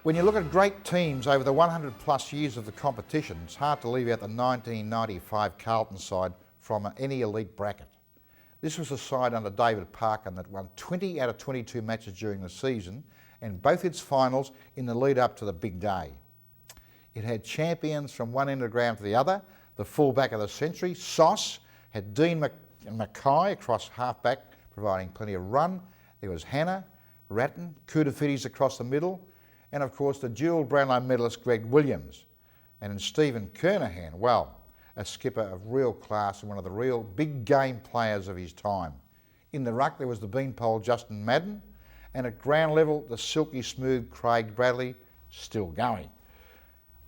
When you look at great teams over the 100 plus years of the competition, it's hard to leave out the 1995 Carlton side from any elite bracket. This was a side under David Parkin that won 20 out of 22 matches during the season and both its finals in the lead up to the big day. It had champions from one end of the ground to the other. The fullback of the century, Sauce, had Dean Mackay across halfback, providing plenty of run. There was Hannah, Ratton, Koutafidis across the middle, and of course the dual Brownlow medalist Greg Williams. And in Stephen Kernahan, well, a skipper of real class and one of the real big game players of his time. In the ruck there was the beanpole Justin Madden, and at ground level the silky smooth Craig Bradley, still going.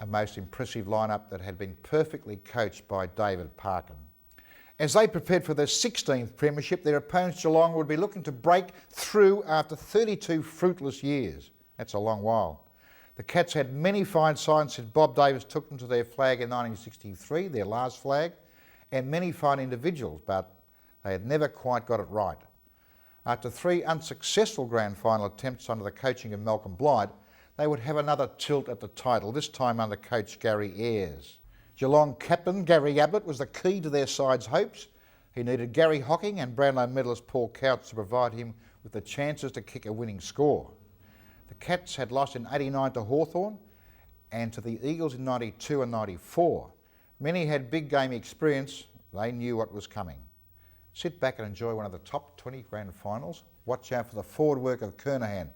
A most impressive lineup that had been perfectly coached by David Parkin. As they prepared for their 16th premiership, their opponents Geelong would be looking to break through after 32 fruitless years. That's a long while. The Cats had many fine signs since Bob Davis took them to their flag in 1963, their last flag, and many fine individuals, but they had never quite got it right. After 3 unsuccessful grand final attempts under the coaching of Malcolm Blight, they would have another tilt at the title, this time under coach Gary Ayres. Geelong captain Gary Ablett was the key to their side's hopes. He needed Gary Hocking and Brownlow medalist Paul Coutts to provide him with the chances to kick a winning score. The Cats had lost in '89 to Hawthorn and to the Eagles in '92 and '94. Many had big game experience. They knew what was coming. Sit back and enjoy one of the top 20 grand finals. Watch out for the forward work of Kernahan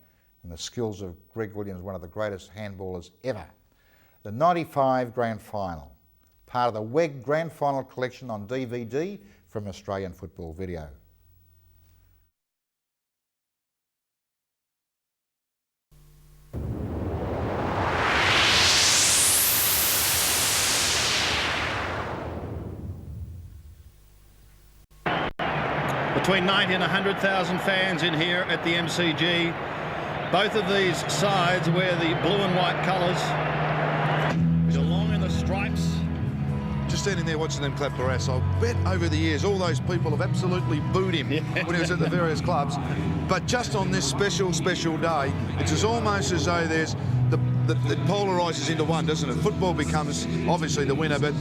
and the skills of Greg Williams, one of the greatest handballers ever. The '95 grand final, part of the WEG grand final collection on DVD from Australian Football Video. Between 90 and 100,000 fans in here at the MCG. Both of these sides wear the blue and white colours. Geelong in the stripes. Just standing there watching them clap for us, I bet over the years all those people have absolutely booed him when he was at the various clubs. But just on this special day, it's almost as though there's it polarises into one, doesn't it? Football becomes obviously the winner, but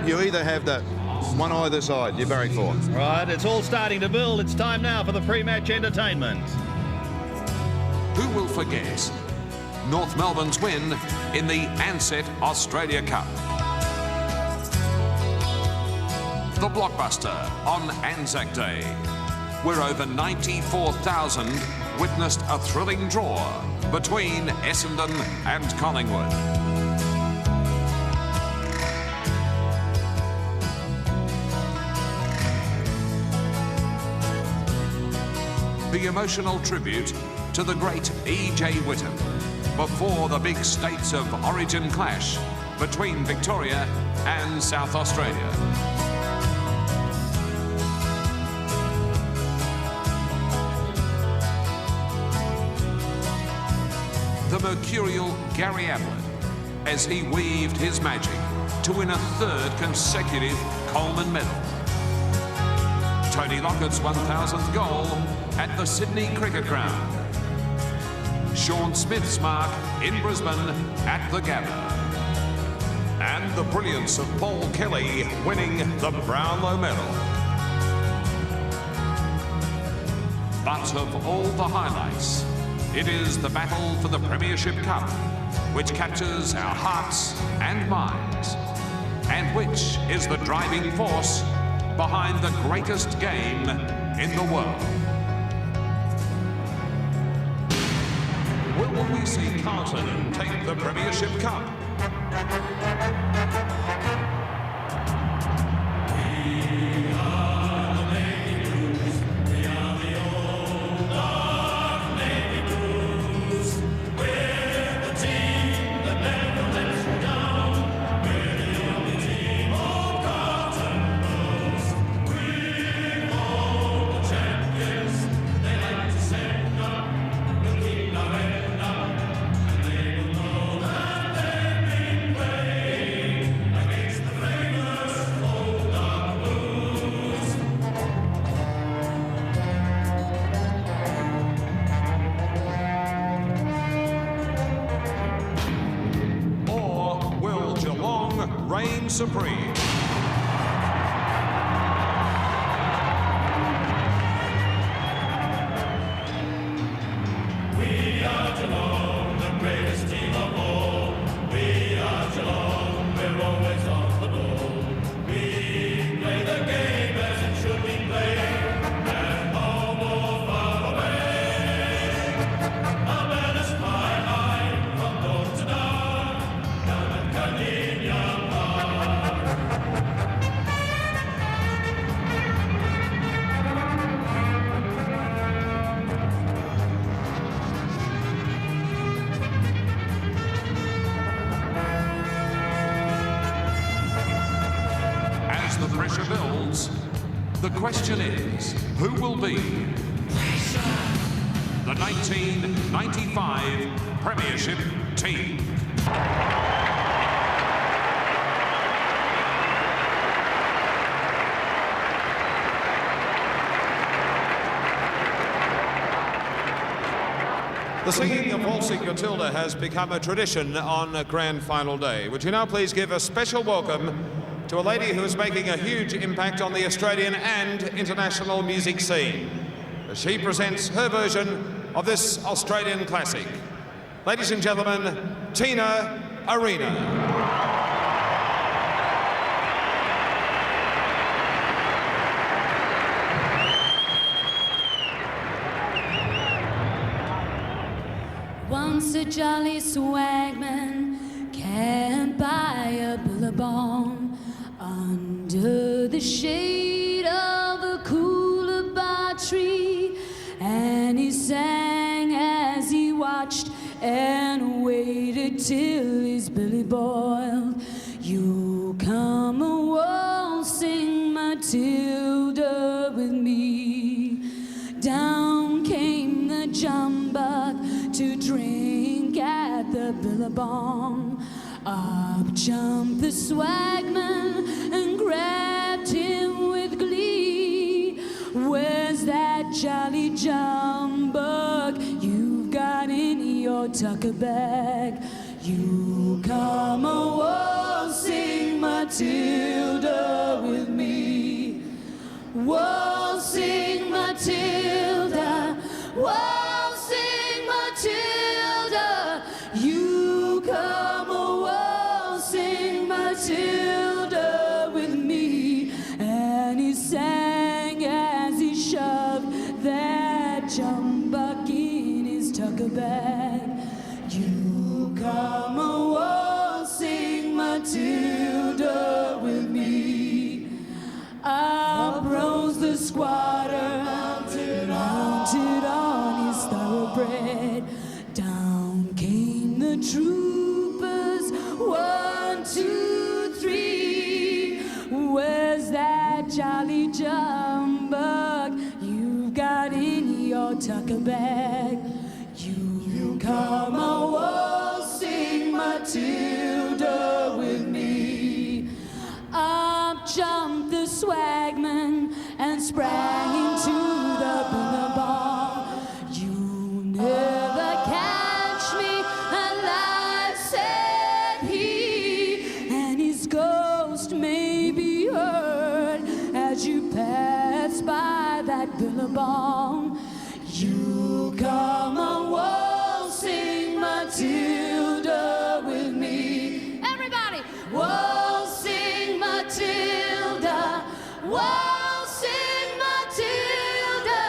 you either have the one either side you're bearing for. Right, it's all starting to build. It's time now for the pre-match entertainment. Who will forget North Melbourne's win in the Ansett Australia Cup? The blockbuster on Anzac Day, where over 94,000 witnessed a thrilling draw between Essendon and Collingwood. The emotional tribute to the great E.J. Whitten before the big States of Origin clash between Victoria and South Australia. The mercurial Gary Ablett as he weaved his magic to win a 3rd consecutive Coleman medal. Tony Lockett's 1,000th goal at the Sydney Cricket Ground. Sean Smith's mark in Brisbane at the Gabba. And the brilliance of Paul Kelly winning the Brownlow medal. But of all the highlights, it is the battle for the Premiership Cup, which captures our hearts and minds, and which is the driving force behind the greatest game in the world. Will we see Carlton take the Premiership Cup? reign supreme. We are Geelong, the greatest team of all. We are Geelong, we're always on the ball. We play the game as it should be played, at home or far away. Our banners fly high from dawn to dark, down at Carnelian Park. As the pressure builds, the question is, who will be the 1995 Premiership team? The singing of Waltzing Matilda has become a tradition on a grand final day. Would you now please give a special welcome to a lady who is making a huge impact on the Australian and international music scene, as she presents her version of this Australian classic. Ladies and gentlemen, Tina Arena. Once a jolly swagman camped by a billabong under the shade of a coolabah tree, and he sang as he watched and waited till his belly boiled. You come a waltzing Matilda with me. Down came the jumbuck to drink at the billabong. Up jumped the swagman and grabbed him with glee. Where's that jolly jumbuck you've got in your tucker bag? You come a waltzing Matilda with me. Waltzing Matilda, waltzing Matilda, you come a waltzing Matilda with me. And he sang as he shoved that jumbuck in his tucker bag. You come a waltzing Matilda with me. Up rose the squatter, mounted on his thoroughbred. Down came the troopers, 1, 2, 3. Where's that jolly jumbuck you've got in your tucker bag? You come a waltzing Matilda with me. Up jumped the swagman and sprang into the billabong. You never catch me alive, said he, and his ghost may be heard as you pass by that billabong. You come a waltzing Matilda with me. Everybody, waltzing Matilda, waltzing Matilda,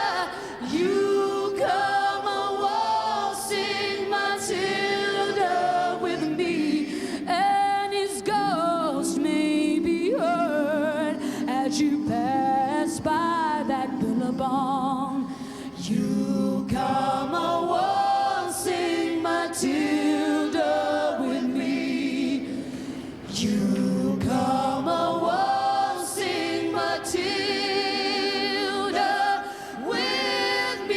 you come a waltzing Matilda with me, and his ghost may be heard as you pass by that billabong. You come a waltzing Matilda with me. You come a waltzing Matilda with me.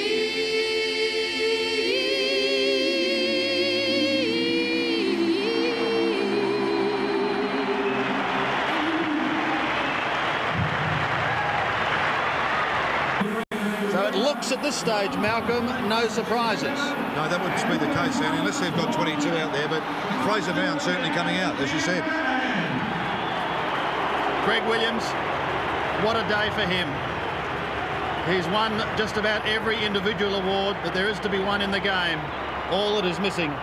So it looks at this stage, Malcolm, no surprises. No, that wouldn't be the case, Andy, unless they've got 22 out there, but Fraser Brown certainly coming out, as you said. Greg Williams, what a day for him. He's won just about every individual award that there is to be won in the game. All that is missing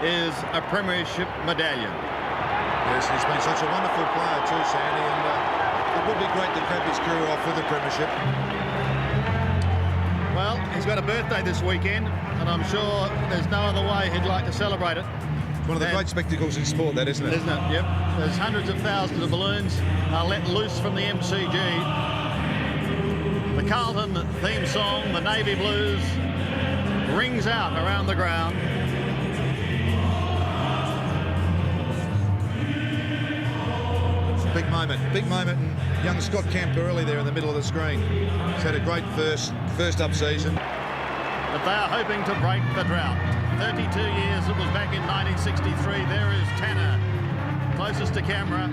is a premiership medallion. Yes, he's been such a wonderful player too, Sandy, and it would be great to cap his career off with a premiership. Well, he's got a birthday this weekend, and I'm sure there's no other way he'd like to celebrate it. One of the great spectacles in sport, that, isn't it? Isn't it? Yep. There's hundreds of thousands of balloons let loose from the MCG. The Carlton theme song, the Navy Blues, rings out around the ground. Big moment, and young Scott Camp early there in the middle of the screen. He's had a great first up season. But they are hoping to break the drought. 32 years, it was back in 1963. There is Tanner, closest to camera.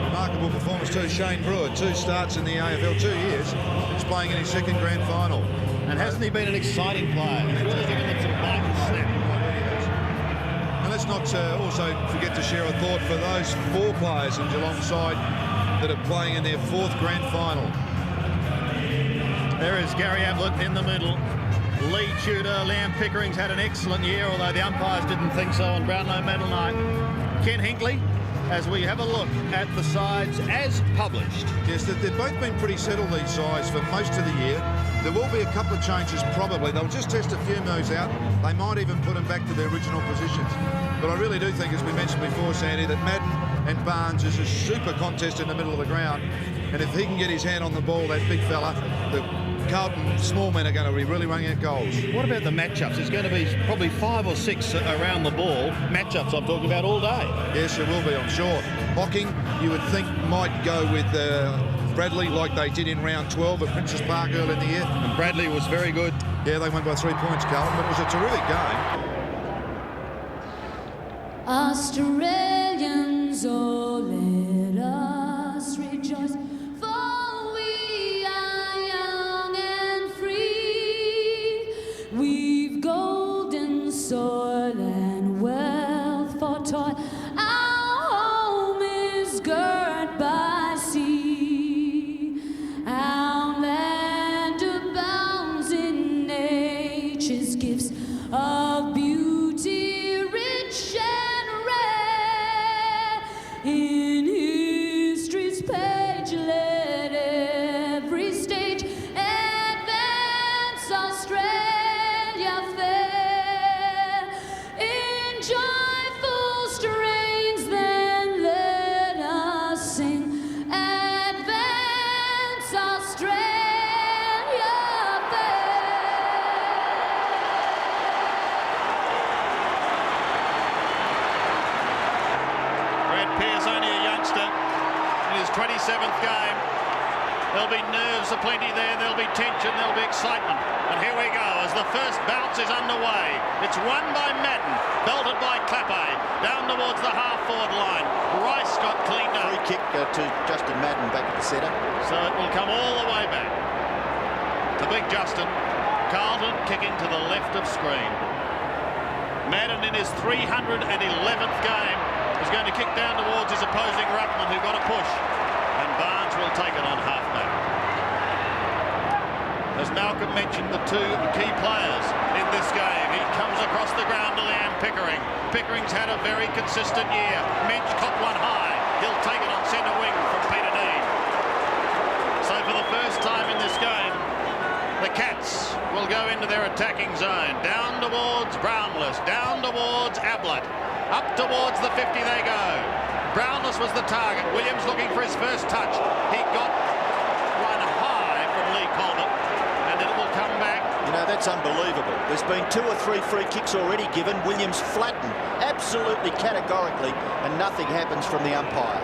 Remarkable performance too, Shane Brewer, 2 starts in the AFL, 2 years. He's playing in his second grand final. And hasn't he been an exciting player? He's really given them some bite and snap. And let's not also forget to share a thought for those 4 players in Geelong side that are playing in their 4th grand final. There is Gary Ablett in the middle. Lee Tudor, Liam Pickering's had an excellent year, although the umpires didn't think so on Brownlow medal night. Ken Hinkley, as we have a look at the sides as published. Yes, they've both been pretty settled, these sides, for most of the year. There will be a couple of changes probably. They'll just test a few moves out. They might even put them back to their original positions. But I really do think, as we mentioned before, Sandy, that Madden and Barnes is a super contest in the middle of the ground. And if he can get his hand on the ball, that big fella, the Carlton small men are going to be really running at goals. What about the matchups? There's going to be probably 5 or 6 around the ball. Matchups I'm talking about all day. Yes, there will be, I'm sure. Hocking, you would think, might go with Bradley like they did in round 12 at Princes Park early in the year. And Bradley was very good. Yeah, they won by 3 points, Carlton, but it was a terrific game. Australians, oh, let us rejoice, for we are young and free. We've golden soil and wealth for toil. Our home is girt by sea. Our land abounds in nature's gifts of beauty, rich and rare. In history's page, let every stage advance Australia fair. In joyful strains, then let us sing, advance Australia fair. Brad Pearce, only a youngster in his 27th game. There'll be nerves aplenty there, there'll be tension, there'll be excitement. And here we go as the first bounce is underway. It's won by Madden, belted by Clappe, down towards the half-forward line. Rice got cleaned up. Free kick to Justin Madden back at the centre. So it will come all the way back to Big Justin. Carlton kicking to the left of screen. Madden in his 311th game is going to kick down towards his opposing ruckman who got a push. And Barnes will take it on halfback. As Malcolm mentioned, the 2 key players in this game. He comes across the ground to Liam Pickering. Pickering's had a very consistent year. Mensch caught one high. He'll take it on centre wing from Peter Dean. So for the first time in this game, the Cats will go into their attacking zone. Down towards Brownless, down towards Ablett. Up towards the 50 they go. Brownless was the target. Williams looking for his first touch. He got one high from Lee Coleman, and it will come back. You know, that's unbelievable. There's been 2 or 3 free kicks already given. Williams flattened absolutely categorically, and nothing happens from the umpire.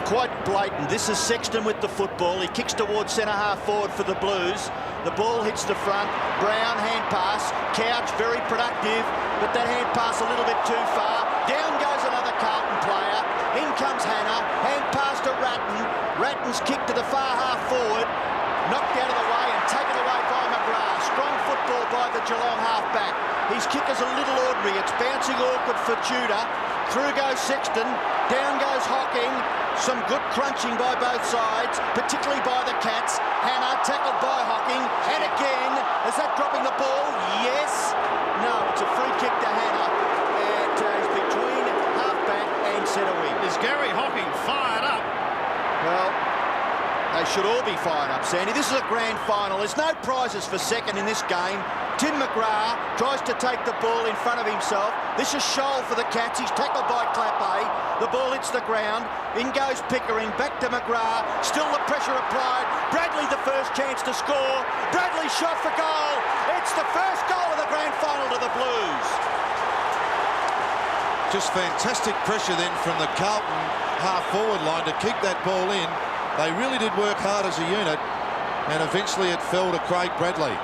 Quite blatant. This is Sexton with the football. He kicks towards centre half forward for the Blues. The ball hits the front. Brown hand pass. Couch very productive, but that hand pass a little bit too far. Down goes another Carlton player. In comes Hannah. Hand pass to Ratton. Ratton's kick to the far half forward. Knocked out of the way and taken away by McGrath. Strong football by the Geelong halfback. His kick is a little ordinary. It's bouncing awkward for Tudor. Through goes Sexton. Down goes Hocking. Some good crunching by both sides, particularly by the Cats. Hannah tackled by Hocking. And again, is that dropping the ball? Yes. No, it's a free kick to Hannah. And it's between half-back and centre wing. Is Gary Hocking fired up? Well, they should all be fired up, Sandy. This is a grand final. There's no prizes for second in this game. Tim McGrath tries to take the ball in front of himself. This is Scholl for the Cats. He's tackled by Clappe. The ball hits the ground. In goes Pickering. Back to McGrath. Still the pressure applied. Bradley the first chance to score. Bradley shot for goal. It's the first goal of the grand final to the Blues. Just fantastic pressure then from the Carlton half-forward line to kick that ball in. They really did work hard as a unit, and eventually it fell to Craig Bradley.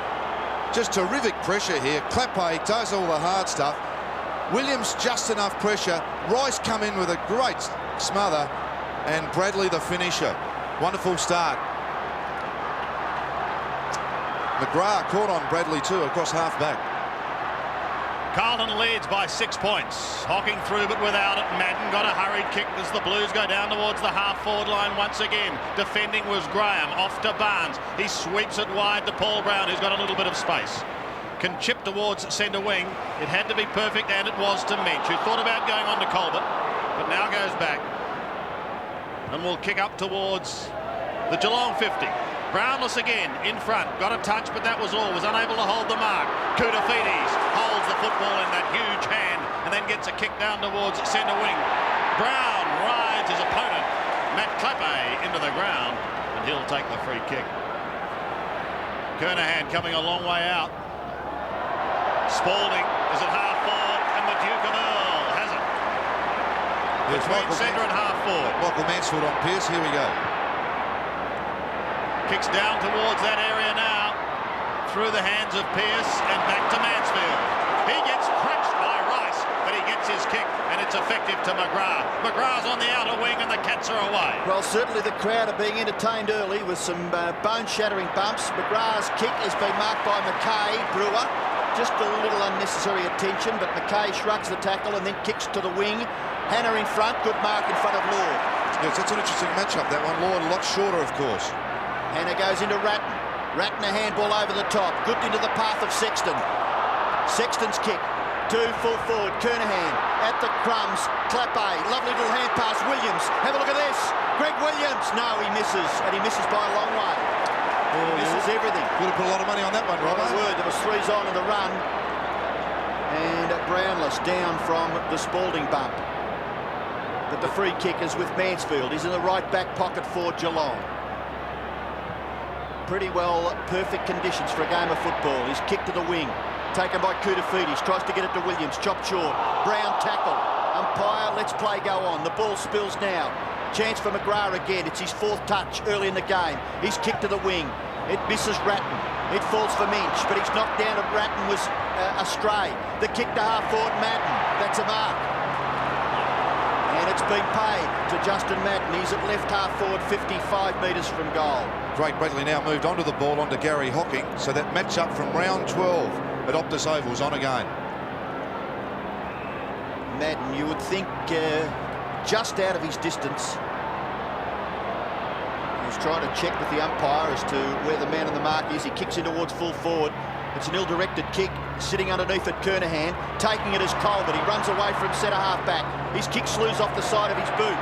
Just terrific pressure here. Clappe does all the hard stuff. Williams just enough pressure. Rice come in with a great smother, and Bradley the finisher. Wonderful start. McGrath caught on Bradley too across half-back. Carlton leads by 6 points. Hocking through but without it. Madden got a hurried kick as the Blues go down towards the half-forward line once again. Defending was Graham. Off to Barnes. He sweeps it wide to Paul Brown, who's got a little bit of space. Can chip towards centre wing. It had to be perfect, and it was to Mensch, who thought about going on to Colbert, but now goes back. And will kick up towards the Geelong 50. Brownless again, in front, got a touch, but that was all, was unable to hold the mark. Koutafidis holds the football in that huge hand and then gets a kick down towards centre wing. Brown rides his opponent, Matt Clappe, into the ground, and he'll take the free kick. Kernahan coming a long way out. Spalding is at half forward, and the Duke of Earl has it. Between centre and half forward. Michael Mansfield on Pearce, here we go. Kicks down towards that area now, through the hands of Pearce and back to Mansfield. He gets crunched by Rice, but he gets his kick, and it's effective to McGrath. McGrath's on the outer wing, and the Cats are away. Well, certainly the crowd are being entertained early with some bone-shattering bumps. McGrath's kick has been marked by Mackay Brewer. Just a little unnecessary attention, but Mackay shrugs the tackle and then kicks to the wing. Hannah in front, good mark in front of Lord. Yes, that's an interesting matchup, that one. Lord a lot shorter, of course. Hannah goes into Ratton. Ratton a handball over the top. Good into the path of Sexton. Sexton's kick. Two full forward. Kernahan at the crumbs. Clappe. Lovely little hand pass. Williams. Have a look at this. Greg Williams. No, he misses. And he misses by a long way. He misses everything. Would have put a lot of money on that one, Robbo. There was 3s on in the run. And Brownless down from the Spalding bump. But the free kick is with Mansfield. He's in the right back pocket for Geelong. Pretty well perfect conditions for a game of football. He's kicked to the wing, taken by Koutafidis, tries to get it to Williams, chopped short. Brown tackle. Umpire, let's play go on. The ball spills now. Chance for McGrath again. It's his 4th touch early in the game. He's kicked to the wing. It misses Ratton. It falls for Mensch, but he's knocked down and Ratton was astray. The kick to half forward, Madden. That's a mark. And it's been paid to Justin Madden. He's at left half forward, 55 metres from goal. Craig Bradley now moved onto the ball, onto Gary Hocking, so that match-up from round 12 at Optus Oval's on again. Madden, you would think just out of his distance. He's trying to check with the umpire as to where the man on the mark is. He kicks in towards full forward. It's an ill-directed kick, sitting underneath it, Kernahan, taking it as Colbert. He runs away from centre half back. His kick slews off the side of his boot,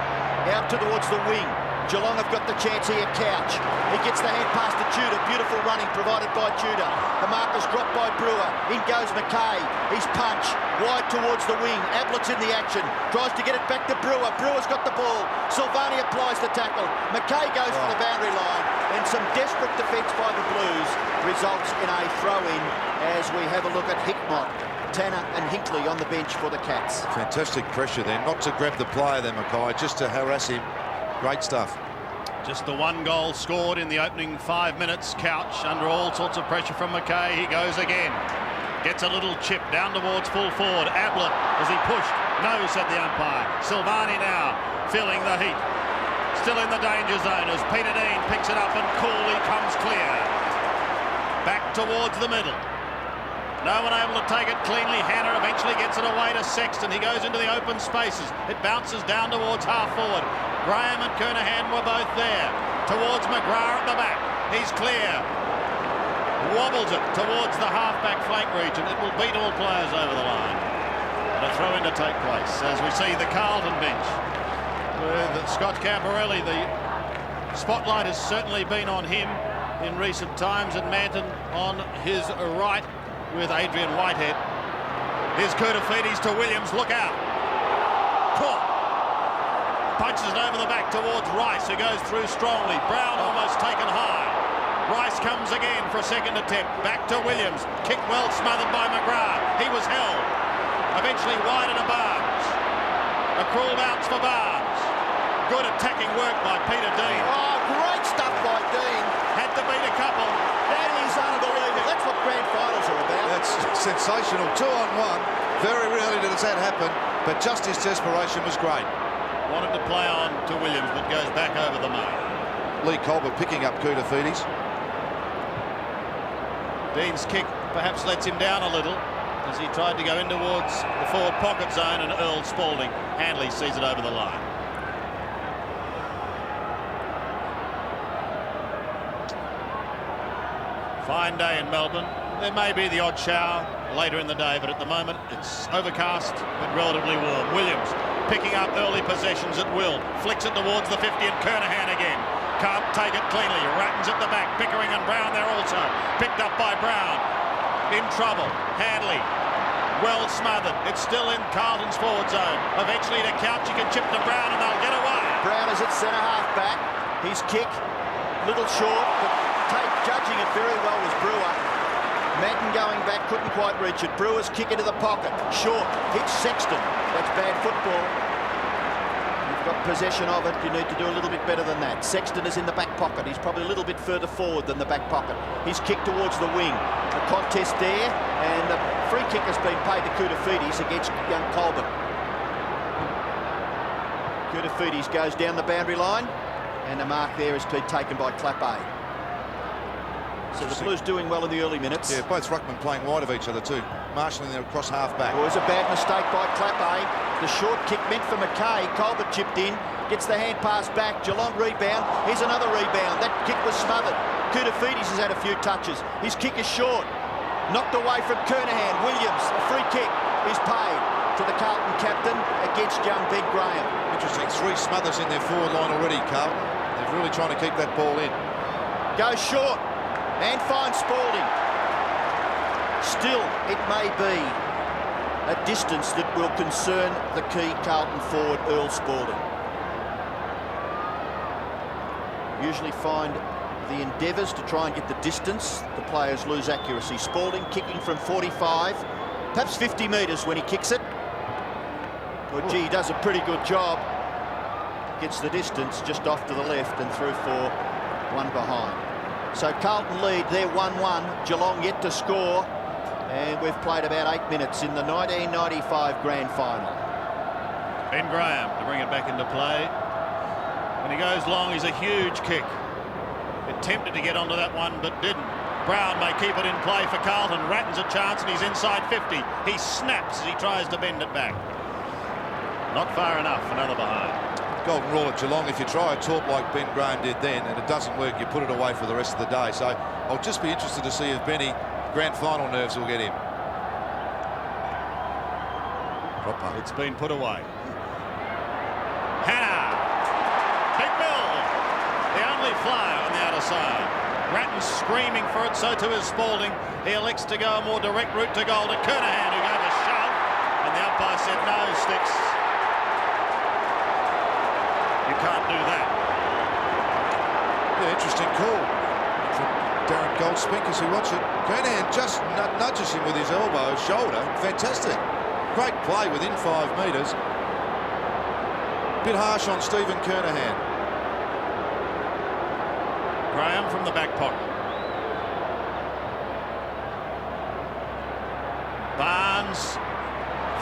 out towards the wing. Geelong have got the chance here, Couch. He gets the hand pass to Tudor. Beautiful running provided by Tudor. The marker's dropped by Brewer. In goes Mackay. He's punched wide towards the wing. Ablett's in the action. Tries to get it back to Brewer. Brewer's got the ball. Silvani applies the tackle. Mackay goes for the boundary line. And some desperate defence by the Blues results in a throw-in as we have a look at Hickmott, Tanner and Hinkley on the bench for the Cats. Fantastic pressure there. Not to grab the player there, Mackay, just to harass him. Great stuff. Just the 1 goal scored in the opening 5 minutes. Couch under all sorts of pressure from Mackay. He goes again. Gets a little chip down towards full forward. Ablett, as he pushed. No, said the umpire. Silvani now feeling the heat. Still in the danger zone as Peter Dean picks it up and coolly comes clear. Back towards the middle. No one able to take it cleanly. Hannah eventually gets it away to Sexton. He goes into the open spaces. It bounces down towards half forward. Graham and Kernahan were both there. Towards McGrath at the back. He's clear. Wobbles it towards the half-back flank region. It will beat all players over the line. And a throw-in to take place as we see the Carlton bench with Scott Camporelli. The spotlight has certainly been on him in recent times, and Manton on his right with Adrian Whitehead. Here's Koutafidis to Williams. Look out. Caught. Punches it over the back towards Rice, who goes through strongly. Brown almost taken high. Rice comes again for a second attempt. Back to Williams. Kick well smothered by McGrath. He was held. Eventually wide to Barnes. A cruel bounce for Barnes. Good attacking work by Peter Dean. Oh, great stuff by Dean. Had to beat a couple. That is unbelievable. That's what grand finals are about. That's sensational. 2-on-1. Very rarely does that happen, but just his desperation was great. Wanted to play on to Williams, but goes back over the mark. Lee Colbert picking up Koutafidis. Dean's kick perhaps lets him down a little as he tried to go in towards the forward pocket zone, and Earl Spalding, Handley, sees it over the line. Fine day in Melbourne. There may be the odd shower later in the day, but at the moment it's overcast but relatively warm. Williams picking up early possessions at will. Flicks it towards the 50 and Kernahan again. Can't take it cleanly. Rattans at the back. Pickering and Brown there also. Picked up by Brown. In trouble. Handley. Well smothered. It's still in Carlton's forward zone. Eventually to Couch. He can chip to Brown and they'll get away. Brown is at centre half back. His kick, little short, but judging it very well was Brewer. Madden going back, couldn't quite reach it. Brewer's kick into the pocket. Short. Hits Sexton. That's bad football. You've got possession of it. You need to do a little bit better than that. Sexton is in the back pocket. He's probably a little bit further forward than the back pocket. His kick towards the wing. A contest there, and the free kick has been paid to Koutafidis against young Colbert. Koutafidis goes down the boundary line, and the mark there is taken by Clap A. So the Blues doing well in the early minutes. Yeah, both ruckmen playing wide of each other too. Marshalling there across half-back. It was a bad mistake by Clap A. The short kick meant for McKay. Colbert chipped in, gets the hand pass back. Geelong rebound. Here's another rebound. That kick was smothered. Koutafidis has had a few touches. His kick is short. Knocked away from Kernahan. Williams, a free kick is paid to the Carlton captain against young Ben Graham. Interesting. 3 smothers in their forward line already, Carlton. They're really trying to keep that ball in. Goes short. And finds Spalding. Still, it may be a distance that will concern the key Carlton forward, Earl Spalding. Usually find the endeavours to try and get the distance. The players lose accuracy. Spalding kicking from 45, perhaps 50 metres when he kicks it. Well, gee, he does a pretty good job. Gets the distance just off to the left and through for one behind. So Carlton lead, they're 1-1. Geelong yet to score. And we've played about 8 minutes in the 1995 Grand Final. Ben Graham to bring it back into play. When he goes long, he's a huge kick. Attempted to get onto that one, but didn't. Brown may keep it in play for Carlton. Ratton's a chance, and he's inside 50. He snaps as he tries to bend it back. Not far enough, another behind. Golden rule at Geelong, if you try a talk like Ben Graham did then and it doesn't work, you put it away for the rest of the day. So I'll just be interested to see if Benny Grand Final nerves will get him. Proper. It's been put away. Hannah. Big Bill. The only flyer on the outer side. Ratton screaming for it, so too is Spalding. He elects to go a more direct route to goal to Kernahan, who gave a shove. And the umpire said no, Sticks. You can't do that. Yeah, interesting call from Darren Goldspink as we watch it. Kernahan just nudges him with his elbow, shoulder. Fantastic. Great play within 5 metres. Bit harsh on Stephen Kernahan. Graham from the back pocket. Barnes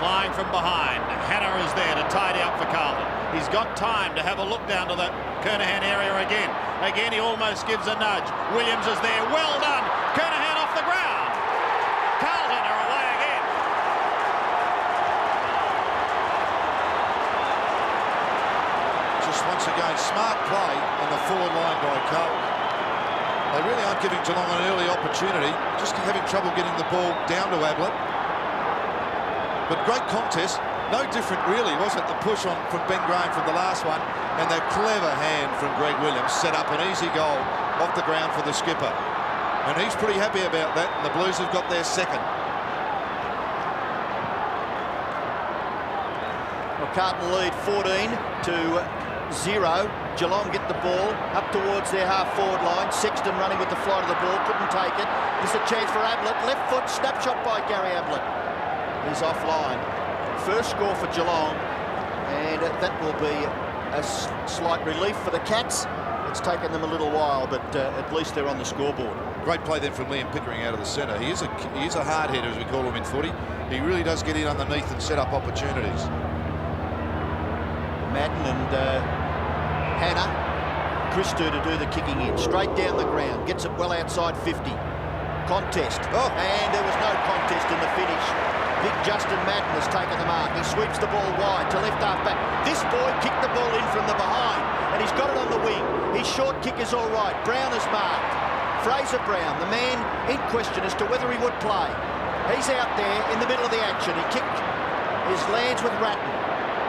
flying from behind. Hannah is there to tidy up for Carlton. He's got time to have a look down to the Kernahan area again. Again, he almost gives a nudge. Williams is there. Well done. Kernahan off the ground. Carlton are once again, smart play on the forward line by Carlton. They really aren't giving Geelong an early opportunity, just having trouble getting the ball down to Ablett. But great contest, no different really, was it? The push on from Ben Graham from the last one, and that clever hand from Greg Williams set up an easy goal off the ground for the skipper. And he's pretty happy about that, and the Blues have got their second. Well, Carlton lead 14-0. Geelong get the ball up towards their half-forward line. Sexton running with the flight of the ball, couldn't take it. There's a chance for Ablett. Left foot snapshot by Gary Ablett. He's offline. First score for Geelong, and that will be a slight relief for the Cats. It's taken them a little while, but at least they're on the scoreboard. Great play then from Liam Pickering out of the centre. He is a hard hitter, as we call him in footy. He really does get in underneath and set up opportunities. Madden and Hannah, Christou to do the kicking in, straight down the ground, gets it well outside 50. Contest, and there was no contest in the finish. Big Justin Madden has taken the mark. He sweeps the ball wide to left half back. This boy kicked the ball in from the behind, and he's got it on the wing. His short kick is all right. Brown is marked. Fraser Brown, the man in question as to whether he would play. He's out there in the middle of the action. He kicked, his lands with Ratton.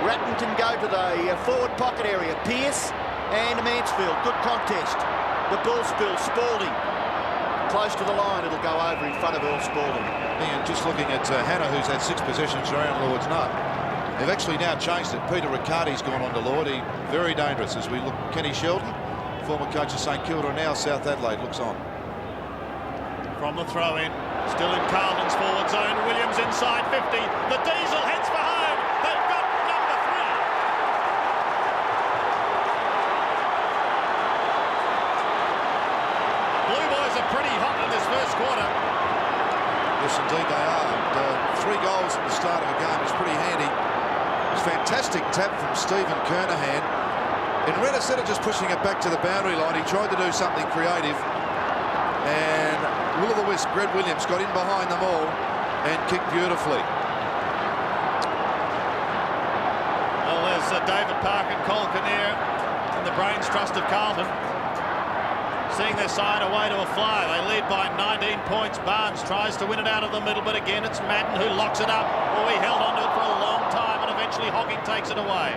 Ratton can go to the forward pocket area. Pearce and Mansfield, good contest. The ball spill, Spalding. Close to the line, it'll go over in front of Earl Spalding. And just looking at Hannah, who's had 6 possessions around Lord's Nut. They've actually now changed it. Peter Riccardi's gone on to Lord. He very dangerous as we look. Kenny Sheldon, former coach of St Kilda, now South Adelaide, looks on. From the throw-in, still in Carlton's forward zone. Williams inside 50. The Diesel heads for home. They've got number 3. Blue Boys are pretty hot in this first quarter. Yes, indeed they are. And, 3 goals at the start of a game is pretty handy. It's a fantastic tap from Stephen Kernahan. And Red, instead of just pushing it back to the boundary line, he tried to do something creative. And will-o'-the-wisp, Greg Williams got in behind them all and kicked beautifully. Well, there's David Park and Cole Kinnear and the brains trust of Carlton, seeing their side away to a fly. They lead by 19 points. Barnes tries to win it out of the middle, but again it's Madden who locks it up. Oh, he held on to it for a long time, and eventually Hocking takes it away.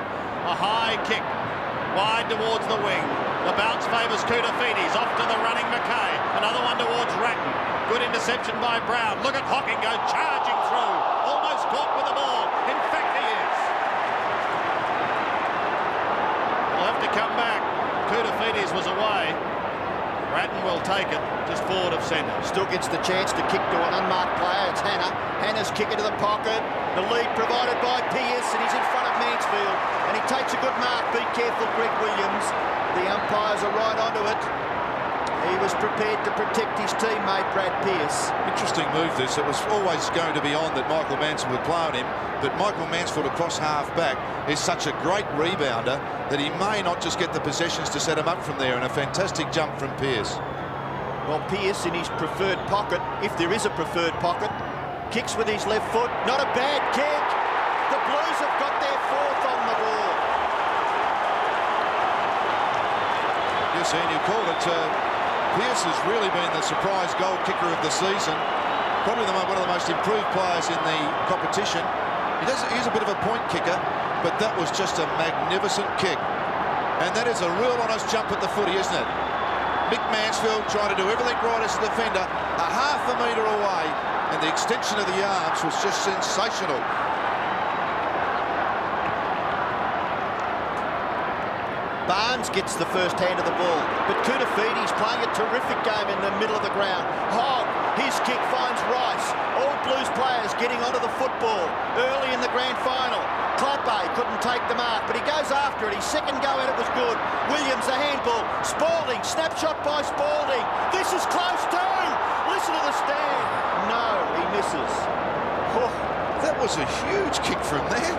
A high kick wide towards the wing. The bounce favours Koutafidis. Off to the running McKay. Another one towards Ratton. Good interception by Brown. Look at Hocking go charging through. Almost caught with the ball. In fact, he is. He'll have to come back. Koutafidis was away. Ratton will take it just forward of centre. Still gets the chance to kick to an unmarked player. It's Hannah. Hannah's kick into the pocket. The lead provided by Pearce, and he's in front of Mansfield. And he takes a good mark. Be careful, Greg Williams. The umpires are right onto it. He was prepared to protect his teammate, Brad Pearce. Interesting move this. It was always going to be on that Michael Mansfield would play on him, but Michael Mansfield across half back is such a great rebounder that he may not just get the possessions to set him up from there, and a fantastic jump from Pearce. Well, Pearce in his preferred pocket, if there is a preferred pocket, kicks with his left foot. Not a bad kick. The Blues have got their 4th on the ball. Yes, and you called it. Pearce has really been the surprise goal kicker of the season. Probably one of the most improved players in the competition. He's a bit of a point kicker, but that was just a magnificent kick. And that is a real honest jump at the footy, isn't it? Mick Mansfield trying to do everything right as a defender, a half a metre away, and the extension of the arms was just sensational. Barnes gets the first hand of the ball, but Koutafidis playing a terrific game in the middle of the ground. Hogg, his kick finds Rice. All Blues players getting onto the football early in the grand final. Clappe couldn't take the mark, but he goes after it. His second go at it was good. Williams, a handball. Spalding, snapshot by Spalding. This is close too. Listen to the stand. No, he misses. Oh, that was a huge kick from there.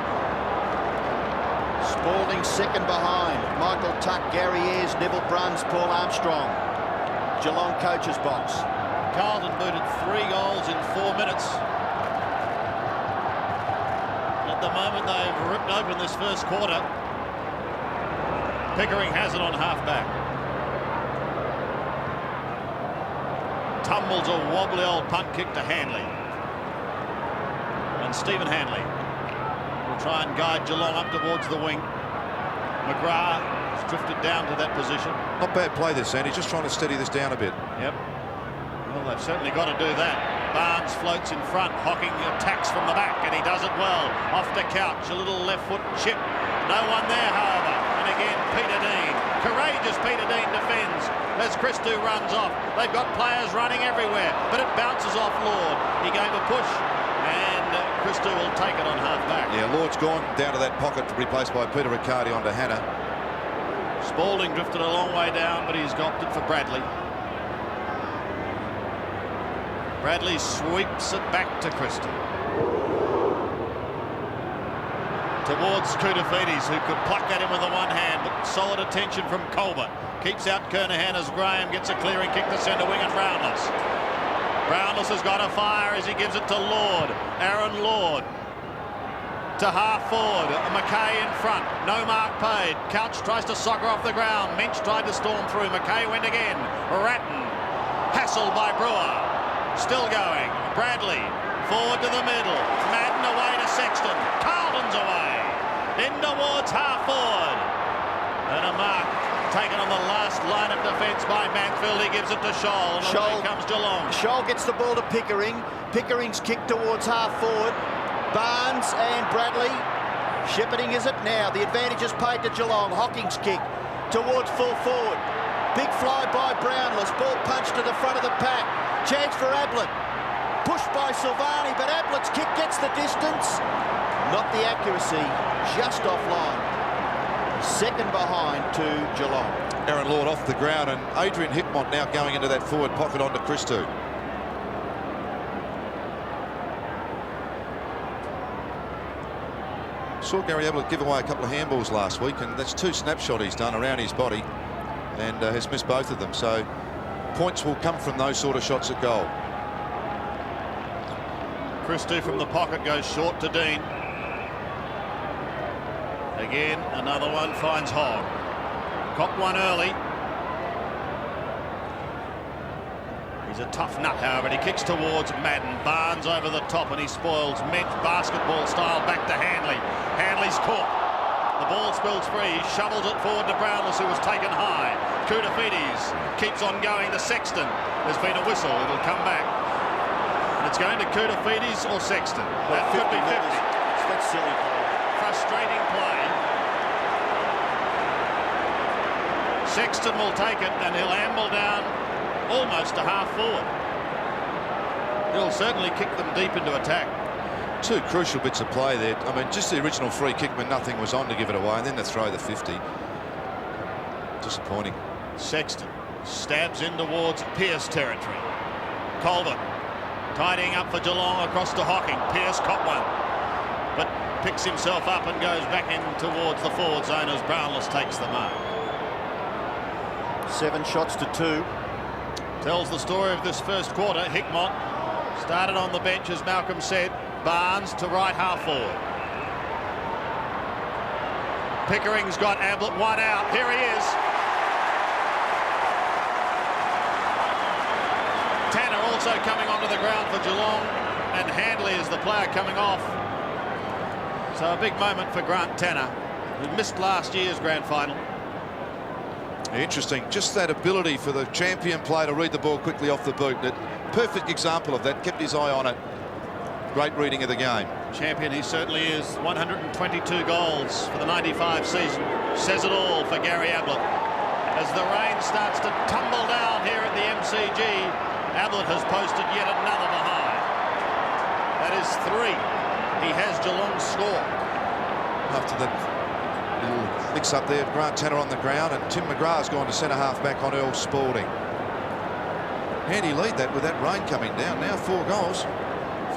Spalding second behind. Michael Tuck, Gary Ayres, Neville Bruns, Paul Armstrong. Geelong coach's box. Carlton booted 3 goals in 4 minutes. At the moment, they've ripped open this first quarter. Pickering has it on half-back. Tumbles a wobbly old punt kick to Hanley. And Stephen Hanley will try and guide Geelong up towards the wing. McGrath has drifted down to that position. Not bad play this, Andy. Just trying to steady this down a bit. Yep. Well, they've certainly got to do that. Barnes floats in front. Hocking attacks from the back, and he does it well. Off to Couch. A little left foot chip. No one there, however. And again, Peter Dean. Courageous Peter Dean defends as Christou runs off. They've got players running everywhere, but it bounces off Lord. He gave a push, and Christou will take it on half-back. Yeah, Lord's gone down to that pocket, replaced by Peter Riccardi onto Hannah. Spalding drifted a long way down, but he's got it for Bradley. Bradley sweeps it back to Christou. Towards Koutafidis, who could pluck at him with the one hand, but solid attention from Colbert. Keeps out Kernahan as Graham gets a clearing kick to centre wing, and Brownless. Brownless has got a fire as he gives it to Lord. Aaron Lord to half forward. McKay in front. No mark paid. Couch tries to soccer off the ground. Minch tried to storm through. McKay went again. Ratton hassled by Brewer. Still going. Bradley forward to the middle. Madden away to Sexton. Carlton's away. In towards half forward. And a mark taken on the last line of defence by Mansfield. He gives it to Scholl. And away comes Geelong. Scholl gets the ball to Pickering. Pickering's kick towards half forward. Barnes and Bradley. Shepherding is it now. The advantage is paid to Geelong. Hocking's kick towards full forward. Big fly by Brownless. Ball punched to the front of the pack. Chance for Ablett. Pushed by Silvani, but Ablett's kick gets the distance. Not the accuracy, just offline. Second behind to Geelong. Aaron Lord off the ground, and Adrian Hickmott now going into that forward pocket onto Christou. Saw Gary Ablett give away a couple of handballs last week, and that's 2 snapshots he's done around his body, and has missed both of them. So points will come from those sort of shots at goal. Christou from the pocket goes short to Dean. Again, another one finds Hogg. Copped one early. He's a tough nut, however, and he kicks towards Madden. Barnes over the top, and he spoils Mench basketball style back to Hanley. Hanley's caught. The ball spills free. He shovels it forward to Brownless, who was taken high. Koutafidis keeps on going to Sexton. There's been a whistle. It'll come back. And it's going to Koutafidis or Sexton. That could be 50. That's silly play. Frustrating play. Sexton will take it, and he'll amble down almost to half forward. He'll certainly kick them deep into attack. 2 crucial bits of play there. I mean, just the original free kick when nothing was on to give it away, and then to throw the 50. Disappointing. Sexton stabs in towards Pearce territory. Colbert tidying up for Geelong across to Hocking. Pearce caught one, but picks himself up and goes back in towards the forward zone as Brownless takes the mark. 7 shots to 2. Tells the story of this first quarter. Hickmott started on the bench, as Malcolm said. Barnes to right half forward. Pickering's got Ablett one out. Here he is. Tanner also coming onto the ground for Geelong, and Handley is the player coming off. So a big moment for Grant Tanner, who missed last year's grand final. Interesting. Just that ability for the champion player to read the ball quickly off the boot. Perfect example of that. Kept his eye on it. Great reading of the game. Champion he certainly is. 122 goals for the 95 season. Says it all for Gary Ablett. As the rain starts to tumble down here at the MCG, Ablett has posted yet another behind. That is 3. He has Geelong's score. After that little mix-up there, Grant Tanner on the ground, and Tim McGrath's gone to centre-half back on Earl Spalding. Handy lead that with that rain coming down. Now 4 goals.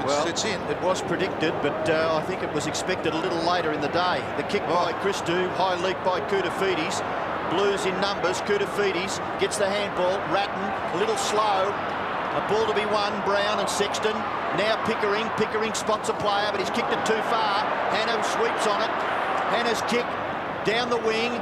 Well, it's in. It was predicted, but I think it was expected a little later in the day. The kick by Christou, high leap by Koutafidis. Blues in numbers. Koutafidis gets the handball. Ratton, a little slow. A ball to be won. Brown and Sexton. Now Pickering. Pickering spots a player, but he's kicked it too far. Hannah sweeps on it. Hannah's kick down the wing.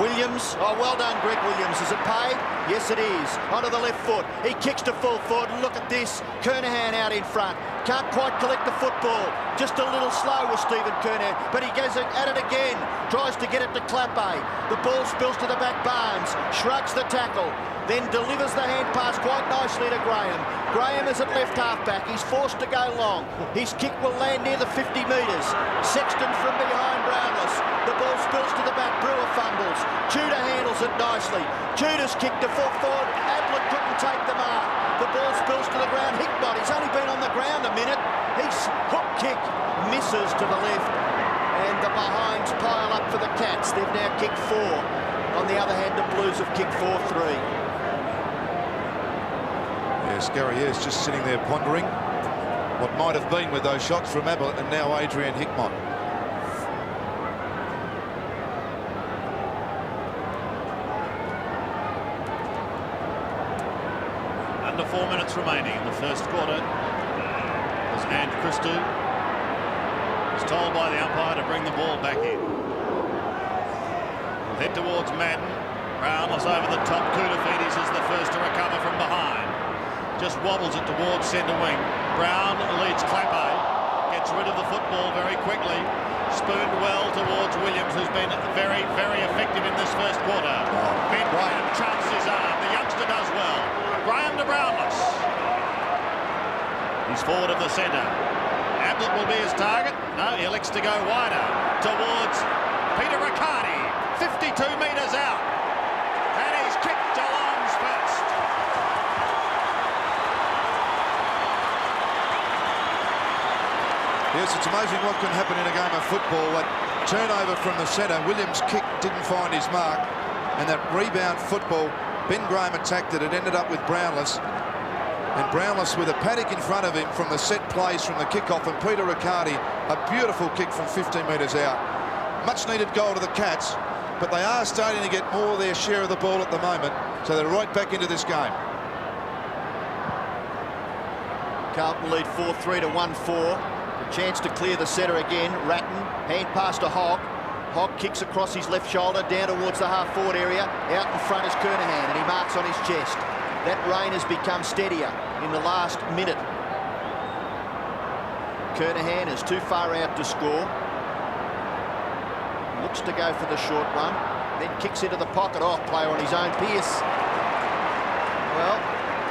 Williams, oh, well done, Greg Williams. Is it paid? Yes, it is. Onto the left foot. He kicks to full forward. Look at this. Kernahan out in front. Can't quite collect the football. Just a little slow with Stephen Kernahan, but he goes at it again. Tries to get it to Clappe. The ball spills to the back. Barnes shrugs the tackle, then delivers the hand pass quite nicely to Graham. Graham is at left half-back. He's forced to go long. His kick will land near the 50 metres. Sexton from behind Brownless. The ball spills to the back. Brewer fumbles. Tudor handles it nicely. Tudor's kick to full forward. Ablett couldn't take the mark. The ball spills to the ground. Hickbott, he's only been on the ground a minute. His hook kick misses to the left. And the behinds pile up for the Cats. They've now kicked 4. On the other hand, the Blues have kicked 4-3. Yes, Gary is just sitting there pondering what might have been with those shots from Ablett and now Adrian Hickmott. Under 4 minutes remaining in the first quarter. As And Christou is told by the umpire to bring the ball back in. We'll head towards Madden. Brownless over the top. Koutafidis is the first to recover from behind. Just wobbles it towards centre wing. Brown leads Clappe. Gets rid of the football very quickly. Spooned well towards Williams, who's been very, very effective in this first quarter. Ben Graham chances his arm. The youngster does well. Graham to Brownless. He's forward of the centre. Ablett will be his target. No, he elects to go wider towards Peter Riccardi. 52 metres out. And he's kicked Geelong's first. Yes, it's amazing what can happen in a game of football. That turnover from the centre, Williams' kick didn't find his mark, and that rebound football, Ben Graham attacked it. It ended up with Brownless, and Brownless with a paddock in front of him from the set plays from the kickoff, and Peter Riccardi, a beautiful kick from 15 metres out. Much needed goal to the Cats, but they are starting to get more of their share of the ball at the moment, so they're right back into this game. Carlton lead 4-3 to 1-4. Chance to clear the centre again. Ratton, hand pass to Hogg. Hogg kicks across his left shoulder down towards the half-forward area. Out in front is Kernahan, and he marks on his chest. That rain has become steadier in the last minute. Kernahan is too far out to score. Looks to go for the short one. Then kicks into the pocket. Oh, player on his own. Pearce. Well,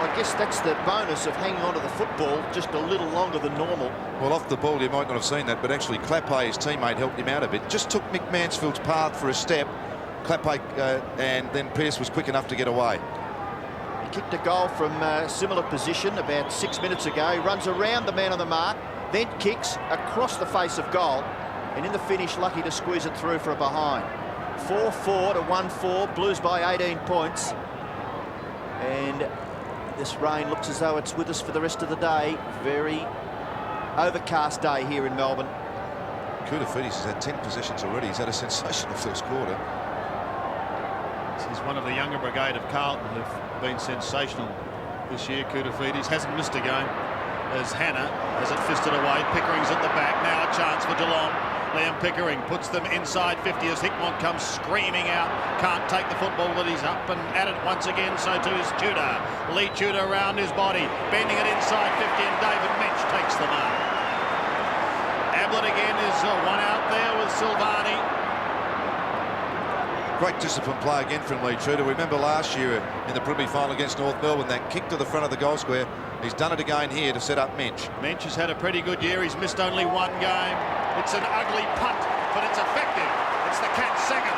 I guess that's the bonus of hanging on to the football just a little longer than normal. Well, off the ball, you might not have seen that, but actually Clappe, his teammate, helped him out a bit. Just took Mick Mansfield's path for a step. Clappe, and then Pearce was quick enough to get away. He kicked a goal from a similar position about 6 minutes ago. He runs around the man on the mark, then kicks across the face of goal, and in the finish, lucky to squeeze it through for a behind. 4-4 to 1-4, Blues by 18 points. And this rain looks as though it's with us for the rest of the day. Very overcast day here in Melbourne. Koutafidis has had 10 possessions already. He's had a sensational first quarter. He's one of the younger brigade of Carlton who've been sensational this year. Koutafidis hasn't missed a game as Hannah has it fisted away. Pickering's at the back. Now a chance for Geelong. Liam Pickering puts them inside 50 as Hickmott comes screaming out. Can't take the football, but he's up and at it once again. So too is Tudor. Lee Tudor around his body, bending it inside 50, and David Minch takes the mark. Ablett again is one out there with Silvani. Great disciplined play again from Lee Tudor. Remember last year in the Premier Final against North Melbourne, that kick to the front of the goal square. He's done it again here to set up Minch. Minch has had a pretty good year. He's missed only one game. It's an ugly punt, but it's effective. It's the Cats' second.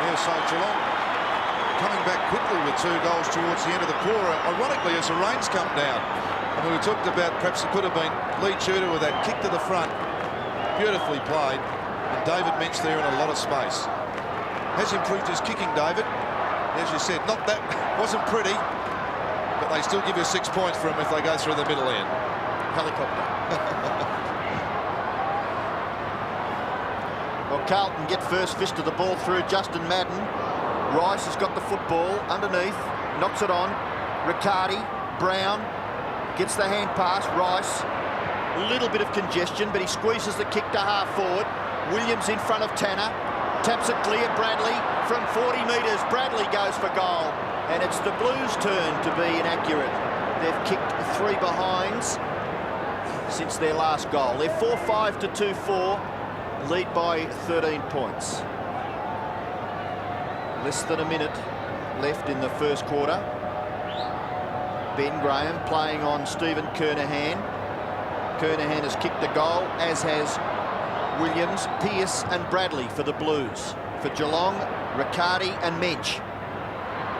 Yeah, so Geelong coming back quickly with 2 goals towards the end of the quarter. Ironically, as the rain's come down, and we talked about perhaps it could have been Lee Tudor with that kick to the front. Beautifully played. And David Minch there in a lot of space. Has improved his kicking, David. As you said, not that wasn't pretty, but they still give you 6 points for him if they go through the middle end. Helicopter. Well, Carlton get first fist of the ball through Justin Madden. Rice has got the football underneath, knocks it on. Riccardi, Brown, gets the hand pass. Rice A little bit of congestion, but he squeezes the kick to half forward. Williams in front of Tanner. Taps it clear. Bradley from 40 metres. Bradley goes for goal. And it's the Blues' turn to be inaccurate. They've kicked 3 behinds since their last goal. They're 4-5 to 2-4. Lead by 13 points. Less than a minute left in the first quarter. Ben Graham playing on Stephen Kernahan. Kernahan has kicked the goal, as has Williams, Pearce and Bradley for the Blues. For Geelong, Riccardi and Mensch.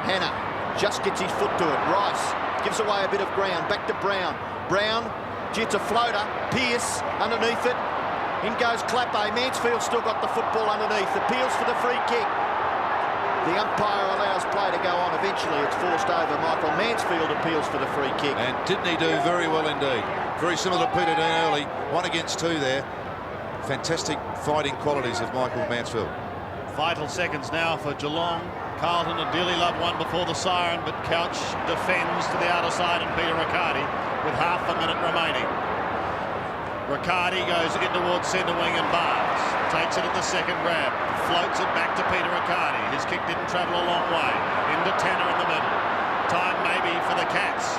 Hannah just gets his foot to it. Rice gives away a bit of ground. Back to Brown. Brown gets a floater. Pearce underneath it. In goes Clappe. Mansfield's still got the football underneath. Appeals for the free kick. The umpire allows play to go on. Eventually it's forced over. Michael Mansfield appeals for the free kick. And didn't he do very well indeed? Very similar to Peter Dean early. 1 against 2 there. Fantastic fighting qualities of Michael Mansfield. Vital seconds now for Geelong. Carlton and Dearly Love won before the siren, but Couch defends to the outer side and Peter Riccardi with half a minute remaining. Riccardi goes in towards centre wing and Barnes takes it at the second grab, floats it back to Peter Riccardi. His kick didn't travel a long way. Into Tanner in the middle. Time maybe for the Cats.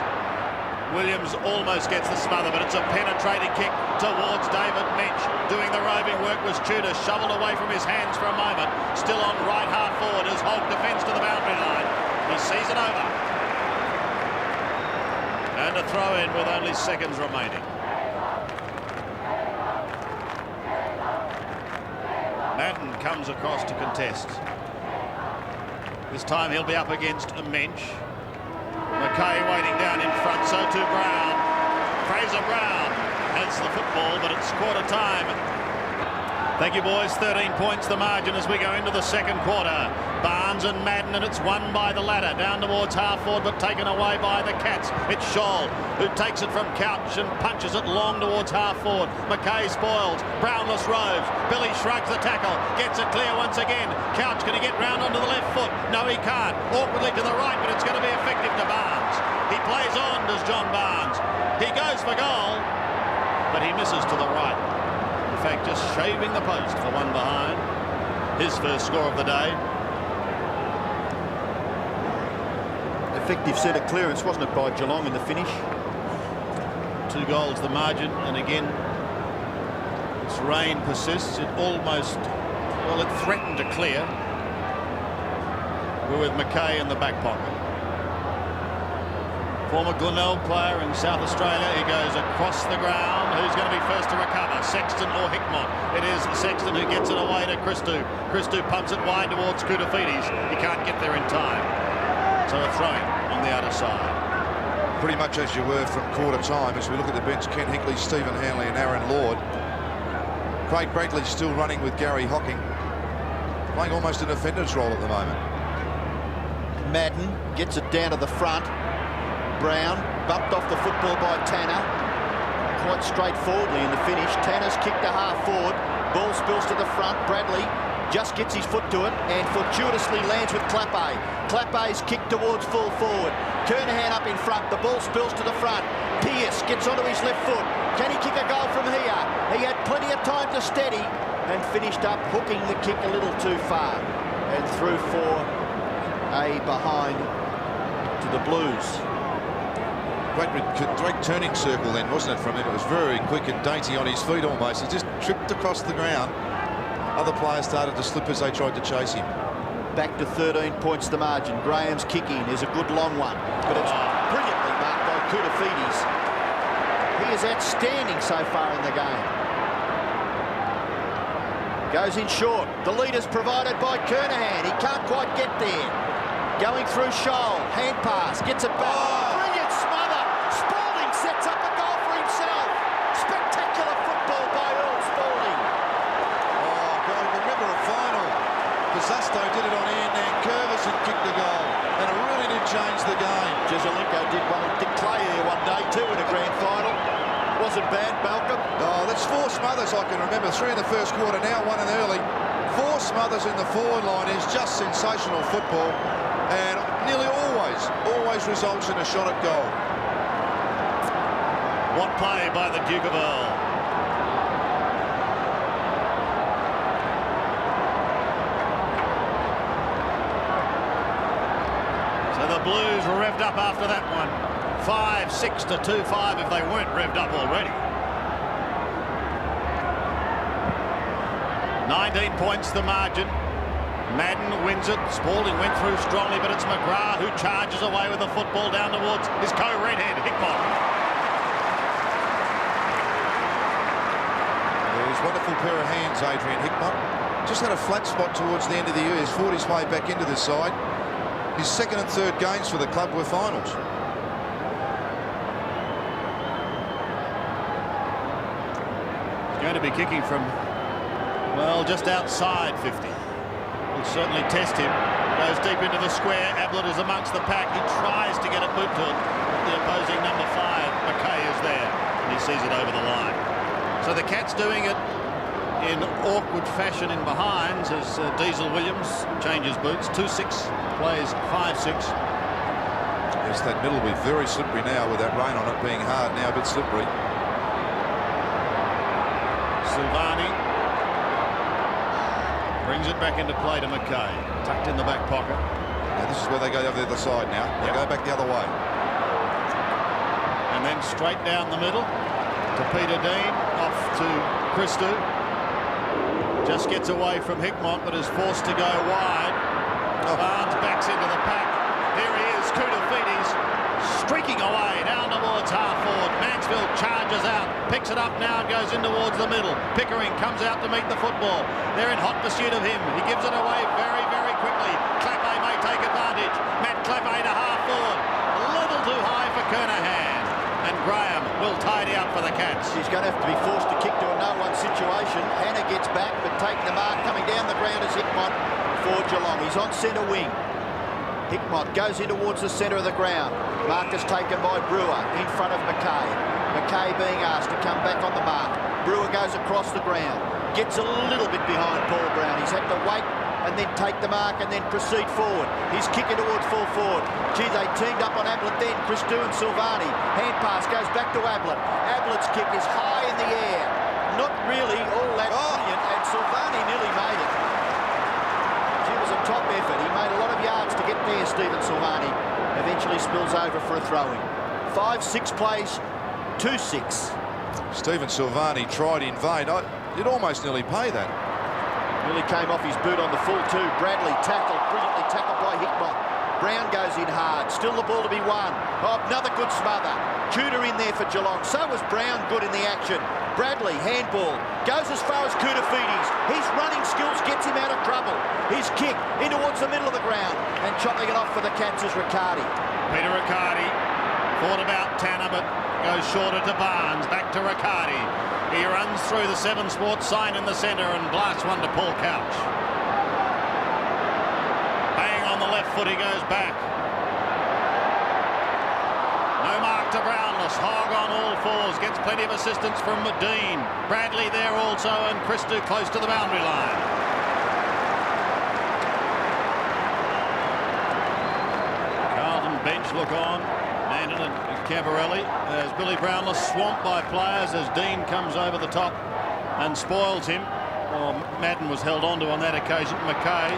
Williams almost gets the smother, but it's a penetrating kick towards David Mensch. Doing the roving work was Tudor, shoveled away from his hands for a moment. Still on right half forward as Holt defends to the boundary line. He sees it over. And a throw in with only seconds remaining. Madden comes across to contest. This time he'll be up against a Mensch. McKay waiting down in front, so too Brown. Fraser Brown has the football, but it's quarter time. Thank you, boys. 13 points the margin as we go into the second quarter. Barnes and Madden, and it's won by the latter. Down towards half forward, but taken away by the Cats. It's Scholl who takes it from Couch and punches it long towards half forward. McKay spoils. Brownless roves. Billy shrugs the tackle. Gets it clear once again. Couch, can he get round onto the left foot? No, he can't. Awkwardly to the right, but it's going to be effective to Barnes. He plays on, does John Barnes. He goes for goal, but he misses to the right. In fact, just shaving the post for one behind. His first score of the day. Effective centre clearance, wasn't it, by Geelong in the finish? 2 goals the margin, and again, this rain persists. It almost, well, it threatened to clear. We're with McKay in the back pocket. Former Glenelg player in South Australia. He goes across the ground. Who's going to be first to recover? Sexton or Hickmott? It is Sexton who gets it away to Christou. Christou pumps it wide towards Koutafidis. He can't get there in time. So a throw-in on the outer side. Pretty much as you were from quarter time as we look at the bench. Ken Hinkley, Stephen Hanley and Aaron Lord. Craig Bradley still running with Gary Hocking. Playing almost an defender's role at the moment. Madden gets it down to the front. Brown bumped off the football by Tanner. Quite straightforwardly in the finish. Tanner's kicked to half forward. Ball spills to the front. Bradley just gets his foot to it and fortuitously lands with Clappe. Clappe's kicked towards full forward. Kernahan up in front. The ball spills to the front. Pearce gets onto his left foot. Can he kick a goal from here? He had plenty of time to steady and finished up hooking the kick a little too far and through for a behind to the Blues. Great turning circle then, wasn't it, from him? It was very quick and dainty on his feet almost. He just tripped across the ground. Other players started to slip as they tried to chase him. Back to 13 points the margin. Graham's kick in is a good long one, but it's brilliantly marked by Koutafidis. He is outstanding so far in the game. Goes in short. The lead is provided by Kernahan. He can't quite get there. Going through Scholl. Hand pass. Gets it back. Brilliant smother. Spalding sets up a goal for himself. Spectacular football by Earl Spalding. Oh, God, remember a final. Pizzusto did it on Ian Nankervis and kicked the goal. And it really did change the game. Jezelenko did one with Dick Clay here one day too in a grand final. Wasn't bad, Malcolm. Oh, that's 4 smothers I can remember. 3 in the first quarter, now 1 in early. 4 smothers in the forward line is just sensational football. And nearly always results in a shot at goal. What play by the Duke of Earl. So the Blues were revved up after that one. 5-6 to 2-5 if they weren't revved up already. 19 points the margin. Madden wins it. Spalding went through strongly, but it's McGrath who charges away with the football down towards his co-redhead, Hickmott. His wonderful pair of hands, Adrian Hickmott. Just had a flat spot towards the end of the year. He's fought his way back into this side. His second and third games for the club were finals. He's going to be kicking from, well, just outside 50. Will certainly test him. Goes deep into the square. Ablett is amongst the pack. He tries to get it moved to it. The opposing number 5, McKay, is there, and he sees it over the line. So the Cats doing it in awkward fashion in behinds as Diesel Williams changes boots. 2-6 plays 5-6. Yes, that middle will be very slippery now with that rain on it being hard now, a bit slippery. Silvani brings it back into play to McKay, tucked in the back pocket. Now this is where they go over the other side now. They go back the other way. And then straight down the middle to Peter Dean, off to Christou. Just gets away from Hickmott, but is forced to go wide. Barnes backs into the pack. Here he is, Koutoufides, streaking away down towards half forward. Mansfield charges out, picks it up now and goes in towards the middle. Pickering comes out to meet the football. They're in hot pursuit of him. He gives it away very, very quickly. Clappe may take advantage. Matt Clappe to half forward. A little too high for Kernahan. And Graham will tidy up for the Cats. He's going to have to be forced to kick to a no-one situation. Hannah gets back, but taking the mark, coming down the ground is Hickmott for Geelong. He's on centre wing. Hickmott goes in towards the centre of the ground. Mark is taken by Brewer in front of McKay. McKay being asked to come back on the mark. Brewer goes across the ground. Gets a little bit behind Paul Brown. He's had to wait and then take the mark and then proceed forward. He's kicking towards full forward. Gee, they teamed up on Ablett then. Christou and Silvani. Hand pass goes back to Ablett. Ablett's kick is high in the air. Not really all that brilliant, and Silvani nearly made it. Gee, it was a top effort. He made a lot of yards to get there, Stephen Silvani. Eventually spills over for a throw-in. 5-6 plays, 2-6. Stephen Silvani tried in vain. You'd almost nearly pay that. Nearly came off his boot on the full two. Bradley tackled, brilliantly tackled by Hickmott. Brown goes in hard. Still the ball to be won. Oh, another good smother. Cooter in there for Geelong. So was Brown good in the action. Bradley, handball. Goes as far as Koutoufides. His running skills gets him out of trouble. His kick in towards the middle of the ground. And chopping it off for the Cats is Riccardi. Peter Riccardi thought about Tanner, but goes shorter to Barnes. Back to Riccardi. He runs through the 7 Sports sign in the centre and blasts one to Paul Couch. Bang on the left foot, he goes back. No mark to Brownless. Hogg on all fours. Gets plenty of assistance from Dean. Bradley there also, and Christou close to the boundary line. Carlton bench look on. Landon and Cavarelli as Billy Brownless swamped by players as Dean comes over the top and spoils him. Well, Madden was held onto on that occasion. McKay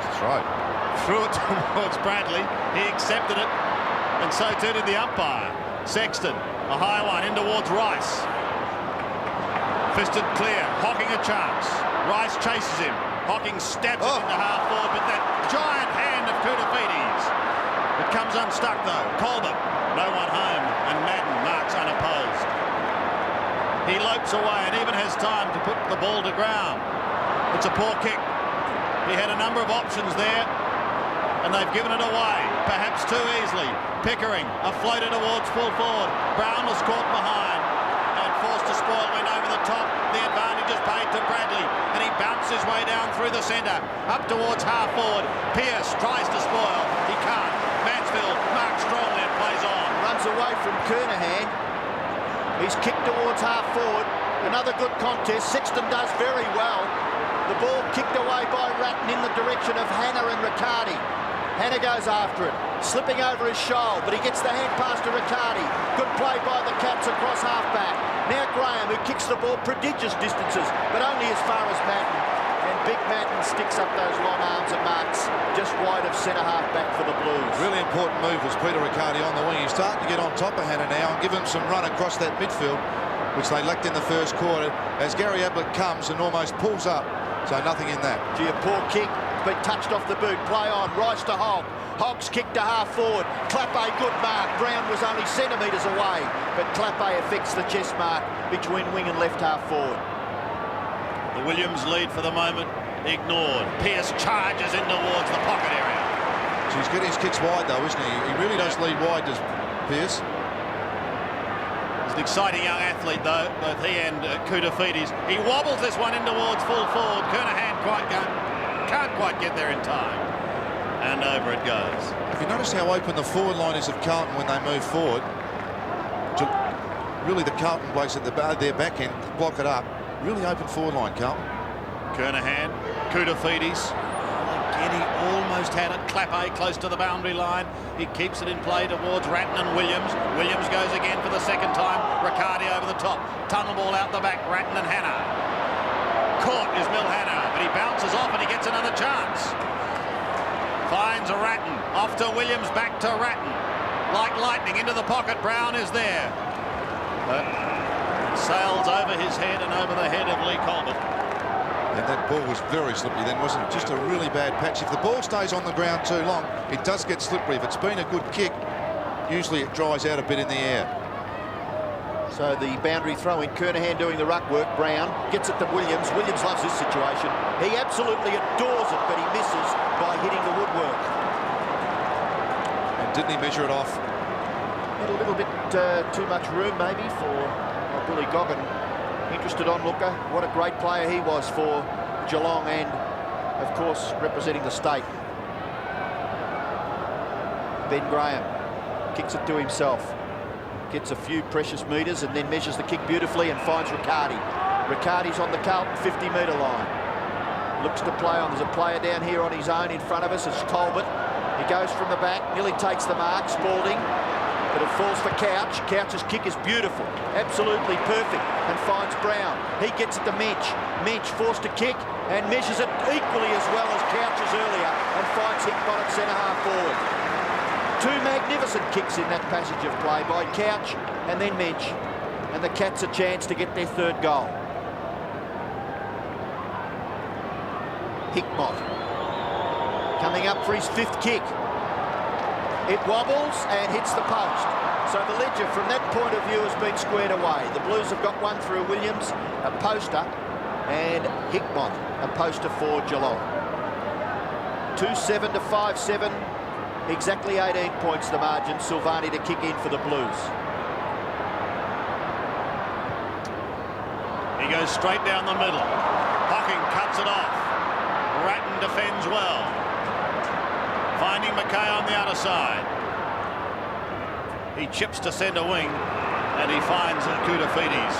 threw it towards Bradley. He accepted it, and so too did the umpire. Sexton, a high one in towards Rice. Fisted clear, Hocking a chance. Rice chases him. Hocking stabs it into half forward, but that giant hand of Koutoufides. It comes unstuck though. Colbert. No one home, and Madden marks unopposed. He lopes away and even has time to put the ball to ground. It's a poor kick. He had a number of options there, and they've given it away, perhaps too easily. Pickering, a floater towards full forward. Brown was caught behind and forced to spoil, went over the top. The advantage is paid to Bradley, and he bounced his way down through the centre, up towards half forward. Pearce tries to spoil. He can't. Mansfield marks strongly and plays on. Runs away from Kernahan. He's kicked towards half forward. Another good contest. Sexton does very well. The ball kicked away by Ratton in the direction of Hannah and Riccardi. Hanna goes after it, slipping over his shoulder, but he gets the hand pass to Riccardi. Good play by the Cats across half-back. Now Graham, who kicks the ball prodigious distances, but only as far as Madden. And Big Madden sticks up those long arms and marks just wide of centre half-back for the Blues. Really important move was Peter Riccardi on the wing. He's starting to get on top of Hanna now and give him some run across that midfield, which they lacked in the first quarter, as Gary Ablett comes and almost pulls up. So nothing in that. Gee, a poor kick, but touched off the boot. Play on, Rice to Hogg. Hogg's kick to half forward. Clappe, good mark. Brown was only centimetres away, but Clappe affects the chest mark between wing and left half forward. The Williams lead for the moment ignored. Pearce charges in towards the pocket area. So he's getting his kicks wide though, isn't he? He really does lead wide, does Pearce. He's an exciting young athlete though, both he and Koutafidis. He wobbles this one in towards full forward. Kernahan can't quite get there in time. And over it goes. Have you noticed how open the forward line is of Carlton when they move forward? Really the Carlton blokes at their back end block it up. Really open forward line, Carlton. Kernahan, Koutafidis. Again, he almost had it. Clappe close to the boundary line. He keeps it in play towards Ratton and Williams. Williams goes again for the second time. Riccardi over the top. Tunnel ball out the back. Ratton and Hanna. Caught is Mil Hanna, but he bounces off and he gets another chance. Finds Ratton. Off to Williams, back to Ratton. Like lightning into the pocket. Brown is there. But sails over his head and over the head of Lee Colbert. And that ball was very slippery then, wasn't it? Just a really bad patch. If the ball stays on the ground too long, it does get slippery. If it's been a good kick, usually it dries out a bit in the air. So the boundary throw in, Kernahan doing the ruck work. Brown gets it to Williams. Williams loves this situation. He absolutely adores it, but he misses by hitting the woodwork. And didn't he measure it off? Had a little bit too much room maybe for Billy Goggin. Interested onlooker. What a great player he was for Geelong and, of course, representing the state. Ben Graham kicks it to himself. Gets a few precious metres and then measures the kick beautifully and finds Riccardi. Riccardi's on the Carlton 50-metre line. Looks to play on. There's a player down here on his own in front of us. It's Talbot. He goes from the back, nearly takes the mark. Spalding, but it falls for Couch. Couch's kick is beautiful, absolutely perfect, and finds Brown. He gets it to Mensch. Mensch forced to kick and measures it equally as well as Couch's earlier and finds Hickbottom centre half forward. Two magnificent kicks in that passage of play by Couch and then Mensch, and the Cats a chance to get their third goal. Hickbott coming up for his fifth kick. It wobbles and hits the post. So the ledger from that point of view has been squared away. The Blues have got one through Williams, a poster, and Hickbott, a poster for Geelong. 2-7 to 5-7. Exactly 18 points the margin. Silvani to kick in for the Blues. He goes straight down the middle. Hocking cuts it off. Ratton defends well. Finding Mackay on the outer side. He chips to centre wing and he finds Koutafidis.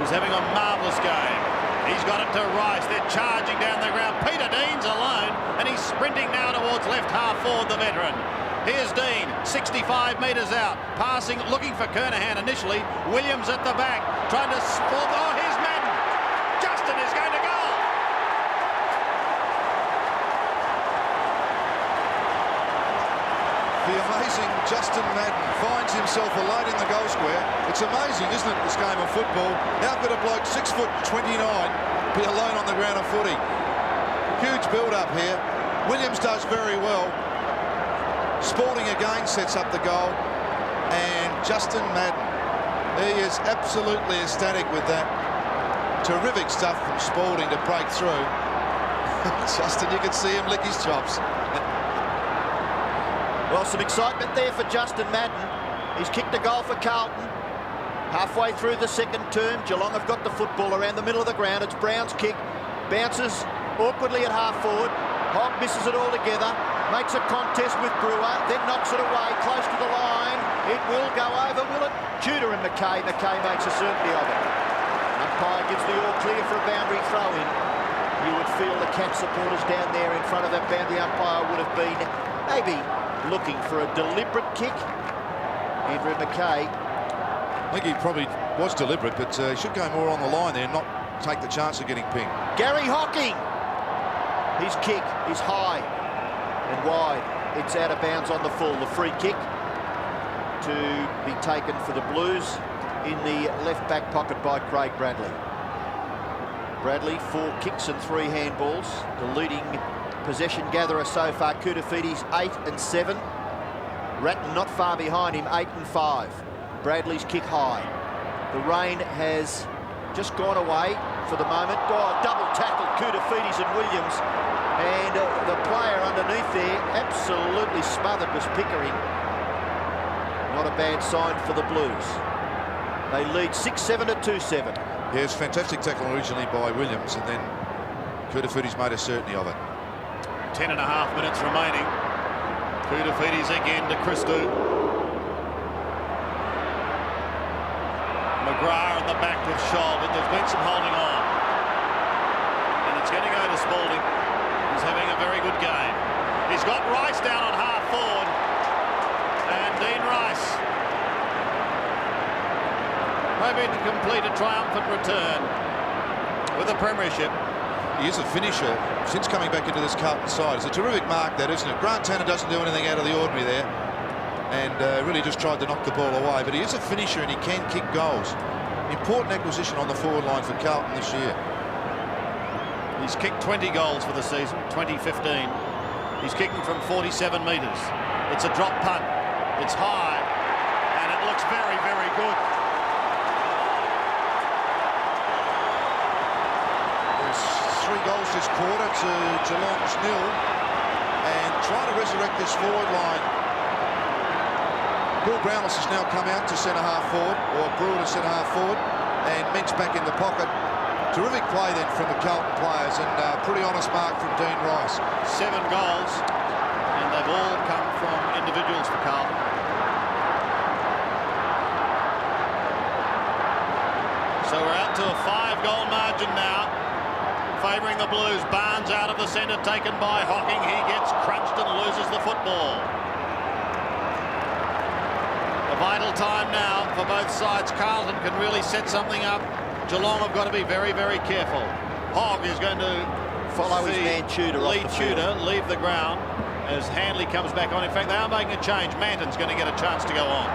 He's having a marvellous game. He's got it to Rice. They're charging down the ground. Peter Dean's alone, and he's sprinting now towards left half forward, the veteran. Here's Dean, 65 metres out, passing, looking for Kernahan initially. Williams at the back, trying to sport. Oh, here's Madden. Justin is going to goal. The amazing Justin Madden finds himself alone in the goal square. It's amazing, isn't it, this game of football? How could a bloke 6'29" be alone on the ground of footy? Huge build-up here. Williams does very well. Spalding again sets up the goal. And Justin Madden, he is absolutely ecstatic with that. Terrific stuff from Spalding to break through. Justin, you can see him lick his chops. Well, some excitement there for Justin Madden. He's kicked a goal for Carlton. Halfway through the second term, Geelong have got the football around the middle of the ground. It's Brown's kick. Bounces awkwardly at half forward. Hogg misses it altogether. Makes a contest with Brewer, then knocks it away close to the line. It will go over, will it? Tudor and Mackay. Mackay makes a certainty of it. Umpire gives the all clear for a boundary throw-in. You would feel the Cat supporters down there in front of that boundary umpire would have been maybe looking for a deliberate kick. Andrew McKay. I think he probably was deliberate, but he should go more on the line there and not take the chance of getting pinged. Gary Hocking. His kick is high and wide. It's out of bounds on the full. The free kick to be taken for the Blues in the left back pocket by Craig Bradley. Bradley, 4 kicks and 3 handballs. The leading possession gatherer so far, Koutoufides, 8 and 7. Ratton not far behind him, 8 and 5. Bradley's kick high. The rain has just gone away for the moment. Oh, double tackle, Koutoufides and Williams. And the player underneath there, absolutely smothered, was Pickering. Not a bad sign for the Blues. They lead 6-7 to 2-7. Yes, fantastic tackle originally by Williams, and then Koutoufides made a certainty of it. 10.5 minutes remaining. Koutoufides again to Christou. McGrath in the back with Scholl, but there's been some holding on. And it's going to go to Spalding. He's having a very good game. He's got Rice down on half forward. And Dean Rice hoping to complete a triumphant return with a premiership. He is a finisher since coming back into this Carlton side. It's a terrific mark, that, isn't it? Grant Tanner doesn't do anything out of the ordinary there, and really just tried to knock the ball away. But he is a finisher and he can kick goals. Important acquisition on the forward line for Carlton this year. He's kicked 20 goals for the season, 2015. He's kicking from 47 metres. It's a drop punt. It's high, and it looks very, very good. There's 3 goals this quarter to Geelong's 0, and trying to resurrect this forward line. Bill Brownless has now come out to centre-half forward, or Brewer to centre-half forward, and Mintz back in the pocket. Terrific play then from the Carlton players, and pretty honest mark from Dean Rice. 7 goals, and they've all come from individuals for Carlton. So we're out to a 5-goal margin now, favouring the Blues. Barnes out of the centre, taken by Hocking. He gets crunched and loses the football. A vital time now for both sides. Carlton can really set something up. Geelong have got to be very, very careful. Hogg is going to follow his man Tudor off the field. Tudor leave the ground as Handley comes back on. In fact, they are making a change. Manton's going to get a chance to go on.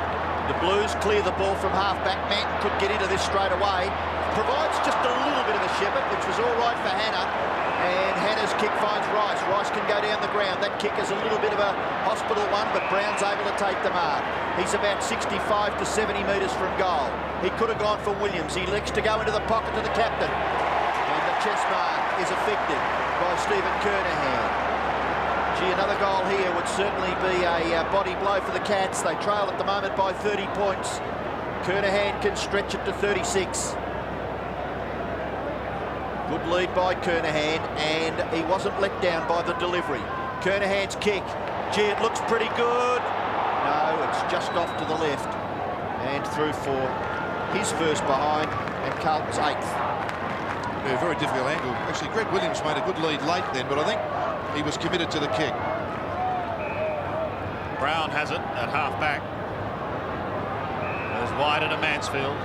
The Blues clear the ball from half-back. Manton could get into this straight away. Provides just a little bit of a shepherd, which was all right for Hannah. And Hannah's kick finds Rice. Rice can go down the ground. That kick is a little bit of a hospital one, but Brown's able to take the mark. He's about 65 to 70 metres from goal. He could have gone for Williams. He elects to go into the pocket to the captain. And the chest mark is affected by Stephen Kernahan. Gee, another goal here would certainly be a body blow for the Cats. They trail at the moment by 30 points. Kernahan can stretch it to 36. Good lead by Kernahan, and he wasn't let down by the delivery. Kernahan's kick. Gee, it looks pretty good. No, it's just off to the left. And through for his first behind, and Carlton's 8th. Yeah, very difficult angle. Actually, Greg Williams made a good lead late then, but I think he was committed to the kick. Brown has it at half-back. Goes wide to Mansfield.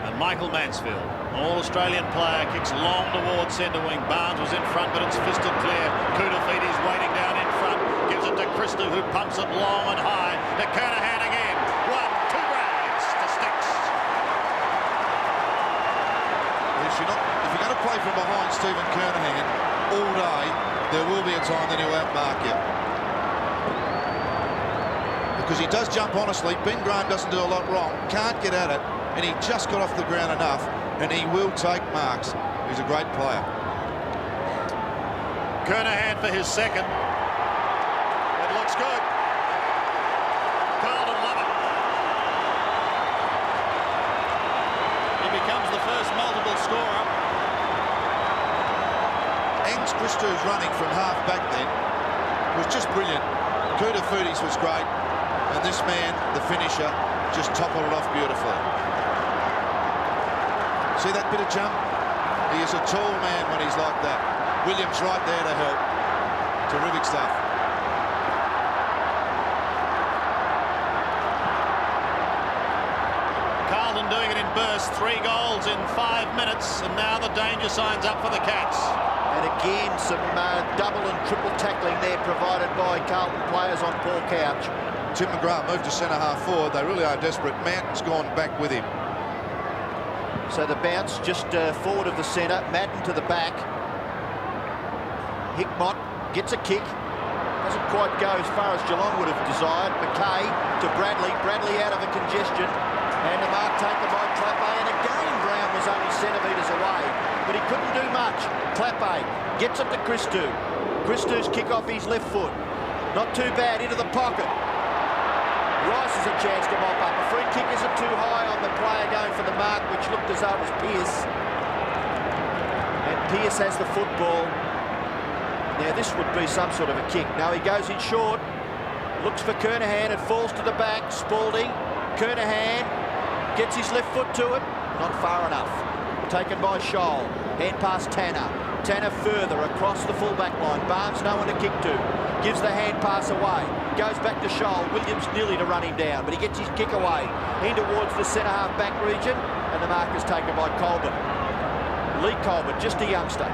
And Michael Mansfield, All-Australian player, kicks long towards centre wing. Barnes was in front, but it's fisted clear. Koutoufides waiting down in front. Gives it to Christou, who pumps it long and high. To Kernahan again. 1-2 drags to Sticks. If you're going to play from behind Stephen Kernahan all day, there will be a time that he'll outmark you. Because he does jump honestly. Ben Grant doesn't do a lot wrong. Can't get at it. And he just got off the ground enough, and he will take marks. He's a great player. Kernahan for his second. It looks good. Carlton love it. He becomes the first multiple scorer. Angus Christou's running from half back then was just brilliant. Koutoufides was great, and this man, the finisher, just toppled it off beautifully. See that bit of jump? He is a tall man when he's like that. Williams right there to help. Terrific stuff. Carlton doing it in bursts. 3 goals in 5 minutes, and now the danger signs up for the Cats. And again, some double and triple tackling there provided by Carlton players on Paul Couch. Tim McGrath moved to centre-half forward. They really are desperate. Manton's gone back with him. So the bounce just forward of the centre. Madden to the back. Hickmott gets a kick. Doesn't quite go as far as Geelong would have desired. McKay to Bradley. Bradley out of a congestion. And the mark taken by Clappe. And again, Brown was only centimetres away. But he couldn't do much. Clappe gets it to Christou. Christou's kick off his left foot. Not too bad, into the pocket. Rice has a chance to mop up. A free kick isn't too high on the player going for the mark, which looked as though it was Pearce. And Pearce has the football. Now this would be some sort of a kick. No, he goes in short. Looks for Kernahan. It falls to the back. Spalding. Kernahan gets his left foot to it. Not far enough. Taken by Scholl. Hand pass Tanner. Tanner further across the full-back line. Barnes no one to kick to. Gives the hand pass away. Goes back to Scholl. Williams nearly to run him down, but he gets his kick away. In towards the centre-half back region, and the mark is taken by Colbert. Lee Colbert, just a youngster.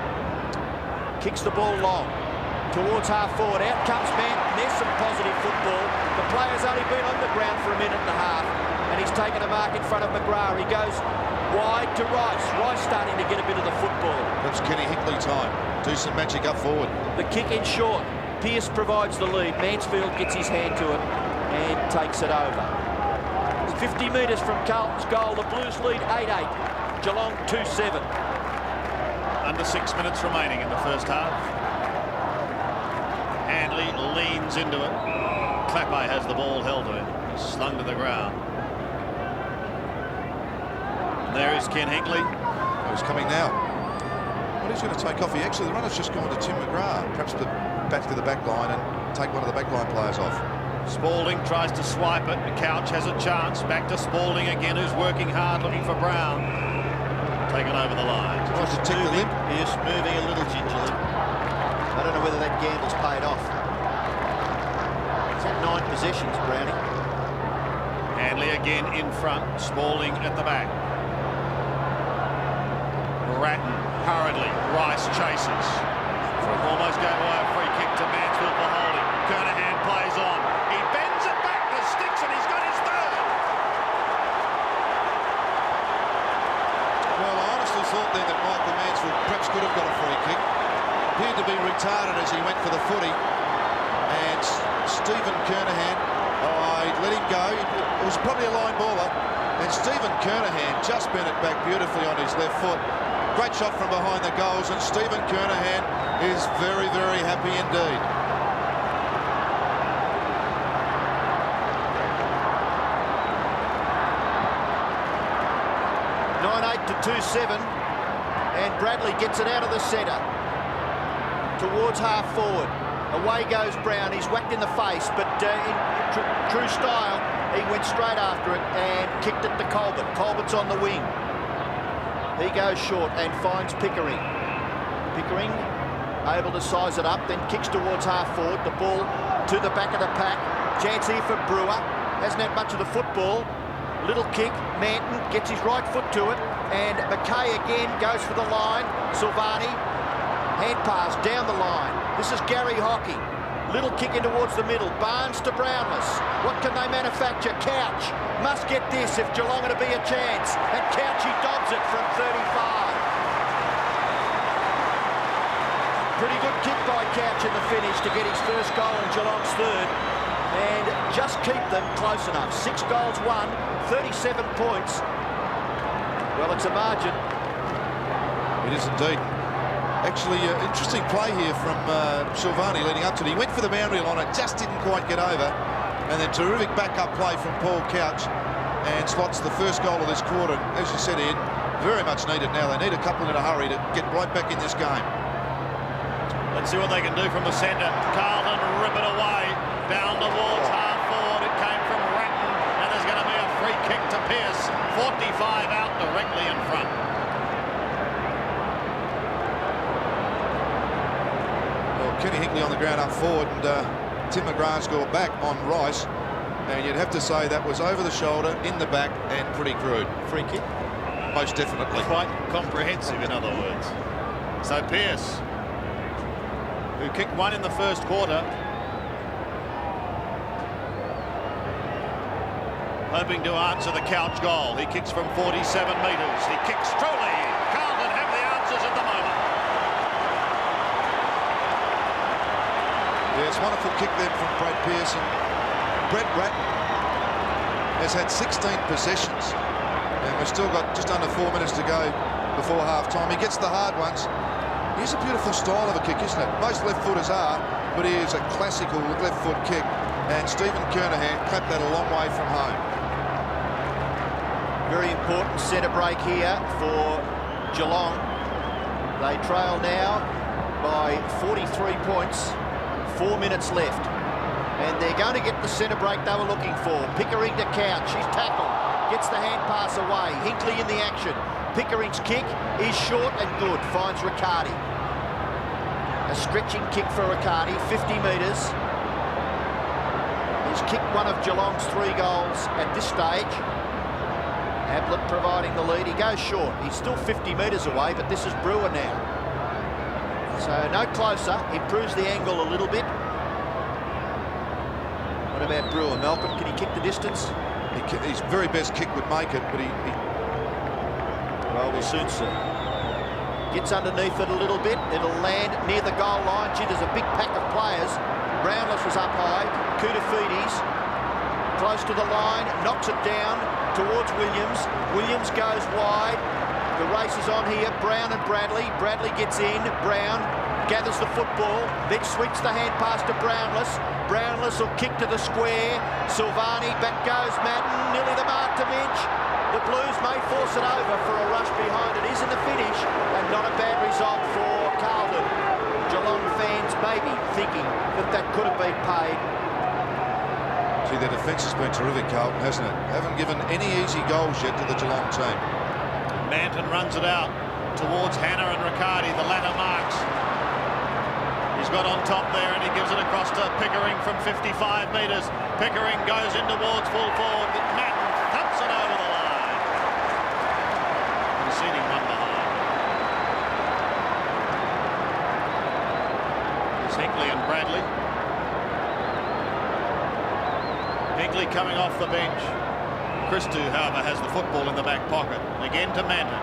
Kicks the ball long. Towards half-forward. Out comes Manton. There's some positive football. The player's only been on the ground for a minute and a half, and he's taken a mark in front of McGrath. He goes wide to Rice. Rice starting to get a bit of the football. Perhaps Kenny Hickley time. Do some magic up forward. The kick in short. Pearce provides the lead. Mansfield gets his hand to it and takes it over. 50 metres from Carlton's goal. The Blues lead 8-8. Geelong 2-7. Under 6 minutes remaining in the first half. Handley leans into it. Clappe has the ball held to him. He's slung to the ground. And there is Ken Hinkley. Who's coming now? Well, he's going to take off. The runner's just gone to Tim McGrath. Perhaps back to the back line and take one of the back line players off. Spalding tries to swipe it. Couch has a chance. Back to Spalding again, who's working hard looking for Brown. Taken over the line. Tries to tick the limp. He is moving a little gingerly. I don't know whether that gamble's paid off. He's had 9 possessions, Brownie. Handley again in front. Spalding at the back. Ratton hurriedly. Rice chases. Almost gave away a free kick to Mansfield for holding. Kernahan plays on. He bends it back to Sticks and he's got his third. Well, I honestly thought then that Michael Mansfield perhaps could have got a free kick. Appeared to be retarded as he went for the footy. And Stephen Kernahan, I let him go. It was probably a line baller. And Stephen Kernahan just bent it back beautifully on his left foot. Great shot from behind the goals, and Stephen Kernahan is very, very happy indeed. To 2-7, and Bradley gets it out of the centre towards half forward. Away goes Brown. He's whacked in the face, but in true style, he went straight after it and kicked it to Colbert. Colbert's on the wing. He goes short and finds Pickering. Pickering able to size it up, then kicks towards half forward. The ball to the back of the pack. Chance here for Brewer. Hasn't had much of the football. Little kick. Manton gets his right foot to it. And McKay again goes for the line. Silvani. Hand pass down the line. This is Gary Hockey. Little kick in towards the middle. Barnes to Brownless. What can they manufacture? Couch must get this if Geelong are to be a chance. And Couch, he dobs it from 35. Pretty good kick by Couch in the finish to get his first goal in Geelong's third. And just keep them close enough. 6 goals won, 37 points. Well, it's a margin. It is indeed. Actually, interesting play here from Silvani leading up to it. He went for the boundary line, it just didn't quite get over. And then terrific backup play from Paul Couch and slots the first goal of this quarter. As you said, Ed, very much needed now. They need a couple in a hurry to get right back in this game. Let's see what they can do from the centre. Carlton rip it away. Down towards half forward. It came from Ratton. And there's going to be a free kick to Pearce. 45 out directly in front. Kenny Hinkley on the ground up forward, and Tim McGrath's got back on Rice, and you'd have to say that was over the shoulder, in the back, and pretty crude. Free kick? Most definitely. Quite comprehensive, in other words. So Pearce, who kicked one in the first quarter, hoping to answer the couch goal. He kicks from 47 metres. He kicks truly. Carlton have the answers at the moment. Yeah, it's a wonderful kick then from Brad Pearson. Brett Bratton has had 16 possessions, and we've still got just under 4 minutes to go before half-time. He gets the hard ones. He's a beautiful style of a kick, isn't it? Most left-footers are, but he is a classical left-foot kick, and Stephen Kernahan clapped that a long way from home. Very important centre break here for Geelong. They trail now by 43 points, 4 minutes left. And they're going to get the centre break they were looking for. Pickering to Couch, he's tackled, gets the hand pass away. Hinkley in the action. Pickering's kick is short and good, finds Riccardi. A stretching kick for Riccardi, 50 metres. He's kicked one of Geelong's 3 goals at this stage. Ablett providing the lead. He goes short. He's still 50 metres away, but this is Brewer now. So no closer. Improves the angle a little bit. What about Brewer? Malcolm, can he kick the distance? His very best kick would make it, but Well, we'll soon see. Gets underneath it a little bit. It'll land near the goal line. Gee, there's a big pack of players. Brownless was up high. Koutafidis close to the line, knocks it down towards Williams. Williams goes wide. The race is on here. Brown and Bradley. Bradley gets in. Brown gathers the football, then sweeps the hand pass to Brownless. Brownless will kick to the square. Silvani, back goes Madden, nearly the mark to Midge. The Blues may force it over for a rush behind. It is in the finish, and not a bad result for Carlton. Geelong fans may be thinking that that could have been paid. Gee, their defence has been terrific, Carlton, hasn't it? Haven't given any easy goals yet to the Geelong team. Manton runs it out towards Hannah and Riccardi. The latter marks. He's got on top there, and he gives it across to Pickering from 55 metres. Pickering goes in towards full forward, but Madden thumps it over the line. Conceding one behind. It's Hinkley and Bradley. Hinkley coming off the bench. Christou, however, has the football in the back pocket. Again to Manton.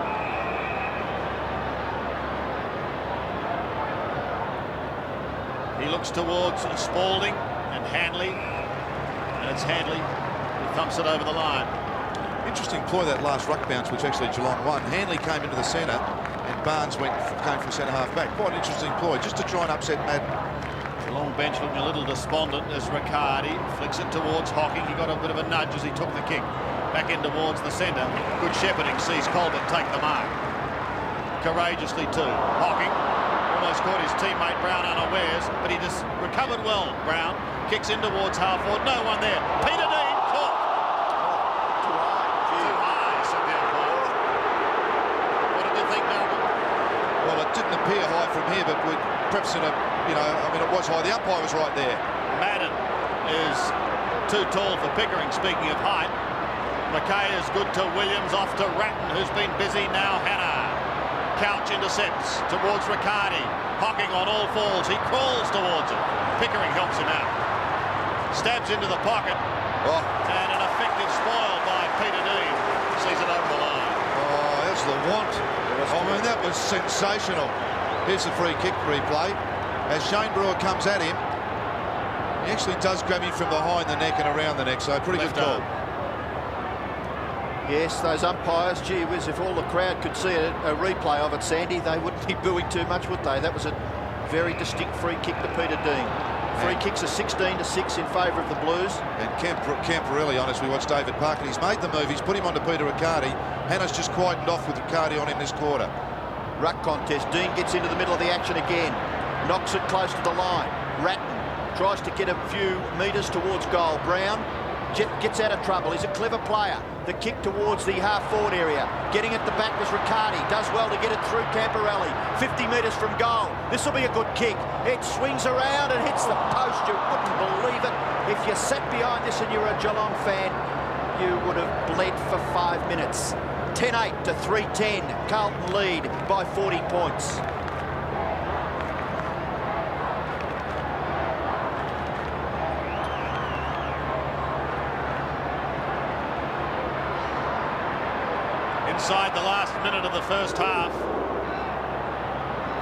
He looks towards Spalding and Hanley, and it's Hanley who thumps it over the line. Interesting ploy, that last ruck bounce, which actually Geelong won. Hanley came into the centre, and Barnes came from centre half back. Quite an interesting ploy, just to try and upset Madden. Geelong bench looking a little despondent as Riccardi flicks it towards Hocking. He got a bit of a nudge as he took the kick back in towards the centre. Good shepherding, sees Colbert take the mark. Courageously too. Hocking almost caught his teammate Brown unawares, but he just recovered well. Brown kicks in towards half forward. No one there. Peter Dean caught. Too high. Too high, said the umpire. What did you think, Melbourne? Well, it didn't appear high from here, but perhaps in a, it was high. The umpire was right there. Madden is too tall for Pickering, speaking of height. McKay is good to Williams, off to Ratton, who's been busy now. Hannah. Couch intercepts towards Riccardi. Hocking on all fours. He crawls towards it. Pickering helps him out. Stabs into the pocket. Oh. And an effective spoil by Peter Dean. Sees it over the line. Oh, that's the want. I mean, that was sensational. Here's the free kick replay. As Shane Brewer comes at him, he actually does grab him from behind the neck and around the neck, so pretty Left good call. arm. Yes, those umpires, gee whiz, if all the crowd could see a replay of it, Sandy, they wouldn't be booing too much, would they? That was a very distinct free kick to Peter Dean. Free kicks are 16-6 in favour of the Blues. And Camporelli, honestly, we watched David Parker. He's made the move. He's put him onto Peter Riccardi. Hannah's just quietened off with Riccardi on him this quarter. Ruck contest. Dean gets into the middle of the action again. Knocks it close to the line. Ratton tries to get a few metres towards goal. Brown gets out of trouble. He's a clever player. The kick towards the half-forward area. Getting at the back was Riccardi. Does well to get it through Camporelli. 50 metres from goal. This will be a good kick. It swings around and hits the post. You wouldn't believe it. If you sat behind this and you're a Geelong fan, you would have bled for 5 minutes. 10-8 to 3-10. Carlton lead by 40 points. Inside the last minute of the first half.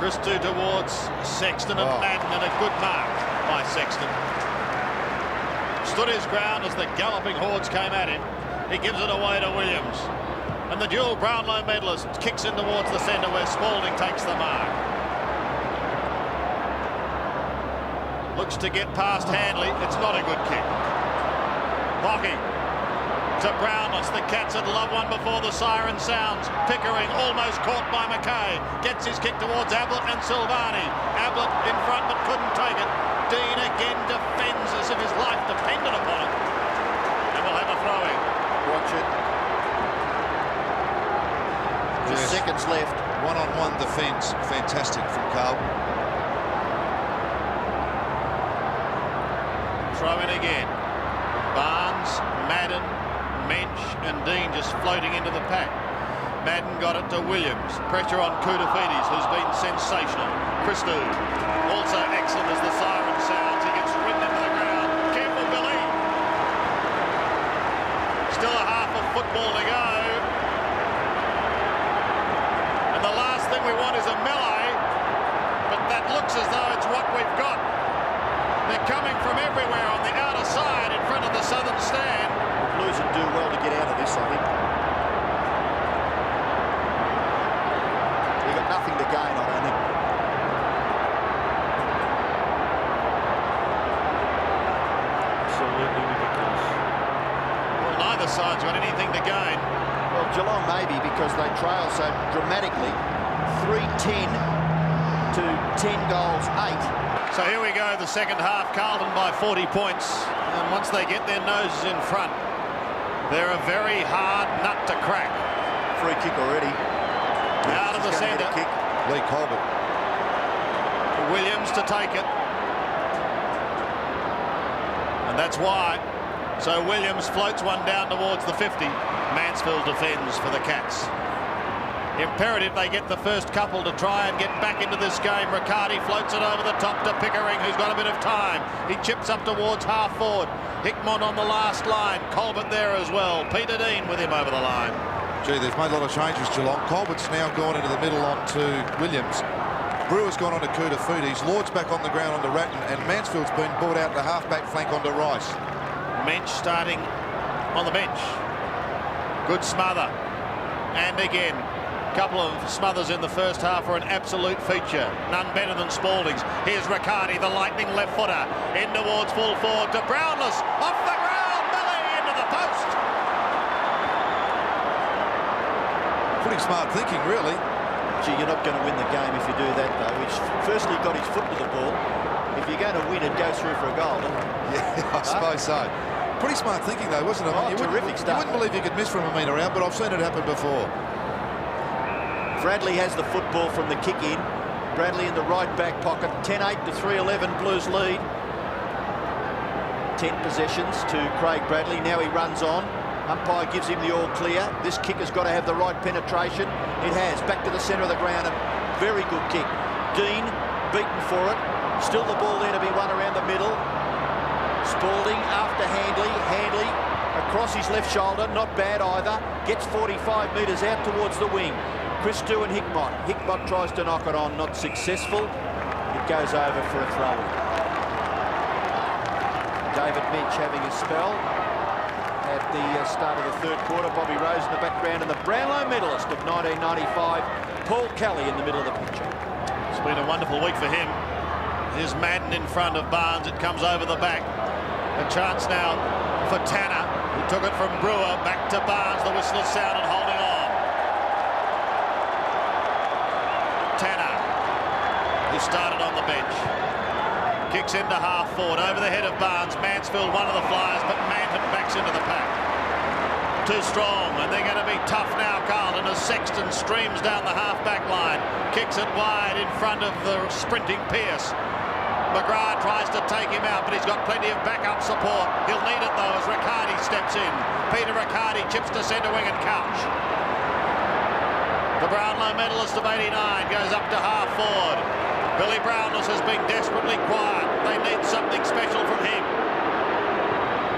Christou towards Sexton and Madden, and a good mark by Sexton. Stood his ground as the galloping hordes came at him. He gives it away to Williams. And the dual Brownlow medalist kicks in towards the centre where Spalding takes the mark. Looks to get past Handley. It's not a good kick. Hockey to Brownless. The Cats had loved one before the siren sounds. Pickering almost caught by McKay. Gets his kick towards Ablett and Silvani. Ablett in front but couldn't take it. Dean again defends as if his life depended upon it. And we'll have a throw-in. Watch it. Just seconds left. One-on-one defence. Fantastic from Carlton. Throw in again. Barnes, Madden, Mensch and Dean just floating into the pack. Madden got it to Williams. Pressure on Koutafidis, who's been sensational. Christou also excellent as the siren sounds. He gets ridden into the ground. Careful, Billy. Still a half of football to go. And the last thing we want is a melee, but that looks as though it's what we've got. They're coming from everywhere on the outer side in front of the southern stand. Blues would do well to get out of this, I think. You've got nothing to gain, I don't think. Absolutely ridiculous. Well, neither side's got anything to gain. Well, Geelong maybe, because they trail so dramatically. 3-10 to 10 goals, 8. So here we go, the second half. Carlton by 40 points. And once they get their noses in front, they're a very hard nut to crack. Free kick already. Out of the centre. Lee Colbert. Williams to take it. And that's why. So Williams floats one down towards the 50. Mansfield defends for the Cats. Imperative they get the first couple to try and get back into this game. Riccardi floats it over the top to Pickering, who's got a bit of time. He chips up towards half forward. Hickmont on the last line. Colbert there as well. Peter Dean with him over the line. Gee, they've made a lot of changes, Geelong. Colbert's now gone into the middle on to Williams. Brewer's gone on to Koutafidis. Lord's back on the ground on to Ratton, and Mansfield's been brought out the half-back flank onto Rice. Mensch starting on the bench. Good smother. And again, couple of smothers in the first half were an absolute feature. None better than Spalding's. Here's Riccardi, the lightning left footer. In towards full forward to Brownless. Off the ground, Billy into the post. Pretty smart thinking, really. Gee, you're not going to win the game if you do that, though. He's firstly got his foot to the ball. If you're going to win, it goes through for a goal, doesn't it? Yeah, I suppose so. Pretty smart thinking, though, wasn't it? Oh, terrific stuff. You wouldn't believe you could miss from a metre out, but I've seen it happen before. Bradley has the football from the kick in. Bradley in the right back pocket. 10-8 to 3-11, Blues lead. 10 possessions to Craig Bradley. Now he runs on. Umpire gives him the all clear. This kick has got to have the right penetration. It has. Back to the centre of the ground. A very good kick. Dean beaten for it. Still the ball there to be won around the middle. Spalding after Handley. Handley across his left shoulder. Not bad either. Gets 45 metres out towards the wing. Christou and Hickmott. Hickmott tries to knock it on, not successful. It goes over for a throw. David Mensch having a spell at the start of the third quarter. Bobby Rose in the background, and the Brownlow medalist of 1995, Paul Kelly, in the middle of the picture. It's been a wonderful week for him. Here's Madden in front of Barnes. It comes over the back. A chance now for Tanner, who took it from Brewer back to Barnes. The whistle is sounded, holding on. Tanner, who started on the bench, kicks into half forward over the head of Barnes. Mansfield, one of the flyers, but Manton backs into the pack. too strong, and they're going to be tough now, Carlton, as Sexton streams down the half-back line, kicks it wide in front of the sprinting Pearce. McGrath tries to take him out, but he's got plenty of backup support. He'll need it, though, as Riccardi steps in. Peter Riccardi chips to centre wing and Couch. The Brownlow medalist of '89 goes up to half forward. Billy Brownless has been desperately quiet. They need something special from him.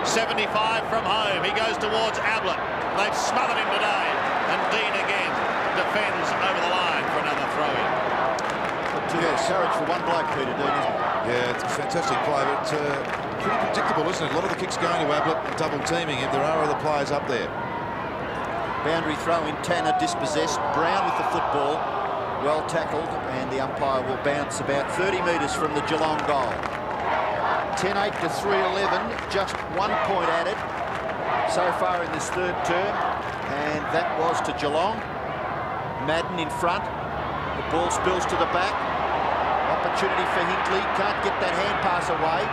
75 from home. He goes towards Ablett. They've smothered him today. And Dean again defends over the line for another throw-in. Too much courage for one bloke, Peter Dean, isn't it? Yeah, it's a fantastic play, but pretty predictable, isn't it? A lot of the kicks going to Ablett and double teaming him. There are other players up there. Boundary throw in, Tanner dispossessed. Brown with the football, well tackled, and the umpire will bounce about 30 metres from the Geelong goal. 10-8 to 3-11, just 1 point added so far in this third term, and that was to Geelong. Madden in front, the ball spills to the back. Opportunity for Hinkley, can't get that hand pass away.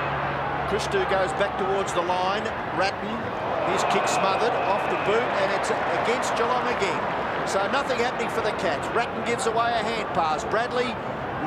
Christou goes back towards the line. Ratton, his kick smothered off the boot, and it's against Geelong again. So nothing happening for the Cats. Ratton gives away a hand pass. Bradley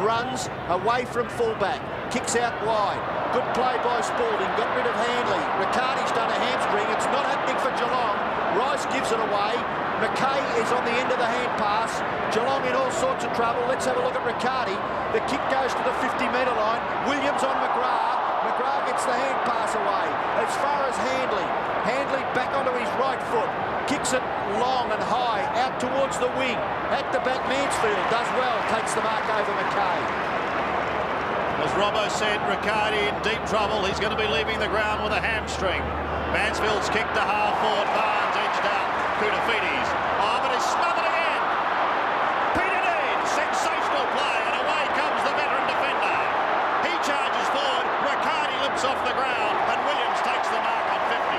runs away from fullback, kicks out wide. Good play by Spalding, got rid of Handley. Riccardi's done a hamstring. It's not happening for Geelong. Rice gives it away. McKay is on the end of the hand pass. Geelong in all sorts of trouble. Let's have a look at Riccardi. The kick goes to the 50-metre line. Williams on McGrath. McGrath gets the hand pass away. As far as Handley. Handley back onto his right foot. Kicks it long and high out towards the wing. At the back, Mansfield does well. Takes the mark over McKay. As Robbo said, Riccardi in deep trouble. He's going to be leaving the ground with a hamstring. Mansfield's kicked to half forward. Barnes edged out. Koutafidis. Oh, but he's smothered again. Peter Dean, sensational play, and away comes the veteran defender. He charges forward. Riccardi limps off the ground, and Williams takes the mark on 50.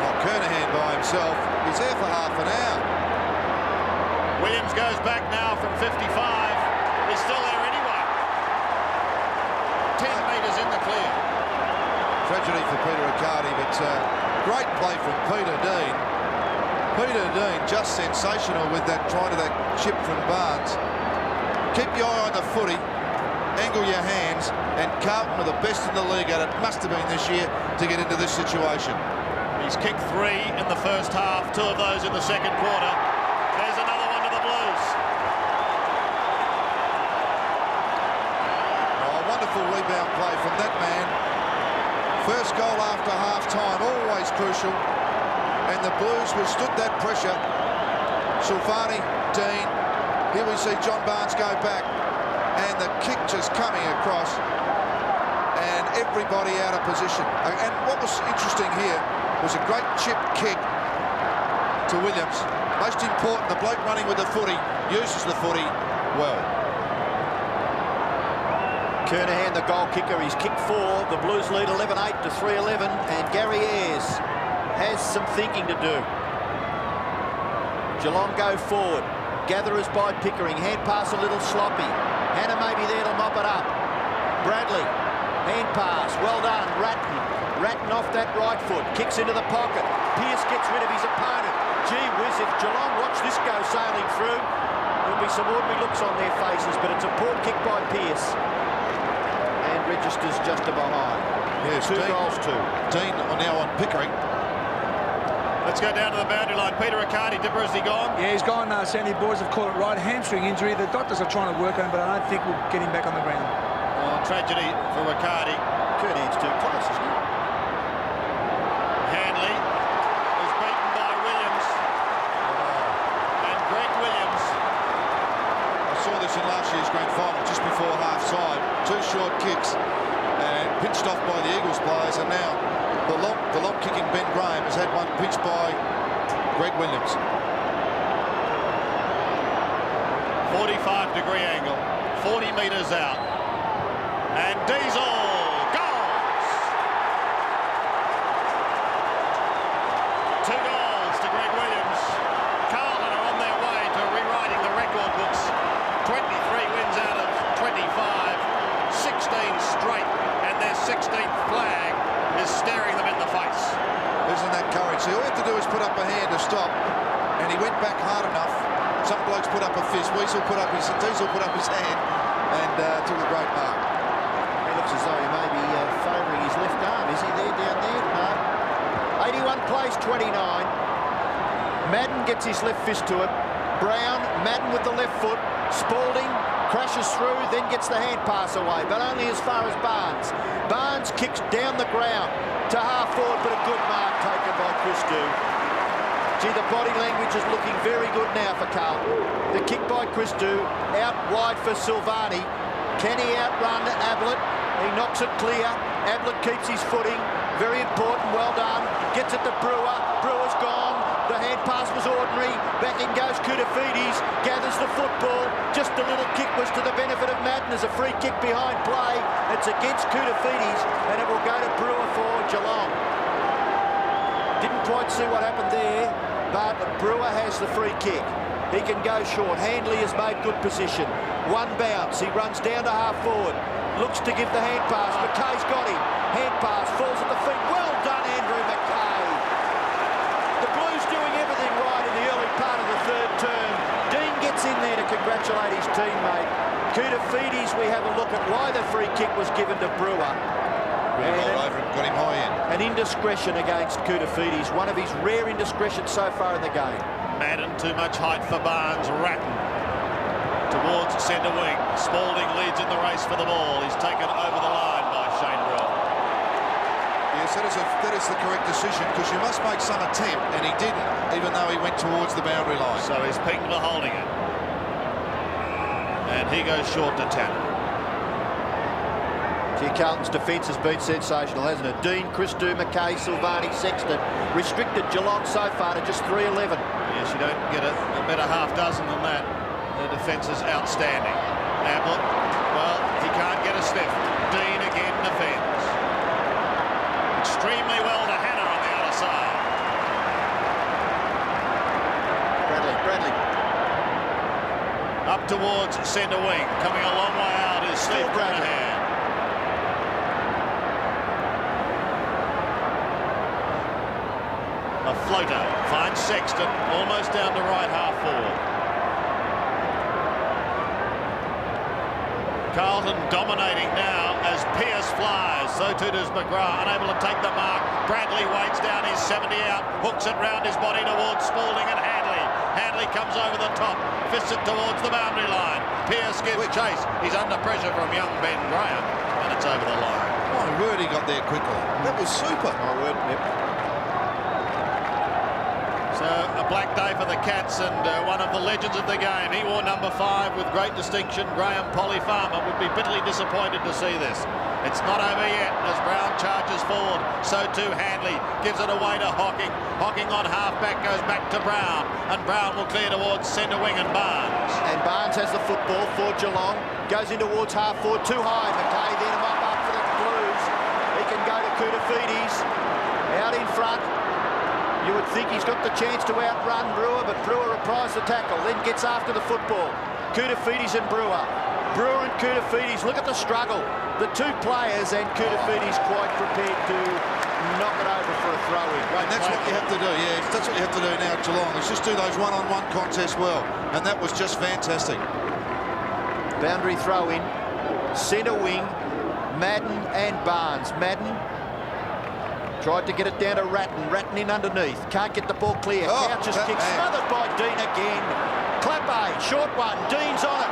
Oh, Kernahan by himself. He's there for half an hour. Williams goes back now from 55. He's still there anyway. 10 metres in the clear. Tragedy for Peter Riccardi, but great play from Peter Dean. Peter Dean just sensational with that try to that chip from Barnes. Keep your eye on the footy, angle your hands, and Carlton were the best in the league at it. Must have been this year to get into this situation. He's kicked 3 in the first half, 2 of those in the second quarter. There's another one to the Blues. Oh, wonderful rebound play from that man. First goal after half-time, always crucial. And the Blues withstood that pressure. Silvani, Dean. Here we see John Barnes go back. And the kick just coming across. And everybody out of position. And what was interesting here was a great chip kick to Williams. Most important, the bloke running with the footy uses the footy well. Kernahan, the goal kicker, he's kicked 4. The Blues lead 11-8 to 3-11, and Gary Ayres has some thinking to do. Geelong go forward. Gatherers by Pickering. Hand pass a little sloppy. Hannah may be there to mop it up. Bradley, hand pass, well done. Ratton off that right foot, kicks into the pocket. Pearce gets rid of his opponent. Gee whiz, if Geelong watch this go sailing through, there'll be some ordinary looks on their faces, but it's a poor kick by Pearce. Registers just behind. Yes, 2 goals, 2. Dean now on Pickering. Let's go down to the boundary line. Peter Riccardi, Dipper, has he gone? Yeah, he's gone, Sandy. Boys have called it right. Hamstring injury. The doctors are trying to work on him, but I don't think we'll get him back on the ground. Oh, tragedy for Riccardi. Kernahan's too close, isn't he? Handley is beaten by Williams. And Greg Williams. I saw this in last year's grand final, just before half-time. 2 short kicks and pinched off by the Eagles players, and now the long kicking Ben Graham has had one pinched by Greg Williams. 45-degree angle, 40 metres out. And Diesel goals! 2 goals to Greg Williams. Carlton are on their way to rewriting the record books. 23 wins out of 25. 16 straight, and their 16th flag is staring them in the face. fist, Diesel put up his hand and took a great mark. He looks as though he may be favouring his left arm. Is he there, down there? No. 81 plays 29. Madden gets his left fist to it. Brown, Madden with the left foot. Spalding crashes through, then gets the hand pass away, but only as far as Barnes. Barnes kicks down the ground to half forward, but a good mark taken by Christou. Gee, the body language is looking very good now for Carlton. The kick by Christou, out wide for Silvani. Can he outrun Ablett? He knocks it clear. Ablett keeps his footing. Very important, well done. Gets it to Brewer. Brewer's gone. The hand pass was ordinary. Back in goes Koutoufides. Gathers the football. Just a little kick was to the benefit of Madden as a free kick behind play. It's against Koutoufides and it will go to Brewer for Geelong. Didn't quite see what happened there, but Brewer has the free kick. He can go short. Handley has made good position. One bounce. He runs down to half forward. Looks to give the hand pass. McKay's got him. Hand pass. Falls at the feet. Well done, Andrew McKay. The Blues doing everything right in the early part of the third term. Dean gets in there to congratulate his teammate. Koutoufides, we have a look at why the free kick was given to Brewer. Got him high in. An indiscretion against Koutoufides. One of his rare indiscretions so far in the game. Madden, too much height for Barnes. Ratton towards centre wing. Spalding leads in the race for the ball. He's taken over the line by Shane Brewer. Yes, that is the correct decision, because you must make some attempt, and he didn't, even though he went towards the boundary line. So he's pinged for holding it. And he goes short to Tanner. Gee, Carlton's defence has been sensational, hasn't it? Dean, Christou, McKay, Silvani, Sexton. Restricted Geelong so far to just 3-11. Yes, you don't get a better half dozen than that. The defence is outstanding. Ablett, well, he can't get a sniff. Dean again defends. Extremely well to Hannah on the other side. Bradley. Up towards centre wing. Coming a long way out is Steve Granahan. A floater finds Sexton almost down to right half forward. Carlton dominating now as Pearce flies. So too does McGrath, unable to take the mark. Bradley waits down his 70 out, hooks it round his body towards Spalding and Handley. Handley comes over the top, fists it towards the boundary line. Pearce gives chase. He's under pressure from young Ben Graham, and it's over the line. My word, he got there quickly. That was super. My word, yep. So a black day for the Cats, and one of the legends of the game. He wore number 5 with great distinction. Graham Polly Farmer would be bitterly disappointed to see this. It's not over yet as Brown charges forward. So too Handley gives it away to Hocking. Hocking on half-back goes back to Brown, and Brown will clear towards centre wing and Barnes. And Barnes has the football for Geelong. Goes in towards half forward, too high. McKay then him up for the Blues. He can go to Koutoufides. Out in front. You would think he's got the chance to outrun Brewer, but Brewer reprised the tackle, then gets after the football. Koutoufides and Brewer. Brewer and Koutoufides, look at the struggle. The two players, and Koutoufides quite prepared to knock it over for a throw-in. And that's what you have to do, yeah. That's what you have to do now, Geelong, is just do those one-on-one contests well. And that was just fantastic. Boundary throw-in, centre wing, Madden and Barnes. Madden tried to get it down to Ratton. Ratton in underneath. Can't get the ball clear. Couch's kick smothered by Dean again. Clappe, short one. Dean's on it.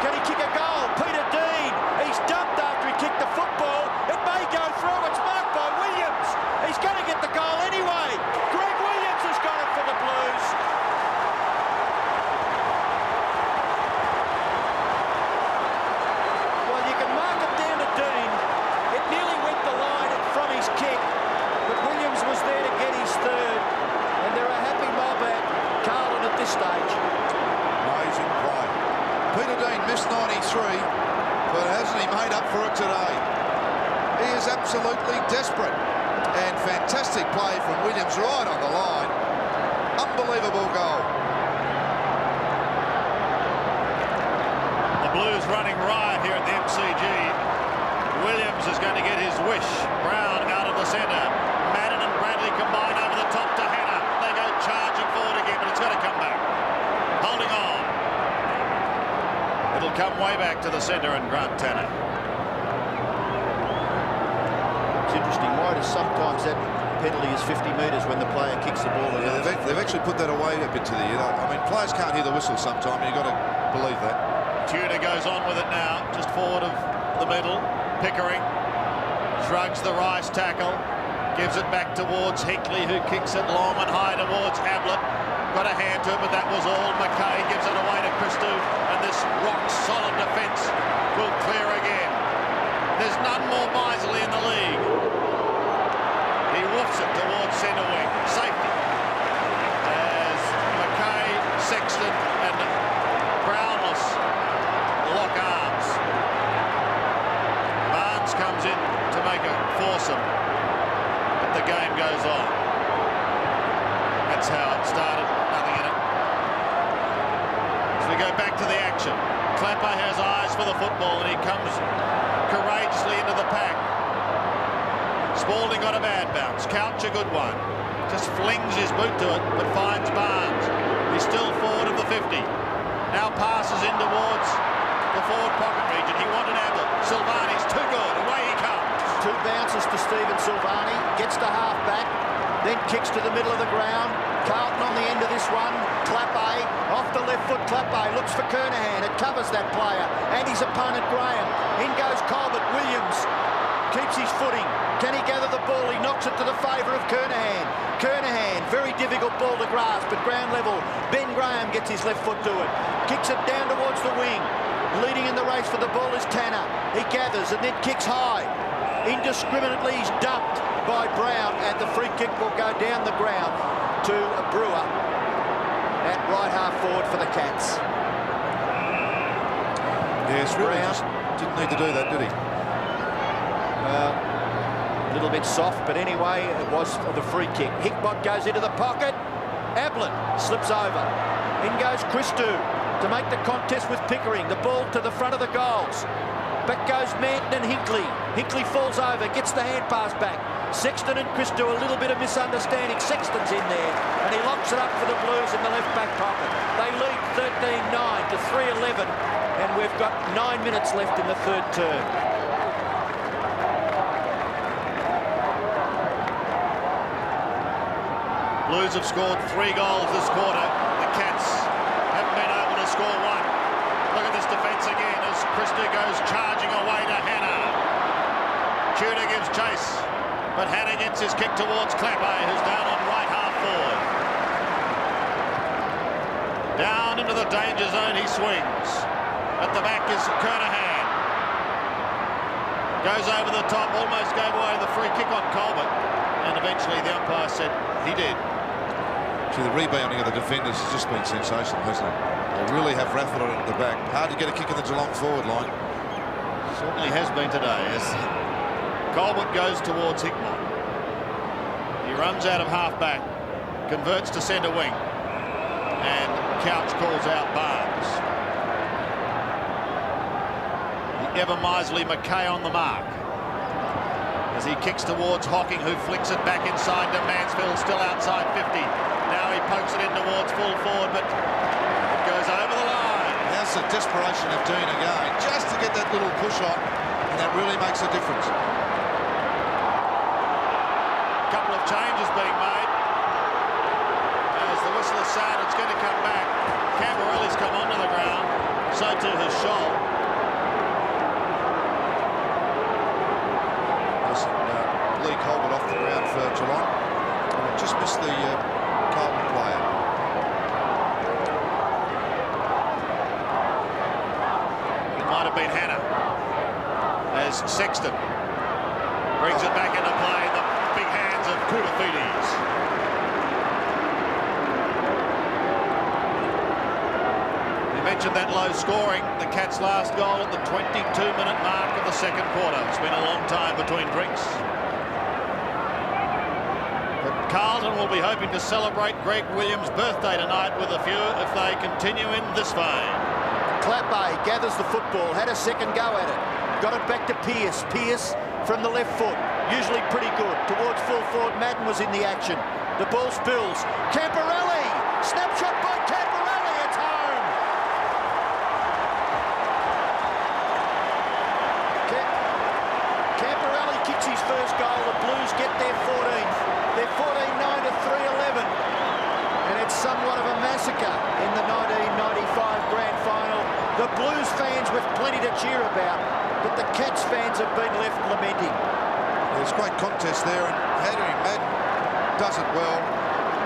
Can he kick a goal? Peter Dean. He's dumped after he kicked the football. It may go through. It's marked by Williams. He's going to get the goal anyway. Greg Williams has got it for the Blues. Well, you can mark it down to Dean. It nearly went the line from his kick. But Williams was there to get his third, and they're a happy mob at Carlton at this stage. Amazing play. Peter Dean missed 93, but hasn't he made up for it today? He is absolutely desperate, and fantastic play from Williams right on the line. Unbelievable goal. The Blues running riot here at the MCG. Williams is going to get his wish. Brown out of the centre. Madden and Bradley combine over the top to Hannah. They go charging forward again, but it's going to come back. Holding on. come way back to the centre and Grant Tanner. It's interesting. Why does sometimes that penalty is 50 metres when the player kicks the ball? Yeah, they've actually put that away a bit to the end. I mean, players can't hear the whistle sometimes. You've got to believe that. Tudor goes on with it now, just forward of the middle. Pickering shrugs the Rice tackle, gives it back towards Hickley, who kicks it long and high towards Ablett. Got a hand to it, but that was all. McKay gives it away to Christou, and this rock-solid defence will clear again. There's none more miserly in the league. He woofs it towards centre wing. Safety. As McKay, Sexton and Brownless lock arms. Barnes comes in to make a foursome, but the game goes on. That's how it started. Nothing in it. As we go back to the action, Clapper has eyes for the football and he comes courageously into the pack. Spalding got a bad bounce. Couch a good one. Just flings his boot to it, but finds Barnes. He's still forward of the 50. Now passes in towards the forward pocket region. He wanted Ablett. Silvani's too good. Away he comes. 2 bounces to Stephen Silvani. Gets to half back. Then kicks to the middle of the ground. Carlton on the end of this one. Clappe off the left foot. Clappe looks for Kernahan. It covers that player and his opponent Graham. In goes Colbert. Williams keeps his footing. Can he gather the ball? He knocks it to the favour of Kernahan. Kernahan, very difficult ball to grasp at ground level. Ben Graham gets his left foot to it. Kicks it down towards the wing. Leading in the race for the ball is Tanner. He gathers and then kicks high. Indiscriminately, he's dumped by Brown, and the free kick will go down the ground to Brewer at right half forward for the Cats. Yes, really just didn't need to do that, did he? A little bit soft, but anyway, it was the free kick. Hickbot goes into the pocket. Ablett slips over. In goes Christou to make the contest with Pickering. The ball to the front of the goals. Back goes Manton and Hickley. Hickley falls over, gets the hand pass back. Sexton and Christou, a little bit of misunderstanding. Sexton's in there, and he locks it up for the Blues in the left back pocket. They lead 13-9 to 3-11, and we've got 9 minutes left in the third term. Blues have scored 3 goals this quarter. The Cats haven't been able to score one. Look at this defence again as Christou goes charging away to Hannah. Tudor gives chase, but Hannah gets his kick towards Clappe, who's down on right half forward. Down into the danger zone he swings. At the back is Kernahan. Goes over the top, almost gave away the free kick on Colbert, and eventually the umpire said he did. The rebounding of the defenders has just been sensational, hasn't it? They really have raffled it at the back. Hard to get a kick in the Geelong forward line. Certainly has been today, as Colbert goes towards Hickman. He runs out of half-back, converts to centre wing, and Couch calls out Barnes. The ever-miserly McKay on the mark, as he kicks towards Hocking, who flicks it back inside to Mansfield, still outside 50. Now he pokes it in towards full forward, but it goes over the line. That's the desperation of Dean again, just to get that little push on, and that really makes a difference. A couple of changes being made. As the whistle is sounded, it's going to come back. Camberelli's come onto the ground, so too has Scholl. Lee Colbert off the ground for Geelong. And just missed the Carlton player. It might have been Hannah. As Sexton brings it back into play in the big hands of Koutafidis. We mentioned that low scoring. The Cats' last goal at the 22-minute mark of the second quarter. It's been a long time between drinks. Carlton will be hoping to celebrate Greg Williams' birthday tonight with a few if they continue in this vein. Clappe gathers the football, had a second go at it. Got it back to Pearce. Pearce from the left foot, usually pretty good. Towards full forward, Madden was in the action. The ball spills. Camperelli! Snapshot by Camperelli, it's home! get their 14th. They're 14-9 to 3-11. And it's somewhat of a massacre in the 1995 Grand Final. The Blues fans with plenty to cheer about, but the Cats fans have been left lamenting. There's great contest there, and Henry Madden does it well.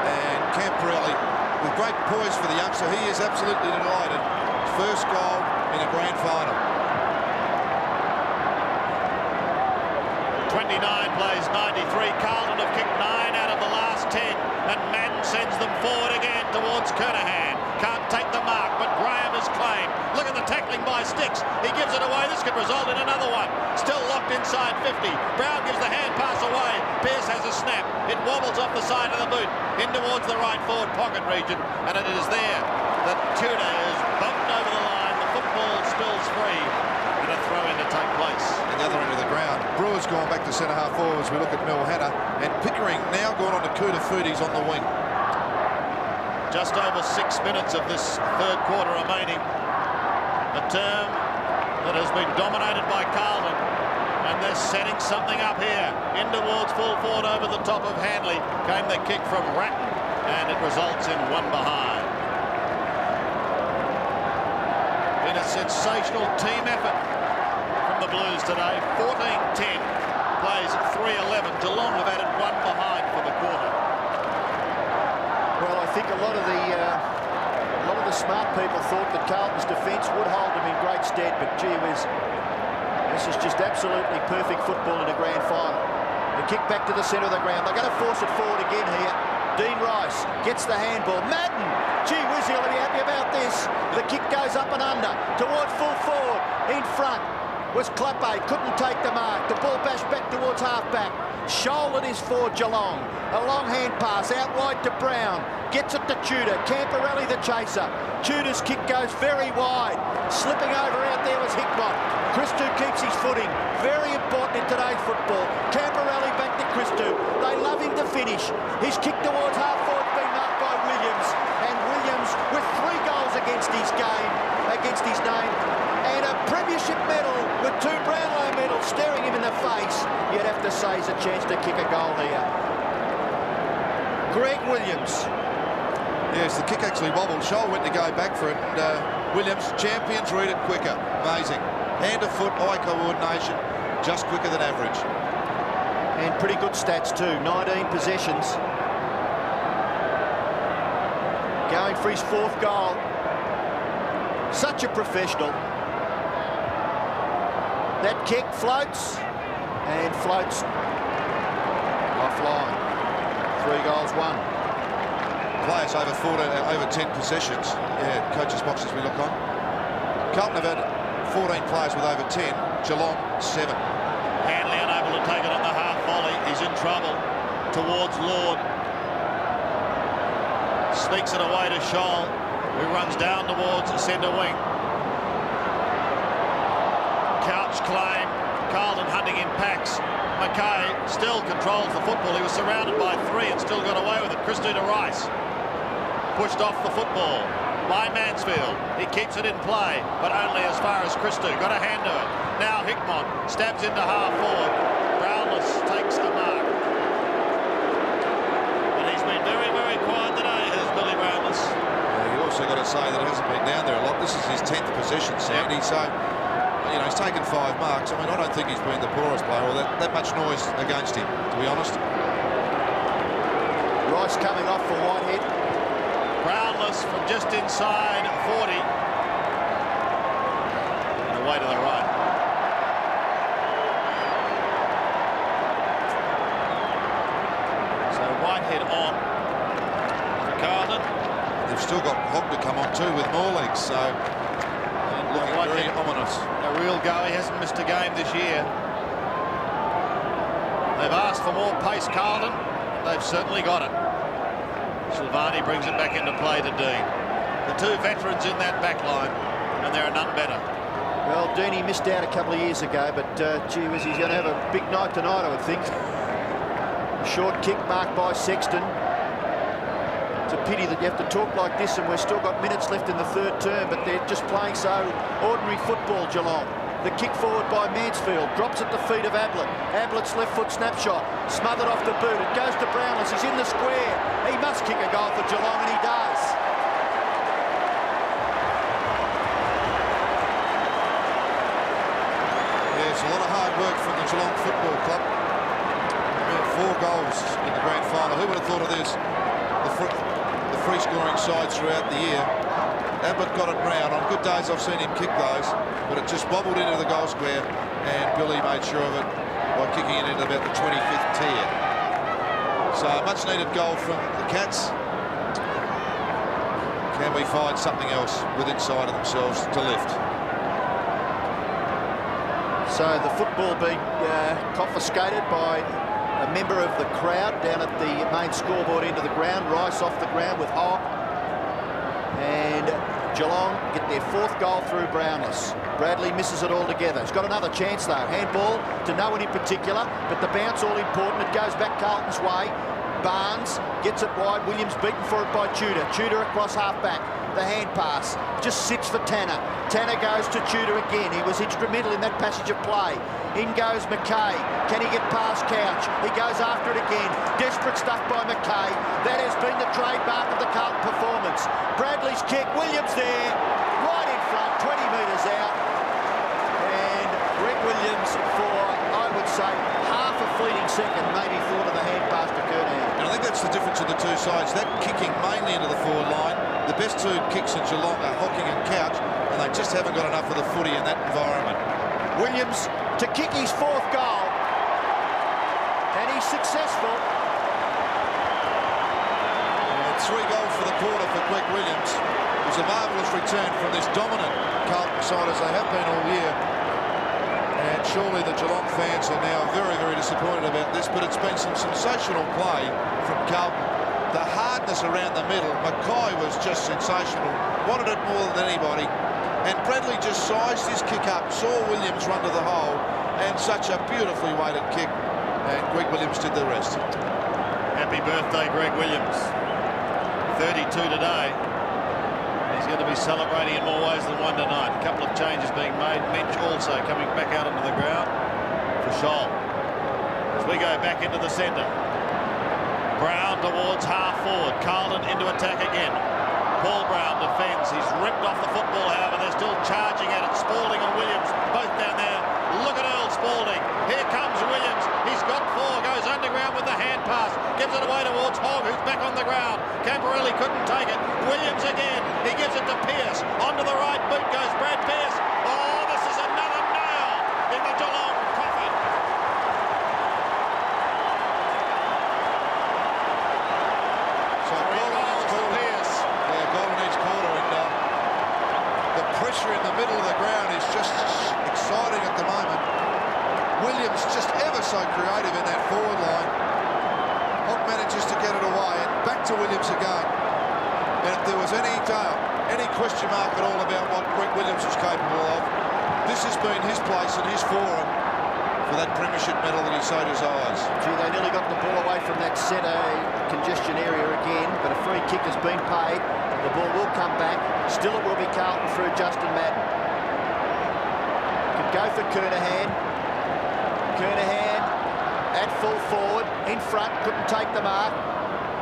And Camporelli, with great poise for the youngster, he is absolutely delighted. His first goal in a Grand Final. 29 plays 93. Carlton have kicked 9 out of the last 10, and Madden sends them forward again towards Kernahan. Can't take the mark, but Graham is claimed. Look at the tackling by Sticks. He gives it away. This could result in another one. Still locked inside 50. Brown gives the hand pass away. Pearce has a snap. It wobbles off the side of the boot in towards the right forward pocket region, and it is there that Tudor is bumped over the line. The football spills free, and a throw in to take place. At the other end of the ground, Brewer's gone back to centre half forward as we look at Mel Hanna, and Pickering now gone on to Kuda Foodies on the wing. Just over 6 minutes of this third quarter remaining. A term that has been dominated by Carlton, and they're setting something up here. In towards full forward over the top of Hanley came the kick from Ratton, and it results in one behind. In a sensational team effort from the Blues today. 14-10 plays 3-11. Geelong have added one behind for the quarter. Well, I think a lot of the smart people thought that Carlton's defence would hold them in great stead, but gee whiz, this is just absolutely perfect football in a grand final. The kick back to the centre of the ground. They're going to force it forward again here. Dean Rice gets the handball. Madden, gee whiz, he'll be happy about this. The kick goes up and under towards full forward. In front was Clappe, couldn't take the mark. The ball bashed back towards half-back. Shouldered is for Geelong. A long hand pass out wide to Brown. Gets it to Tudor. Camporelli the chaser. Tudor's kick goes very wide. Slipping over out there was Hickmott. Christou keeps his footing. Very important in today's football. Camporelli back to Christou. They love him to finish. His kick towards half-forward being marked by Williams. And Williams with 3 goals against his name. And a premiership medal with 2 Brownlow medals staring him in the face. You'd have to say he's a chance to kick a goal here. Greg Williams. Yes, the kick actually wobbled. Scholl went to go back for it. And, Williams, champions read it quicker. Amazing. Hand to foot, eye coordination, just quicker than average. And pretty good stats too. 19 possessions. Going for his 4th goal. Such a professional. That kick floats and floats offline. 3 goals, 1. Players over 10 possessions. Yeah, coaches' boxes we look on. Carlton have had 14 players with over 10. Geelong 7. Hanley unable to take it on the half volley. He's in trouble towards Lord. Sneaks it away to Scholl, who runs down towards the centre wing. Couch claim. Carlton hunting in packs. Mackay still controls the football. He was surrounded by 3 and still got away with it. Christou to Rice. Pushed off the football by Mansfield. He keeps it in play, but only as far as Christou. Got a hand to it. Now Hickmott stabs into half forward. Brownless takes the mark. But he's been very, very quiet today, has Billy Brownless. You also got to say that he hasn't been down there a lot. This is his 10th possession, Sandy. So, you know, he's taken 5 marks. I mean, I don't think he's been the poorest player or that much noise against him, to be honest. Rice coming off for Whitehead. Brownless from just inside 40. And away to the right. So Whitehead on for Carlton. They've still got Hogg to come on too with more legs, so looking very ominous. A real go. He hasn't missed a game this year. They've asked for more pace, Carlton. They've certainly got it. Silvani brings it back into play to Dean. The 2 veterans in that back line, and there are none better. Well, Deanie missed out a couple of years ago, but gee whiz, he's going to have a big night tonight, I would think. A short kick marked by Sexton. It's a pity that you have to talk like this and we've still got minutes left in the 3rd term, but they're just playing so ordinary football, Geelong. The kick forward by Mansfield. Drops at the feet of Ablett. Ablett's left foot snapshot. Smothered off the boot. It goes to Brownless. He's in the square. He must kick a goal for Geelong, and he does. Yeah, it's a lot of hard work from the Geelong Football Club. 4 goals in the grand final. Who would have thought of this? The free scoring sides throughout the year. Ablett got it round. On good days I've seen him kick those, but it just bobbled into the goal square, and Billy made sure of it by kicking it into about the 25th tier. So a much needed goal from the Cats. Can we find something else within sight of themselves to lift? So the football being confiscated by a member of the crowd down at the main scoreboard end of the ground. Rice off the ground with Hogg. And Geelong get their 4th goal through Brownless. Bradley misses it altogether. He's got another chance though. Handball to no one in particular, but the bounce all important. It goes back Carlton's way. Barnes gets it wide. Williams beaten for it by Tudor. Tudor across half-back. The hand pass just sits for Tanner. Tanner goes to Tudor again. He was instrumental in that passage of play. In goes McKay. Can he get past Couch? He goes after it again. Desperate stuff by McKay. That has been the trademark of the Carlton performance. Bradley's kick. Williams there. Right in front. 20 metres out. And Greg Williams for, I would say, half a fleeting second maybe thought of the hand pass to Kernahan. And I think that's the difference of the two sides. That kicking mainly into the forward line. The best 2 kicks in Geelong are Hocking and Couch, and they just haven't got enough of the footy in that environment. Williams to kick his 4th goal, and he's successful. And 3 goals for the quarter for Greg Williams. It was a marvellous return from this dominant Carlton side as they have been all year. And surely the Geelong fans are now very, very disappointed about this, but it's been some sensational play from Carlton. The hardness around the middle, Mackay was just sensational, wanted it more than anybody, and Bradley just sized his kick up, saw Williams run to the hole, and such a beautifully weighted kick, and Greg Williams did the rest. Happy birthday, Greg Williams. 32 today. He's going to be celebrating in more ways than one tonight. A couple of changes being made. Mensch also coming back out onto the ground for Scholl. As we go back into the centre. Brown towards half forward. Carlton into attack again. Paul Brown defends. He's ripped off the football, however. They're still charging at it. Spalding and Williams both down there. Look at Earl Spalding. Here comes Williams. He's got 4. Goes underground with the hand pass. Gives it away towards Hogg, who's back on the ground. Camporelli couldn't take it. Williams again. He gives it to Pearce. Onto the right boot goes Brad Pearce. Oh, this is another nail in the Geelong coffin. Pressure in the middle of the ground is just exciting at the moment. Williams just ever so creative in that forward line. Hogg manages to get it away, and back to Williams again. And if there was any doubt, any question mark at all about what Greg Williams was capable of, this has been his place and his forum for that premiership medal that he so desires. Gee, they nearly got the ball away from that centre congestion area again, but a free kick has been paid. The ball will come back. Still it will be Carlton through Justin Madden. Could go for Kernahan. Kernahan at full forward, in front, couldn't take the mark.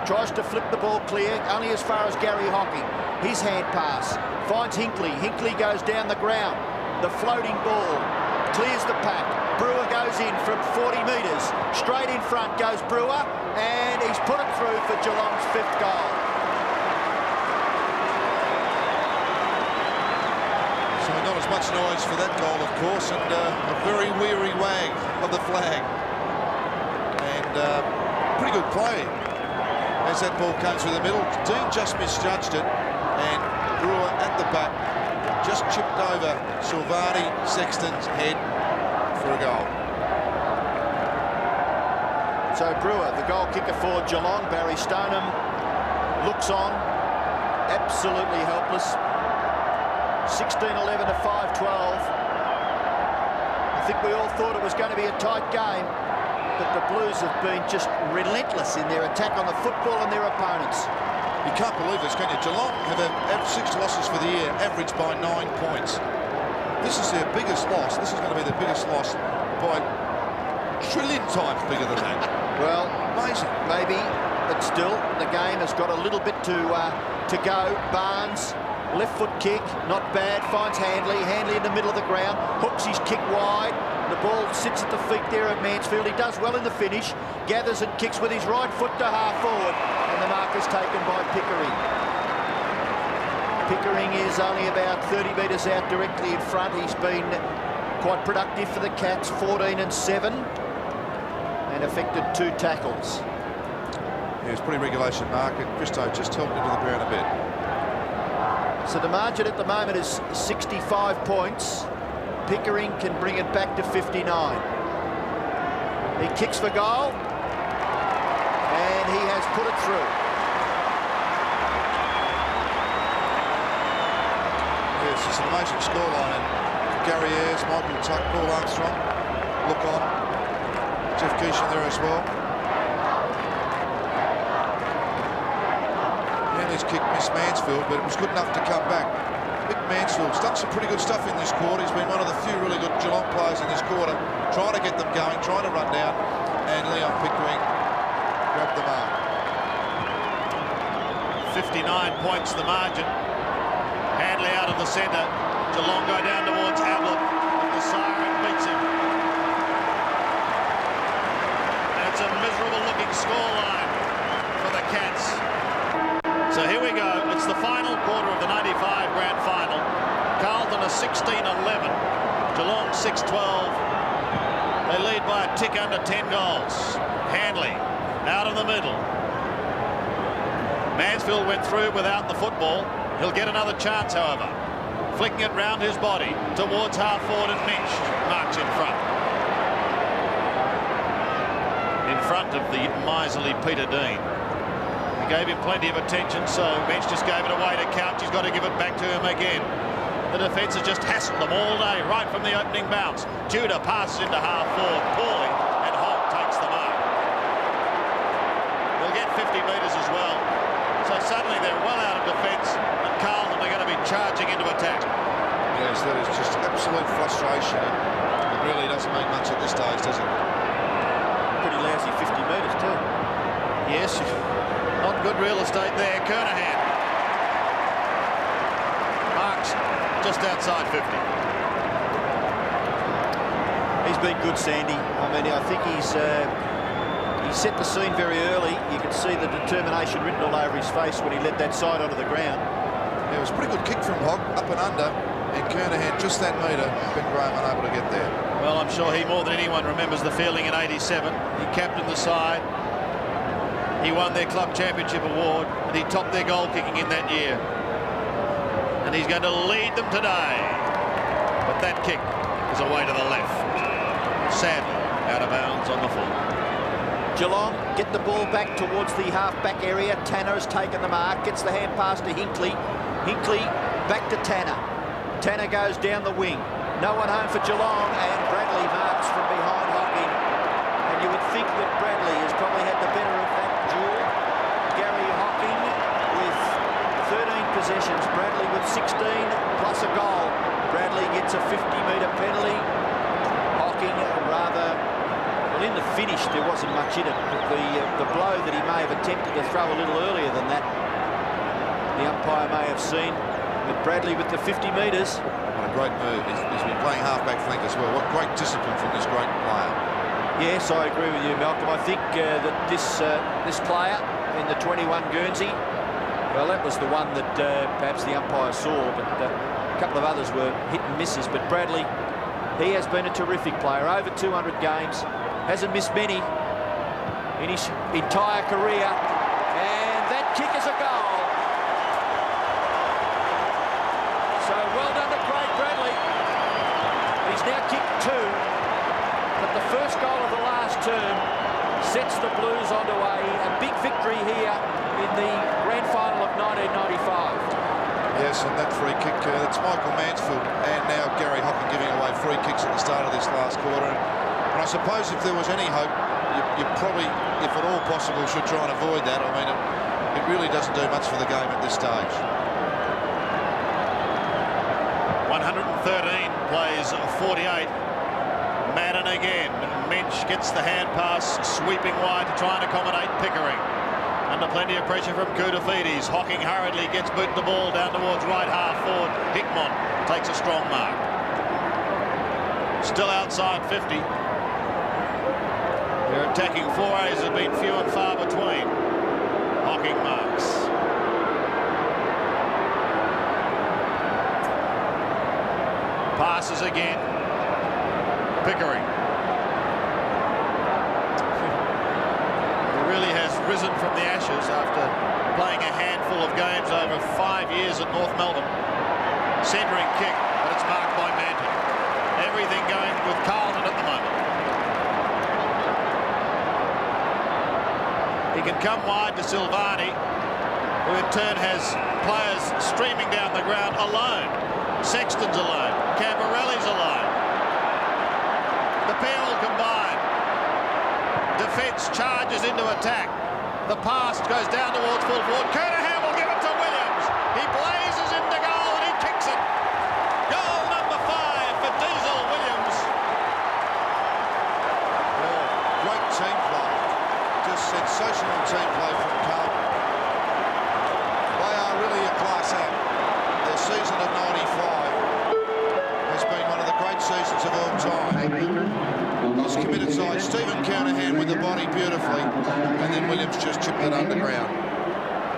Tries to flip the ball clear, only as far as Gary Hocking. His hand pass, finds Hinkley. Hinkley goes down the ground. The floating ball, clears the pack. Brewer goes in from 40 metres. Straight in front goes Brewer, and he's put it through for Geelong's 5th goal. So not as much noise for that goal, of course, and a very weary wag of the flag. And pretty good play as that ball came through the middle. Dean just misjudged it, and Brewer at the back just chipped over Silvani Sexton's head for a goal. So Brewer, the goal kicker for Geelong. Barry Stoneham looks on, absolutely helpless. 16-11 to 5-12. I think we all thought it was going to be a tight game, but the Blues have been just relentless in their attack on the football and their opponents. You can't believe this, can you? Geelong have had 6 losses for the year, averaged by 9 points. this is their biggest loss. This is going to be their biggest loss by a trillion times bigger than that. Well, amazing. Maybe, but still, the game has got a little bit to go. Barnes, left foot kick, not bad, finds Handley. Handley in the middle of the ground, hooks his kick wide. The ball sits at the feet there of Mansfield. He does well in the finish, gathers and kicks with his right foot to half forward, and the mark is taken by Pickering. Pickering is only about 30 metres out directly in front. He's been quite productive for the Cats, 14 and 7, and affected 2 tackles. Yeah, it's pretty regulation mark, and Christo just helped into the ground a bit. So the margin at the moment is 65 points. Pickering can bring it back to 59. He kicks for goal, and he has put it through. Yes, it's an amazing scoreline, and Gary Ayres, Michael Tuck, Paul Armstrong, look on. Jeff Keeshan there as well. Handley's kick missed Mansfield, but it was good enough to come back. Mick Mansfield's done some pretty good stuff in this quarter. He's been one of the few really good Geelong players in this quarter, trying to get them going, trying to run down, and Leon Pickering grabbed the mark. 59 points the margin. Handley out of the centre. Geelong go down towards Ablett. The siren beats him. And it's a miserable-looking scoreline for the Cats. So here we go. It's the final quarter of the 95 Grand Final. Carlton are 16-11. Geelong 6-12. They lead by a tick under 10 goals. Handley out of the middle. Mansfield went through without the football. He'll get another chance, however. Flicking it round his body towards half forward, and Mitch marks in front. In front of the miserly Peter Dean. He gave him plenty of attention, so Bench just gave it away to Couch. He's got to give it back to him again. The defence has just hassled them all day, right from the opening bounce. Judah passes into half forward poorly, and Holt takes the mark. They'll get 50 metres as well. So suddenly they're well out of defence, and Carlton are going to be charging into attack. Yes, that is just absolute frustration. It really doesn't mean much at this stage, does it? Pretty lousy 50 metres too. Yes. Not good real estate there. Kernahan marks just outside 50. He's been good, Sandy. I mean, I think he set the scene very early. You could see the determination written all over his face when he let that side onto the ground. Yeah, it was a pretty good kick from Hogg, up and under, and Kernahan just that metre. Ben Graham unable to get there. Well, I'm sure he more than anyone remembers the feeling in '87. He captained the side. He won their club championship award, and he topped their goal kicking in that year. And he's going to lead them today. But that kick is away to the left. Sadly, out of bounds on the full. Geelong get the ball back towards the half-back area. Tanner has taken the mark, gets the hand pass to Hinkley. Hinkley back to Tanner. Tanner goes down the wing. No one home for Geelong, and Bradley marks from behind Hocking. And you would think that Bradley has probably had the better of that duel. Gary Hocking with 13 possessions. Bradley with 16 plus a goal. Bradley gets a 50-metre penalty. Hocking rather... Well, in the finish, there wasn't much in it, but the blow that he may have attempted to throw a little earlier than that, the umpire may have seen. But Bradley with the 50 metres. What a great move. He's been playing half-back flank as well. What great discipline from this great player. Yes, I agree with you, Malcolm. I think that this player in the 21 Guernsey, well, that was the one that perhaps the umpire saw, but a couple of others were hit and misses. But Bradley, he has been a terrific player. Over 200 games. Hasn't missed many in his entire career. And that kick is a goal. So well done to Craig Bradley. He's now kicked 2. But the first goal of the last term sets the Blues onto a big victory here in the Grand Final of 1995. Yes, and that free kick, that's Michael Mansfield and now Gary Hocking giving away free kicks at the start of this last quarter. And I suppose if there was any hope, you probably, if at all possible, should try and avoid that. I mean, it really doesn't do much for the game at this stage. 113 plays 48. Madden again. Minch gets the hand pass, sweeping wide to try and accommodate Pickering. Under plenty of pressure from Koutafidis. Hocking hurriedly gets boot the ball down towards right half forward. Hickmon takes a strong mark. Still outside 50. Their attacking forays have been few and far between. Hocking marks. Passes again. Pickering. He really has risen from the ashes after playing a handful of games over 5 years at North Melbourne. Centering kick, but it's marked by Manton. Everything going with Carlton at the moment. He can come wide to Silvani, who in turn has players streaming down the ground alone. Sexton's alone. Camberelli's alone. The pair will combine. Defence charges into attack. The pass goes down towards full forward. Kernahan will give it to Williams. He blazes into goal and he kicks it. Goal number 5 for Diesel Williams. Well, great team play. Just sensational team play from Carlton. They are really a class act. Their season of 95 has been one of the great seasons of all time. This committed side, Stephen Kernahan with the body beautifully, and then Williams just chipped it underground.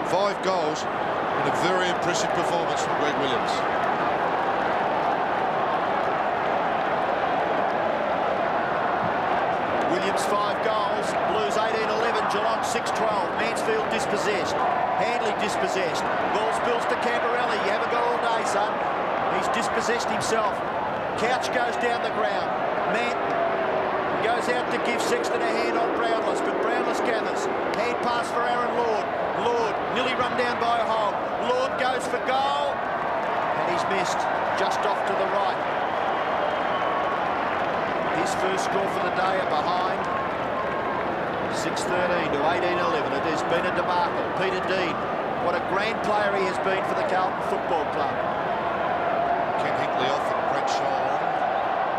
5 goals in a very impressive performance from Greg Williams. Williams 5 goals, Blues 18-11, Geelong 6-12, Mansfield dispossessed, Handley dispossessed, ball spills to Camberelli, you haven't got all day, son. He's dispossessed himself. Couch goes down the ground, Manton goes out to give Sexton a hand on Brownless, but Brownless gathers. Hand pass for Aaron Lord. Lord nearly run down by Hogg. Lord goes for goal, and he's missed, just off to the right. His first score for the day are behind. 6-13 to 18-11. It has been a debacle. Peter Dean, what a grand player he has been for the Carlton Football Club. Ken Hinkley off and Brett Shaw on.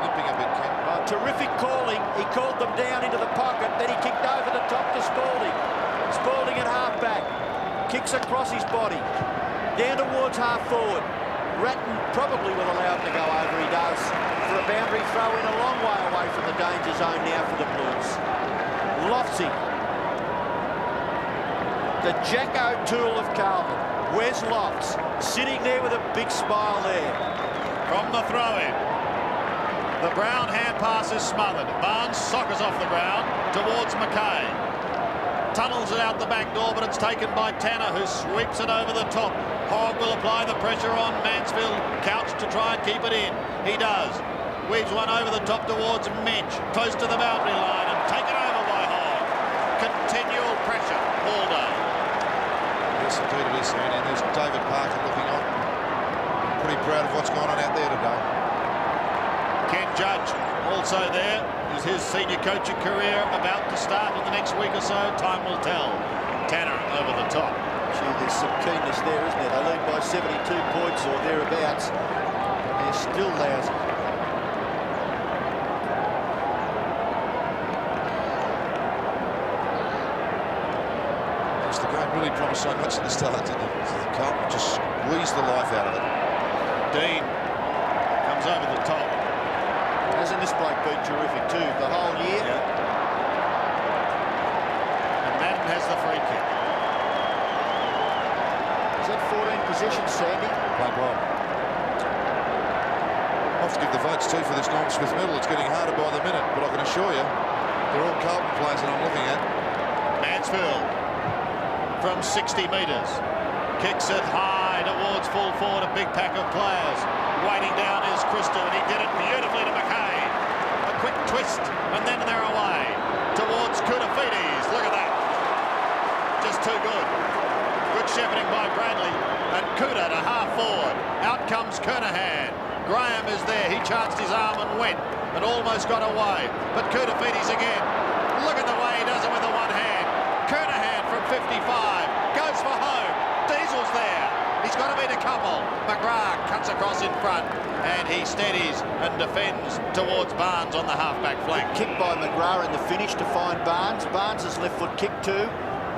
Limping a bit, Ken. Terrific calling. He called them down into the pocket, then he kicked over the top to Spalding. Spalding at half-back. Kicks across his body. Down towards half-forward. Ratton probably will allow him to go over. He does. For a boundary throw in a long way away from the danger zone now for the Blues. Loftsy. The Jack O'Toole of Carlton. Wes Lofts sitting there with a big smile there. From the throw-in. The Brown hand pass is smothered. Barnes soccers off the ground towards McKay. Tunnels it out the back door, but it's taken by Tanner, who sweeps it over the top. Hogg will apply the pressure on Mansfield. Couch to try and keep it in. He does. Weaves one over the top towards Minch. Close to the boundary line and taken over by Hogg. Continual pressure all day. Yes, indeed it is, and there's David Parker looking on. Pretty proud of what's gone on out there today. Ken Judge also there. Is his senior coaching career about to start in the next week or so? Time will tell. Tanner over the top. Gee, there's some keenness there, isn't there? They lead by 72 points or thereabouts. They're still lousy. The game really promised so much at the start, didn't it? Carlton just squeezed the life out of it. Dean comes over the top. Hasn't this bloke been terrific too the whole year? Yeah. And Madden has the free kick. Is that 14 possessions, Sandy? Played well. I have to give the votes too for this Norm Smith medal. It's getting harder by the minute, but I can assure you, they're all Carlton players that I'm looking at. Mansfield from 60 metres. Kicks it high towards full forward, a big pack of players. Waiting down is Christo, and he did it beautifully to McKay. A quick twist, and then they're away. Towards Koutafidis. Look at that. Just too good. Good shepherding by Bradley. And Kuta to half forward. Out comes Kernahan. Graham is there. He chanced his arm and went, and almost got away. But Koutafidis again. Look at the way he does it with the one hand. Kernahan from 55. Goes for home. Diesel's there. He's got to beat a couple. McGrath cuts across in front, and he steadies and defends towards Barnes on the half-back flank. Kick by McGrath in the finish to find Barnes. Barnes' left foot kick too.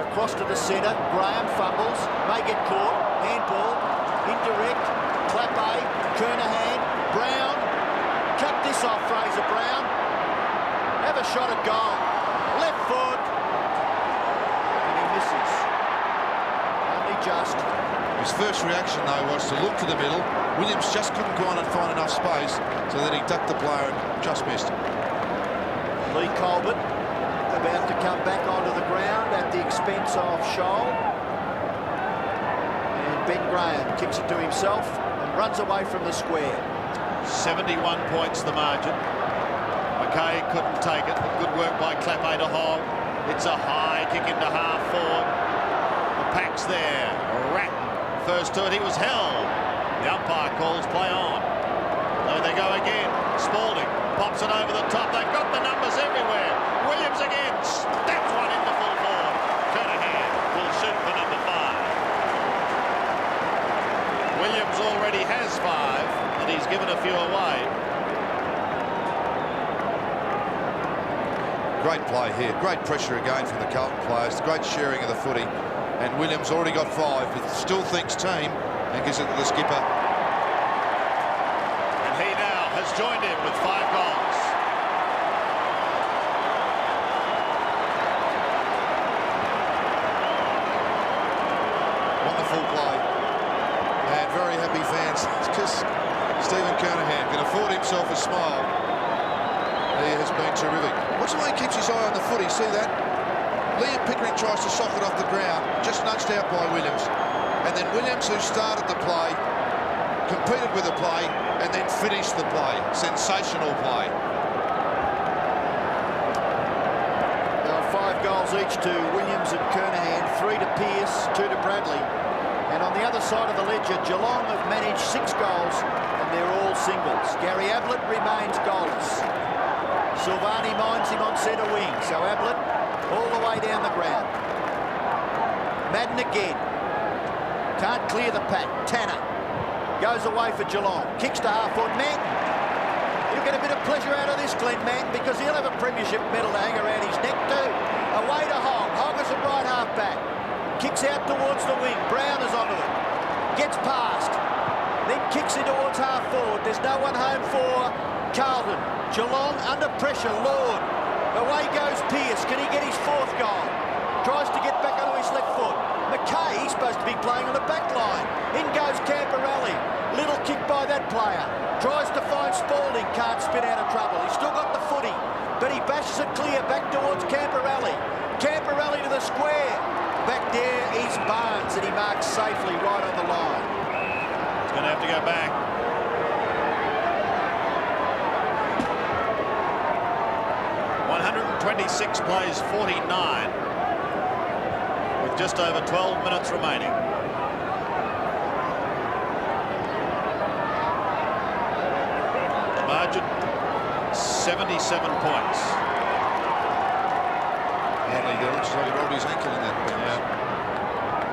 Across to the centre. Graham fumbles. May get caught. Handball. Indirect. Clappe. Kernahan. Brown. Cut this off, Fraser Brown. Have a shot at goal. Left foot. And he misses. Only just. His first reaction, though, was to look to the middle. Williams just couldn't go on and find enough space, so that he ducked the player and just missed. Lee Colbert about to come back onto the ground at the expense of Scholl. And Ben Graham kicks it to himself and runs away from the square. 71 points the margin. McKay couldn't take it. Good work by Clappe to hold. It's a high kick into half forward. The pack's there. Ratton first to it. He was held. The umpire calls play on. There they go again. Spalding pops it over the top. They've got the numbers everywhere. Williams again. That's one into full forward. Kernahan will shoot for number 5. Williams already has 5, and he's given a few away. Great play here. Great pressure again from the Carlton players. Great sharing of the footy. And Williams already got 5, but still thinks team and gives it to the skipper. And he now has joined him with 5 goals. Wonderful play. And very happy fans, because Stephen Kernahan can afford himself a smile. He has been terrific. Watch the way he keeps his eye on the footy. See that? Liam Pickering tries to sock it off the ground, just nudged out by Williams. And then Williams, who started the play, competed with the play, and then finished the play. Sensational play. There are 5 goals each to Williams and Kernahan, 3 to Pearce, 2 to Bradley. And on the other side of the ledger, Geelong have managed 6 goals, and they're all singles. Gary Ablett remains goalless. Silvani minds him on centre wing, so Ablett all the way down the ground. Madden again. Can't clear the pack. Tanner goes away for Geelong. Kicks to half-forward. Manton. He'll get a bit of pleasure out of this, Glenn Manton, because he'll have a premiership medal to hang around his neck too. Away to Hogg. Hogg is at right half-back. Kicks out towards the wing. Brown is onto it. Gets past. Then kicks in towards half-forward. There's no one home for Carlton. Geelong under pressure. Lord. Away goes Pearce. Can he get his 4th goal? Tries to get back onto his left foot. McKay, he's supposed to be playing on the back line. In goes Camperelli. Little kick by that player. Tries to find Spalding. Can't spin out of trouble. He's still got the footy, but he bashes it clear back towards Camperelli. Camperelli to the square. Back there is Barnes, and he marks safely right on the line. He's going to have to go back. 126 plays 49 with just over 12 minutes remaining. The margin 77 points. And he looks like he rolled his ankle in that. Yeah.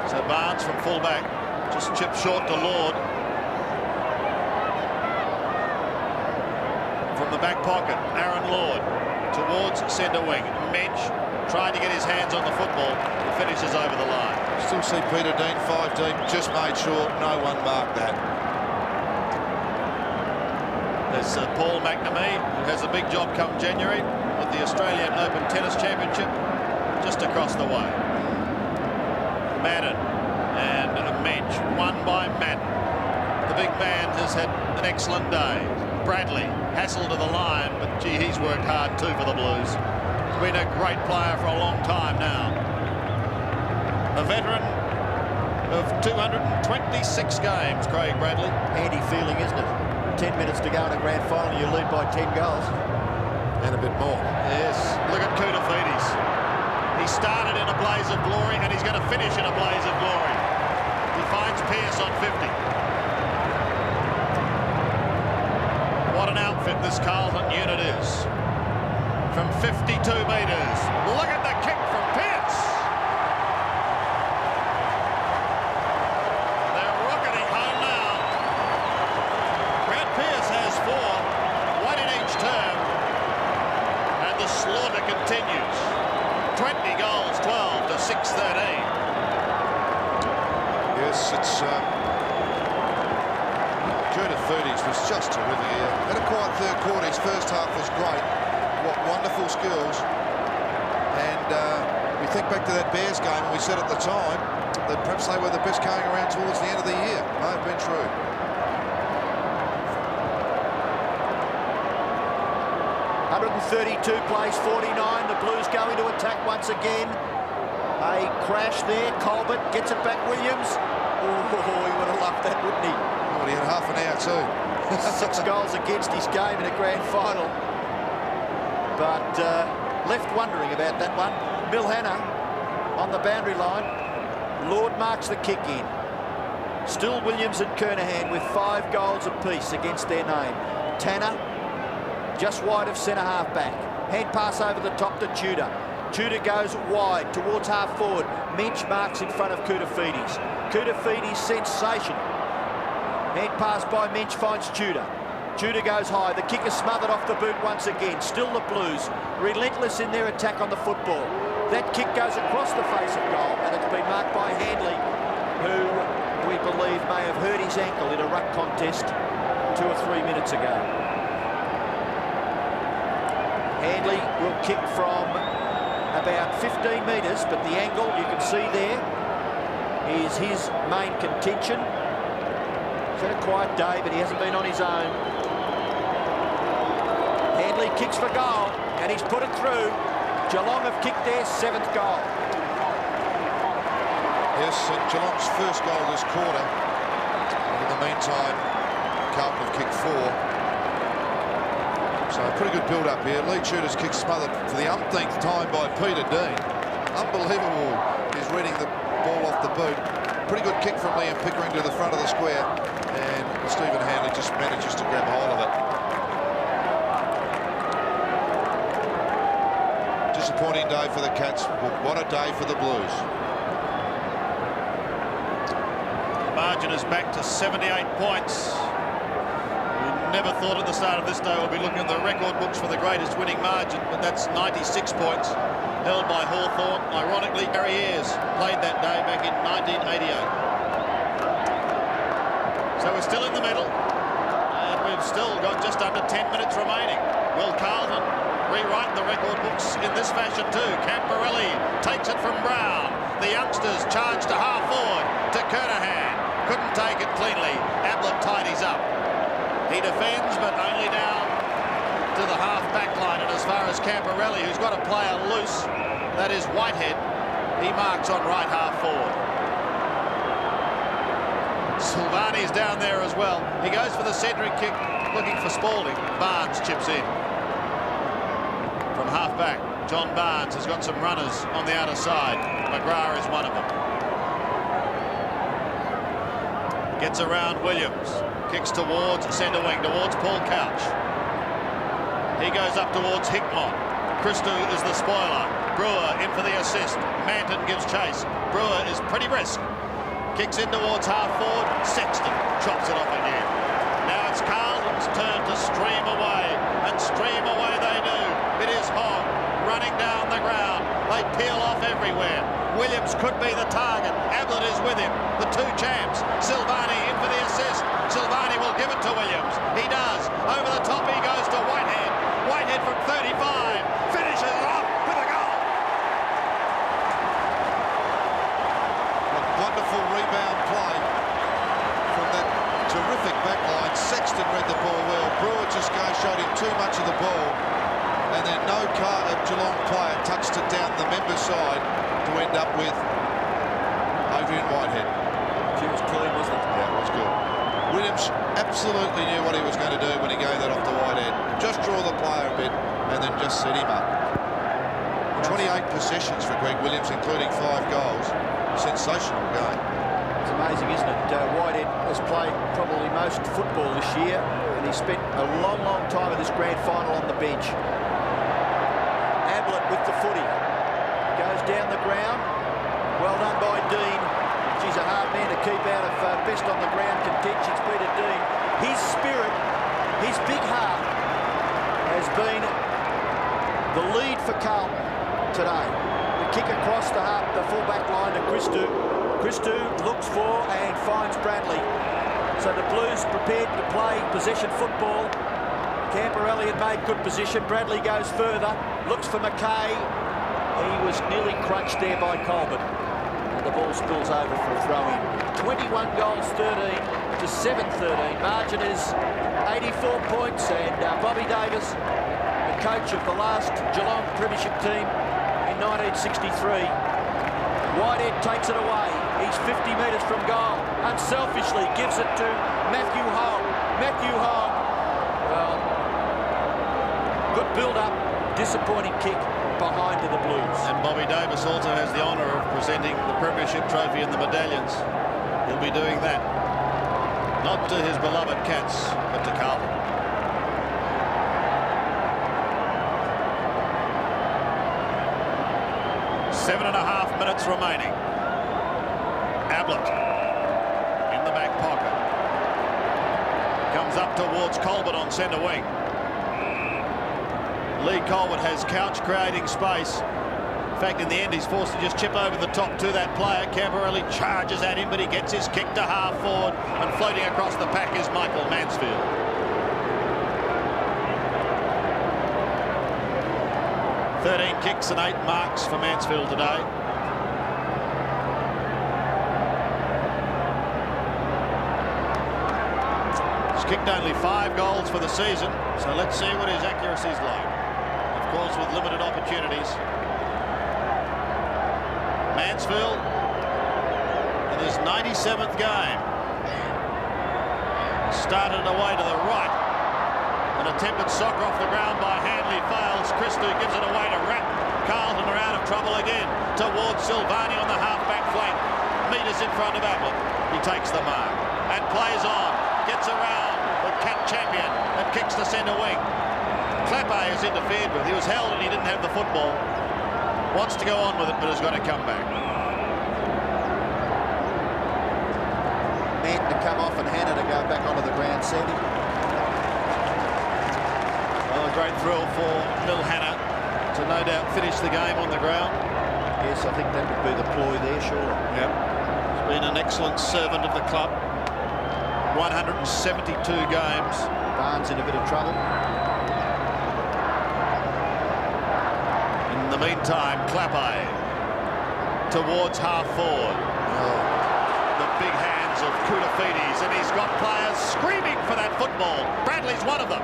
So Barnes from fullback just chipped short to Lord. From the back pocket, Aaron Lord towards centre wing. Mensch trying to get his hands on the football. He finishes over the line. Still see Peter Dean 5 deep, just made sure no one marked that. There's Paul McNamee, who has a big job come January with the Australian Open Tennis Championship just across the way. Madden and Mensch, won by Madden. The big man has had an excellent day. Bradley, hassle to the line, but gee, he's worked hard too for the Blues. He's been a great player for a long time now. A veteran of 226 games, Craig Bradley. Handy feeling, isn't it? 10 minutes to go in a grand final, you lead by 10 goals. And a bit more. Yes, look at Koutafidis. He started in a blaze of glory, and he's going to finish in a blaze of glory. He finds Pearce on 50. What an outfit this Carlton unit is. From 52 metres. Look at the kick from Pearce. They're rocketing continues. 20 goals, 12 to 6-13. Yes, it's Koutafidis was just terrific here. Had a quiet third quarter. His first half was great. What wonderful skills. And we think back to that Bears game, and we said at the time that perhaps they were the best going around towards the end of the year. May have been true. .132 plays 49. The Blues go into attack once again. A crash there. Colbert gets it back. Williams. Oh, he would have loved that, wouldn't he? Oh, he had half an hour too. 6 goals against his game in a grand final. But left wondering about that one. Milhana on the boundary line. Lord marks the kick in. Still Williams and Kernahan with 5 goals apiece against their name. Tanner just wide of centre half back. Hand pass over the top to Tudor. Tudor goes wide towards half forward. Mensch marks in front of Koutafidis. Koutafidis sensational. Hand pass by Mensch finds Tudor. Tudor goes high. The kick is smothered off the boot once again. Still the Blues, relentless in their attack on the football. That kick goes across the face of goal, and it's been marked by Handley, who we believe may have hurt his ankle in a ruck contest 2 or 3 minutes ago. Handley will kick from about 15 metres, but the angle you can see there is his main contention. He's had a quiet day, but he hasn't been on his own. Handley kicks for goal, and he's put it through. Geelong have kicked their 7th goal. Yes, Geelong's first goal this quarter. And in the meantime, Carlton have kicked 4. So a pretty good build-up here. Lee Tudor's kick smothered for the umpteenth time by Peter Dean. Unbelievable. He's reading the ball off the boot. Pretty good kick from Liam Pickering to the front of the square. And Stephen Handley just manages to grab hold of it. Disappointing day for the Cats. What a day for the Blues. The margin is back to 78 points. Never thought at the start of this day we'll be looking at the record books for the greatest winning margin, but that's 96 points held by Hawthorn. Ironically, Gary Ayres played that day back in 1988. So we're still in the middle, and we've still got just under 10 minutes remaining. Will Carlton rewrite the record books in this fashion too? Camporelli takes it from Brown. The youngsters charge to half forward to Kernahan. Couldn't take it cleanly. Ablett tidies up. He defends, but only down to the half-back line. And as far as Camporelli, who's got a player loose, that is Whitehead, he marks on right half forward. Silvani's down there as well. He goes for the centering kick, looking for Spalding. Barnes chips in. From half-back, John Barnes has got some runners on the outer side. McGrath is one of them. Gets around Williams. Kicks towards centre wing, towards Paul Couch. He goes up towards Hickmott. Christou is the spoiler. Brewer in for the assist. Manton gives chase. Brewer is pretty brisk. Kicks in towards half forward. Sexton chops it off again. Now it's Carlton's turn to stream away. And stream away they do. It is Hogg running down the ground. They peel off everywhere. Williams could be the target. Ablett is with him. The 2 champs. Silvani in for the assist. Silvani will give it to Williams. He does. Over the top he goes to Whitehead. Whitehead from 35. Finishes it off with a goal. A wonderful rebound play from that terrific back line. Sexton read the ball well. Brewer just showed him too much of the ball. And then no Geelong player touched it down the member side to end up with Adrian Whitehead. She was clean, wasn't it? Yeah, it was good. Williams absolutely knew what he was going to do when he gave that off to Whitehead. Just draw the player a bit and then just set him up. 28 possessions for Greg Williams, including 5 goals. Sensational game. It's amazing, isn't it? Whitehead has played probably most football this year, and he spent a long, long time in this grand final on the bench. Ablett with the footy. Goes down the ground. Well done by Dean. She's a hard man to keep out of best on the ground contentions, Peter Dean. His spirit, his big heart has been The lead for Carlton today. The kick across the full-back line to Christou. Christou looks for and finds Bradley. So the Blues prepared to play possession football. Camporelli had made good position. Bradley goes further, looks for McKay. He was nearly crunched there by Colbert. And the ball spills over for a throw-in. 21 goals, 13 to 7-13. Margin is 84 points, and Bobby Davis, the coach of the last Geelong Premiership team in 1963. Whitehead takes it away. He's 50 metres from goal. Unselfishly gives it to Matthew Hogg. Matthew Hogg, well, good build-up, disappointing kick behind to the Blues. And Bobby Davis also has the honour of presenting the Premiership trophy and the medallions. He'll be doing that. Not to his beloved Cats, but to Carlton. Seven and a half minutes remaining. Ablett in the back pocket. Comes up towards Colbert on centre wing. Lee Colbert has couch creating space. In fact, in the end, he's forced to just chip over the top to that player. Camporelli charges at him, but he gets his kick to half forward, and floating across the pack is Michael Mansfield. "13 kicks and 8 marks for Mansfield today. He's kicked only 5 goals for the season, so let's see what his accuracy is like. Of course, with limited opportunities. Mansfield in his 97th game. Started away to the right. An attempted soccer off the ground by Handley fails. Christou gives it away to Ratton. Carlton are out of trouble again. Towards Silvani on the half-back flank. Metres in front of Ablett. He takes the mark and plays on. Gets around the cat champion and kicks to centre wing. Clappe is interfered with. He was held and he didn't have the football. Wants to go on with it, but has got to come back. Manton to come off and Hannah to go back onto the ground, Sandy. Well, a great thrill for Bill Hannah to no doubt finish the game on the ground. Yes, I think that would be the ploy there, sure. Yep. He's been an excellent servant of the club. 172 games. Barnes in a bit of trouble. In the meantime, Clappe towards half forward. The big hands of Koutafidis, and he's got players screaming for that football. Bradley's one of them.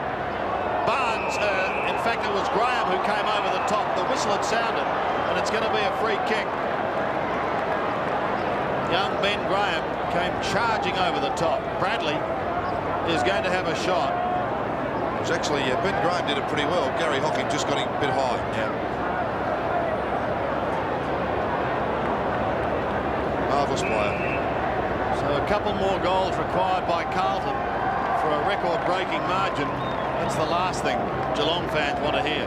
Barnes, in fact, it was Graham who came over the top. The whistle had sounded, and it's going to be a free kick. Young Ben Graham came charging over the top. Bradley is going to have a shot. It was actually, Ben Graham did it pretty well. Gary Hocking just got him a bit high. Yeah. Marvellous player. So a couple more goals required by Carlton for a record-breaking margin. That's the last thing Geelong fans want to hear.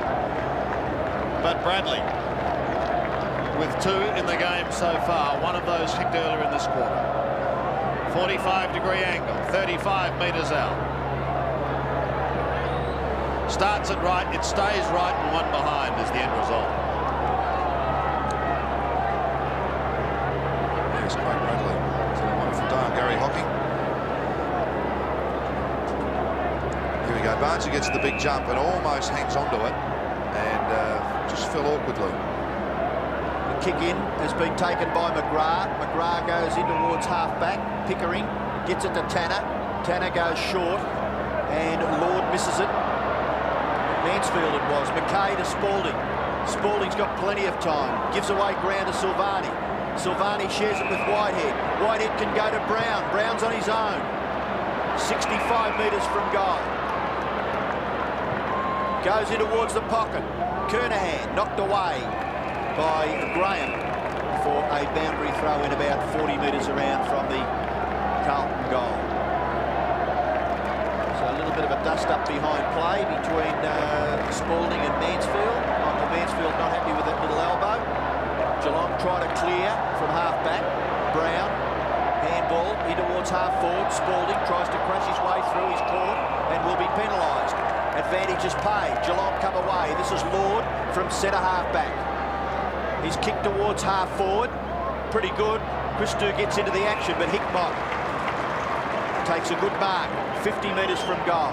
But Bradley, with 2 in the game so far, one of those kicked earlier in this quarter. 45-degree angle, 35 metres out. Starts it right, it stays right, and one behind is the end result. Yes, Craig Bradley. It's a wonderful day on Gary Hocking. Here we go. Barnes gets the big jump and almost hangs onto it and just fell awkwardly. The kick in has been taken by McGrath. McGrath goes in towards half-back. Pickering gets it to Tanner. Tanner goes short and Lord misses it. Mansfield it was. McKay to Spalding. Spalding's got plenty of time. Gives away ground to Silvani. Silvani shares it with Whitehead. Whitehead can go to Brown. Brown's on his own. 65 metres from goal. Goes in towards the pocket. Kernahan knocked away by Graham for a boundary throw in about 40 metres around from the Carlton goal. So a little bit of a dust-up behind play between Spalding and Mansfield. Michael Mansfield not happy with that little elbow. Geelong try to clear from half-back. Brown, handball in towards half-forward. Spalding tries to crash his way through. He's caught and will be penalised. Advantage is paid. Geelong come away. This is Lord from centre half back. He's kicked towards half forward. Pretty good. Christou gets into the action, but Hickmott takes a good mark. 50 metres from goal.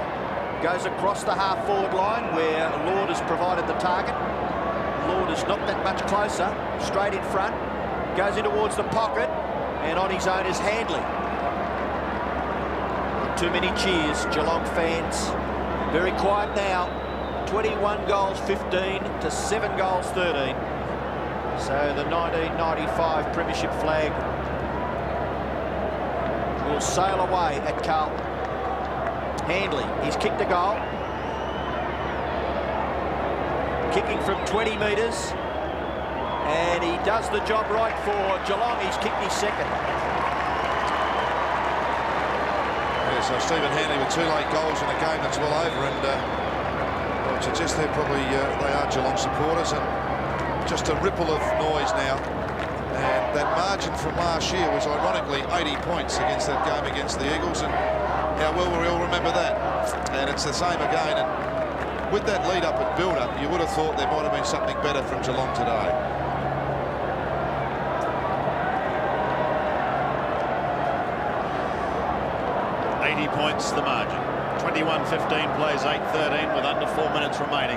Goes across the half forward line where Lord has provided the target. Lord is not that much closer. Straight in front. Goes in towards the pocket. And on his own is Handley. Not too many cheers, Geelong fans. Very quiet now. 21 goals 15 to 7 goals 13. So the 1995 Premiership flag will sail away at Carlton. Handley, he's kicked a goal. Kicking from 20 metres. And he does the job right for Geelong. He's kicked his second. Yeah, so Stephen Handley with 2 late goals in a game that's well over, and I would suggest they're probably they are Geelong supporters, and just a ripple of noise now. And that margin from last year was ironically 80 points against that game against the Eagles, and how well we all remember that. And it's the same again. And with that lead up and build up, you would have thought there might have been something better from Geelong today. 80 points the margin. 21-15 plays 8-13 with under 4 minutes remaining.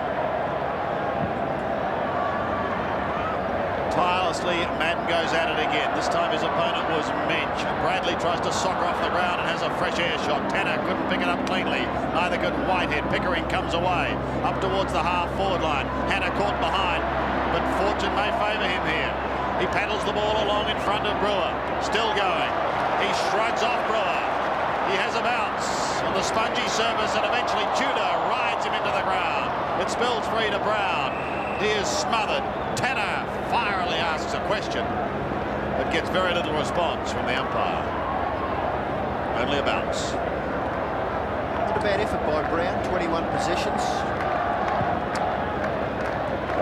Tirelessly, Madden goes at it again. This time his opponent was Mensch. Bradley tries to soccer off the ground and has a fresh air shot. Tanner couldn't pick it up cleanly. Neither could Whitehead. Pickering comes away. Up towards the half-forward line. Hannah caught behind, but fortune may favour him here. He paddles the ball along in front of Brewer. Still going. He shrugs off Brewer. He has a bounce on the spongy surface, and eventually Tudor rides him into the ground. It spills free to Brown. He is smothered. Tanner fierily asks a question, but gets very little response from the umpire. Only a bounce. Not a bad effort by Brown. 21 possessions.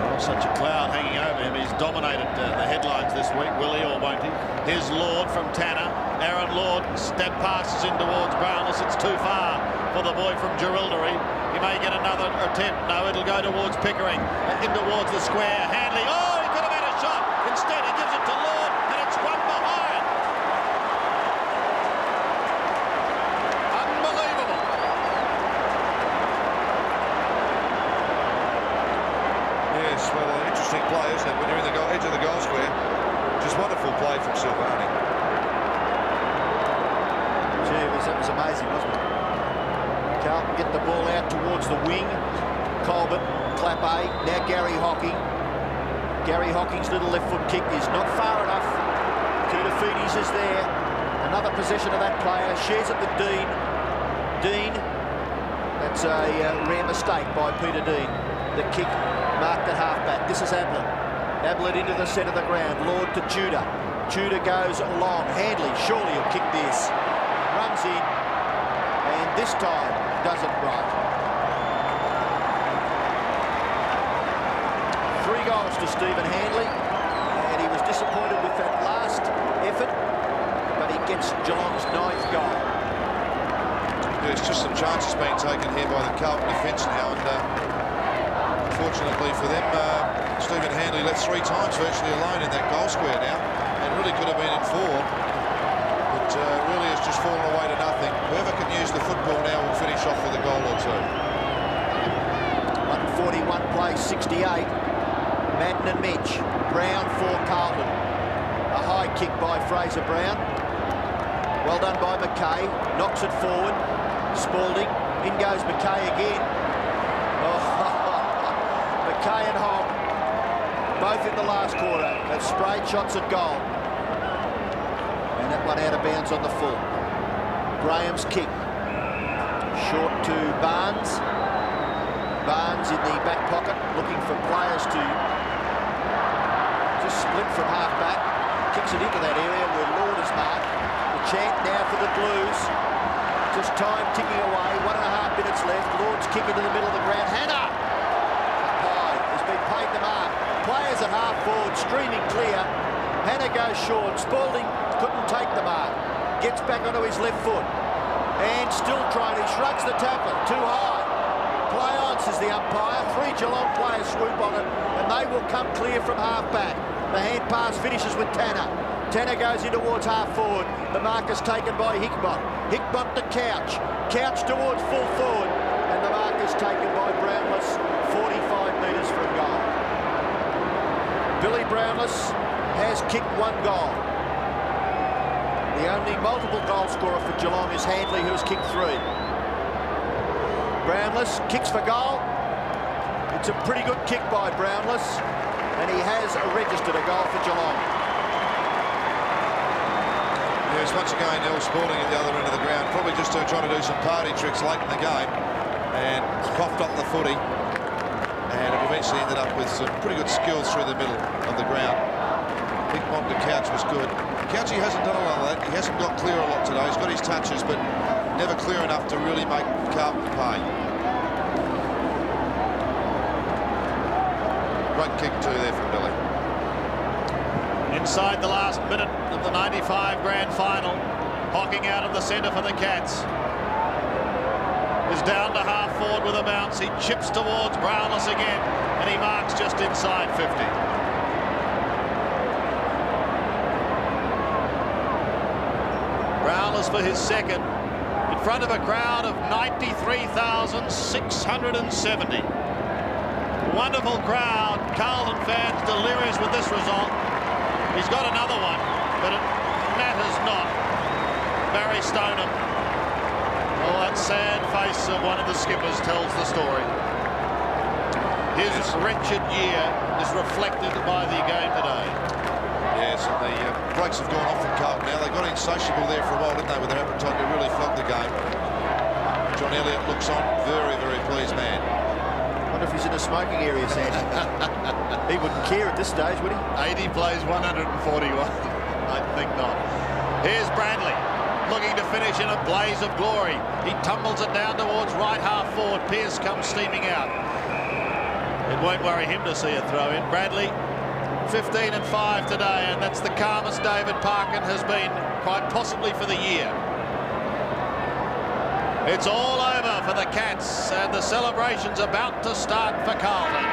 Oh, such a cloud hanging over him. He's dominated the headlines this week, will he or won't he? Here's Lord from Tanner. Aaron Lord step passes in towards Brownless. It's too far for the boy from Jerilderie. He may get another attempt. No, it'll go towards Pickering. In towards the square. Handley. Oh, he could have had a shot. Instead, he gives it to Lord, and it's one behind. Unbelievable. Yes, well, an interesting play, isn't it, when you're in the edge of the goal square. Just wonderful play from Silvani. That was amazing, wasn't it? Carlton get the ball out towards the wing. Colbert, clap A. Now Gary Hocking. Gary Hocking's little left foot kick is not far enough. Koutafidis is there. Another possession of that player. Shares it with Dean. Dean. That's a rare mistake by Peter Dean. The kick marked at halfback. This is Ablett. Ablett into the centre of the ground. Lord to Tudor. Tudor goes long. Handley, surely he'll kick this. Runs in, and this time does it right. 3 goals to Stephen Handley, and he was disappointed with that last effort, but he gets Geelong's 9th goal. There's just some chances being taken here by the Carlton defence now, and unfortunately for them, Stephen Handley left 3 times virtually alone in that goal square now, and really could have been in 4. But really has just fallen away to nothing. Whoever can use the football now will finish off with a goal or 2. 141 plays 68. Madden and Mitch. Brown for Carlton. A high kick by Fraser Brown. Well done by McKay. Knocks it forward. Spalding. In goes McKay again. Oh, McKay and Hogg, both in the last quarter, have sprayed shots at goal. And that one out of bounds on the full. Graham's kick. Short to Barnes. Barnes in the back pocket, looking for players to just split from half-back. Kicks it into that area where Lord is marked. The chant now for the Blues. Just time ticking away. 1.5 minutes left. Lord's kick into the middle of the ground. Hannah! Up high. Has been paid the mark. Players at half-forward, streaming clear. Hannah goes short. Spalding couldn't take the mark. Gets back onto his left foot. And still trying. He shrugs the tackle. Too high. Play says the umpire. 3 Geelong players swoop on it, and they will come clear from half-back. The hand pass finishes with Tanner. Tanner goes in towards half-forward. The mark is taken by Hickmott. Hickmott to Couch. Couch towards full forward. And the mark is taken by Brownless, 45 metres from goal. Billy Brownless has kicked 1 goal. The only multiple goal scorer for Geelong is Handley, who has kicked 3. Brownless kicks for goal. It's a pretty good kick by Brownless, and he has registered a goal for Geelong. Yes, once again, L Sporting at the other end of the ground, probably just trying to do some party tricks late in the game, and coughed up the footy, and it eventually ended up with some pretty good skills through the middle of the ground. Hickmott to Couch was good. Couchy hasn't done a lot of that. He hasn't got clear a lot today. He's got his touches, but never clear enough to really make Carlton pay. Great kick too there from Billy. Inside the last minute of the 95 Grand Final, hocking out of the centre for the Cats. Is down to half-forward with a bounce. He chips towards Brownless again, and he marks just inside 50. Brownless for his second, in front of a crowd of 93,670. Wonderful crowd. Carlton fans delirious with this result. He's got another one, but it matters not. Barry Stoneham. Oh, that sad face of one of the skippers tells the story. His wretched year is reflected by the game today. Yes, and the brakes have gone off from Carlton now. They got insatiable there for a while, didn't they, with their appetite to really flog the game. John Elliott looks on, very, very pleased man. I wonder if he's in a smoking area, Sandy. He wouldn't care at this stage, would he? 80 plays 141. I think not. Here's Bradley, looking to finish in a blaze of glory. He tumbles it down towards right half forward. Pearce comes steaming out. It won't worry him to see a throw in. Bradley, 15 and 5 today, and that's the calmest David Parkin has been, quite possibly for the year. It's all over for the Cats, and the celebration's about to start for Carlton.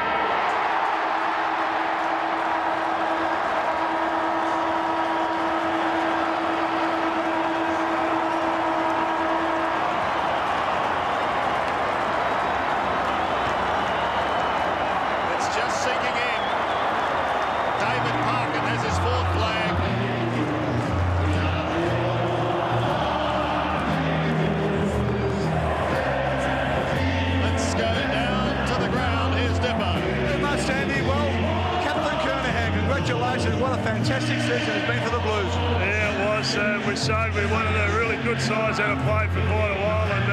What a fantastic season it's been for the Blues. Yeah, it was. We showed we're one of the really good sides that have played for quite a while, and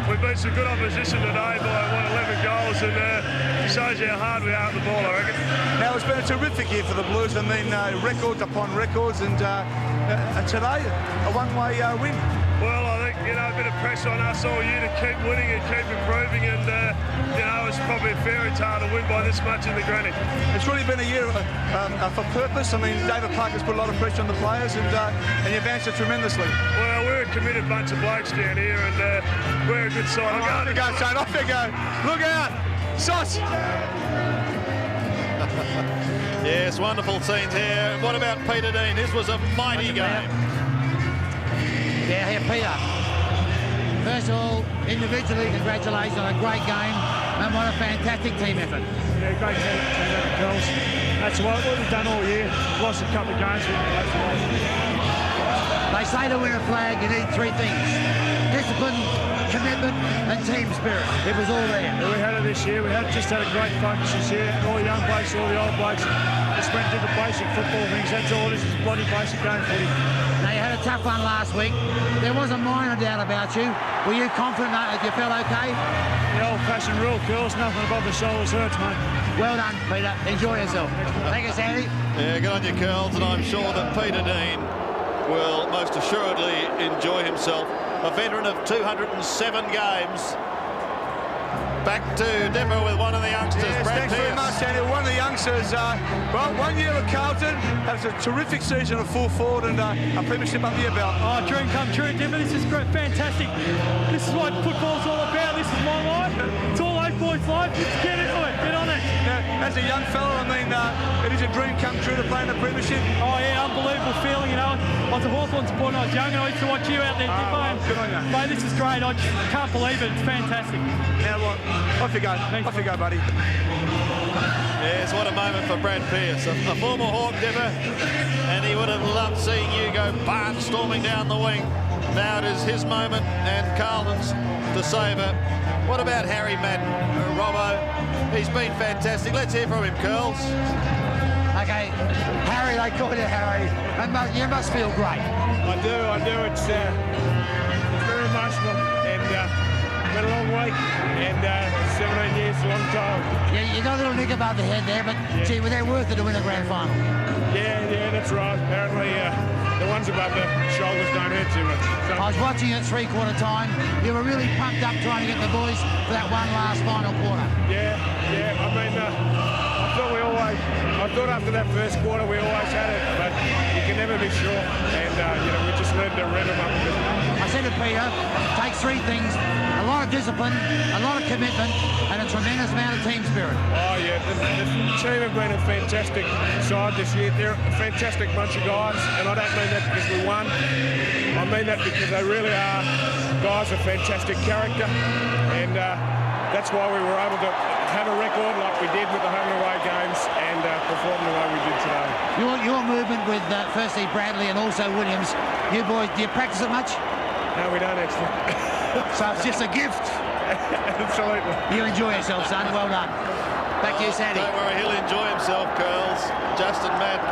we beat some good opposition today by 11 goals, and it shows you how hard we are at the ball, I reckon. Now, it's been a terrific year for the Blues. I mean, records upon records, and today, a one-way win. Well, I think, you know, a bit of pressure on us all year to keep winning and keep improving, and, you know, it's probably a fairy tale to win by this much in the granny. It's really been a year for purpose. I mean, David Parker's put a lot of pressure on the players, and you've answered tremendously. Well, we're a committed bunch of blokes down here, and we're a good side. Off you go, Shane, off you go. Look out, Sauce. Yes, wonderful scenes here. What about Peter Dean? This was a mighty game. Yeah, here, Peter. First of all, individually, congratulations on a great game, and what a fantastic team effort. Yeah, great team effort, girls. That's what we've done all year. Lost a couple of games. They say to win a flag, you need 3 things: discipline, commitment, and team spirit. It was all there. Yeah, we had it this year. We just had a great focus this year. All the young blokes, all the old blokes, just went to the basic football things. That's all it is bloody basic game footy. Now, you had a tough one last week. There was a minor doubt about you. Were you confident that you felt okay? The old-fashioned rule, girls, nothing above the shoulders hurts, mate. Well done, Peter. Enjoy yourself. Thank you, Sandy. Yeah, good on you, Curls, and I'm sure that Peter Dean will most assuredly enjoy himself. A veteran of 207 games. Back to Dipper with one of the youngsters, yes, Brad thanks very much, Daniel. One of the youngsters, well, 1 year at Carlton, has a terrific season of full forward and a premiership under your belt. Oh, dream come true, Dipper. This is great, fantastic. This is what football's all about. This is my life. It's all those boys' lives. as a young fella, I mean, it is a dream come true to play in the premiership. Oh yeah, unbelievable feeling, you know. I was a Hawthorn supporter when I was young, and I used to watch you out there, Good on you. Mate, this is great. I just can't believe it. It's fantastic. Now what? Off you go. Off you go, buddy. Yes, what a moment for Brad Pearce, a former Hawk dipper, and he would have loved seeing you go barnstorming down the wing. Now it is his moment and Carlton's to savour. What about Harry Madden, Robbo? He's been fantastic. Let's hear from him, Curls. Okay, Harry, they call you Harry. You must feel great. I do. It's very emotional, and been a long week, and 17 years, a long time. Yeah, you got a little nick above the head there, but gee, were they worth it to win a grand final? Yeah, that's right. Apparently, the ones above the shoulders don't hurt too much. So. I was watching at three-quarter time. You were really pumped up trying to get the boys for that one last final quarter. Yeah. I mean, I thought after that first quarter we always had it, but you can never be sure. And we just learned to rev them up a bit. I said to Peter, takes three things: a lot of discipline, a lot of commitment, and a tremendous amount of team spirit. Oh yeah, the team have been a fantastic side this year. They're a fantastic bunch of guys, and I don't mean that because we won. I mean that because they really are guys of fantastic character, and that's why we were able to have a record like we did with the home and away games and perform the way we did today. Your movement with firstly Bradley and also Williams, you boys, do you practice it much? No, we don't actually. So it's just a gift. Absolutely. You enjoy yourself, son. Well done. Back to you, Sandy. Don't worry, he'll enjoy himself, Curls. Justin Madden.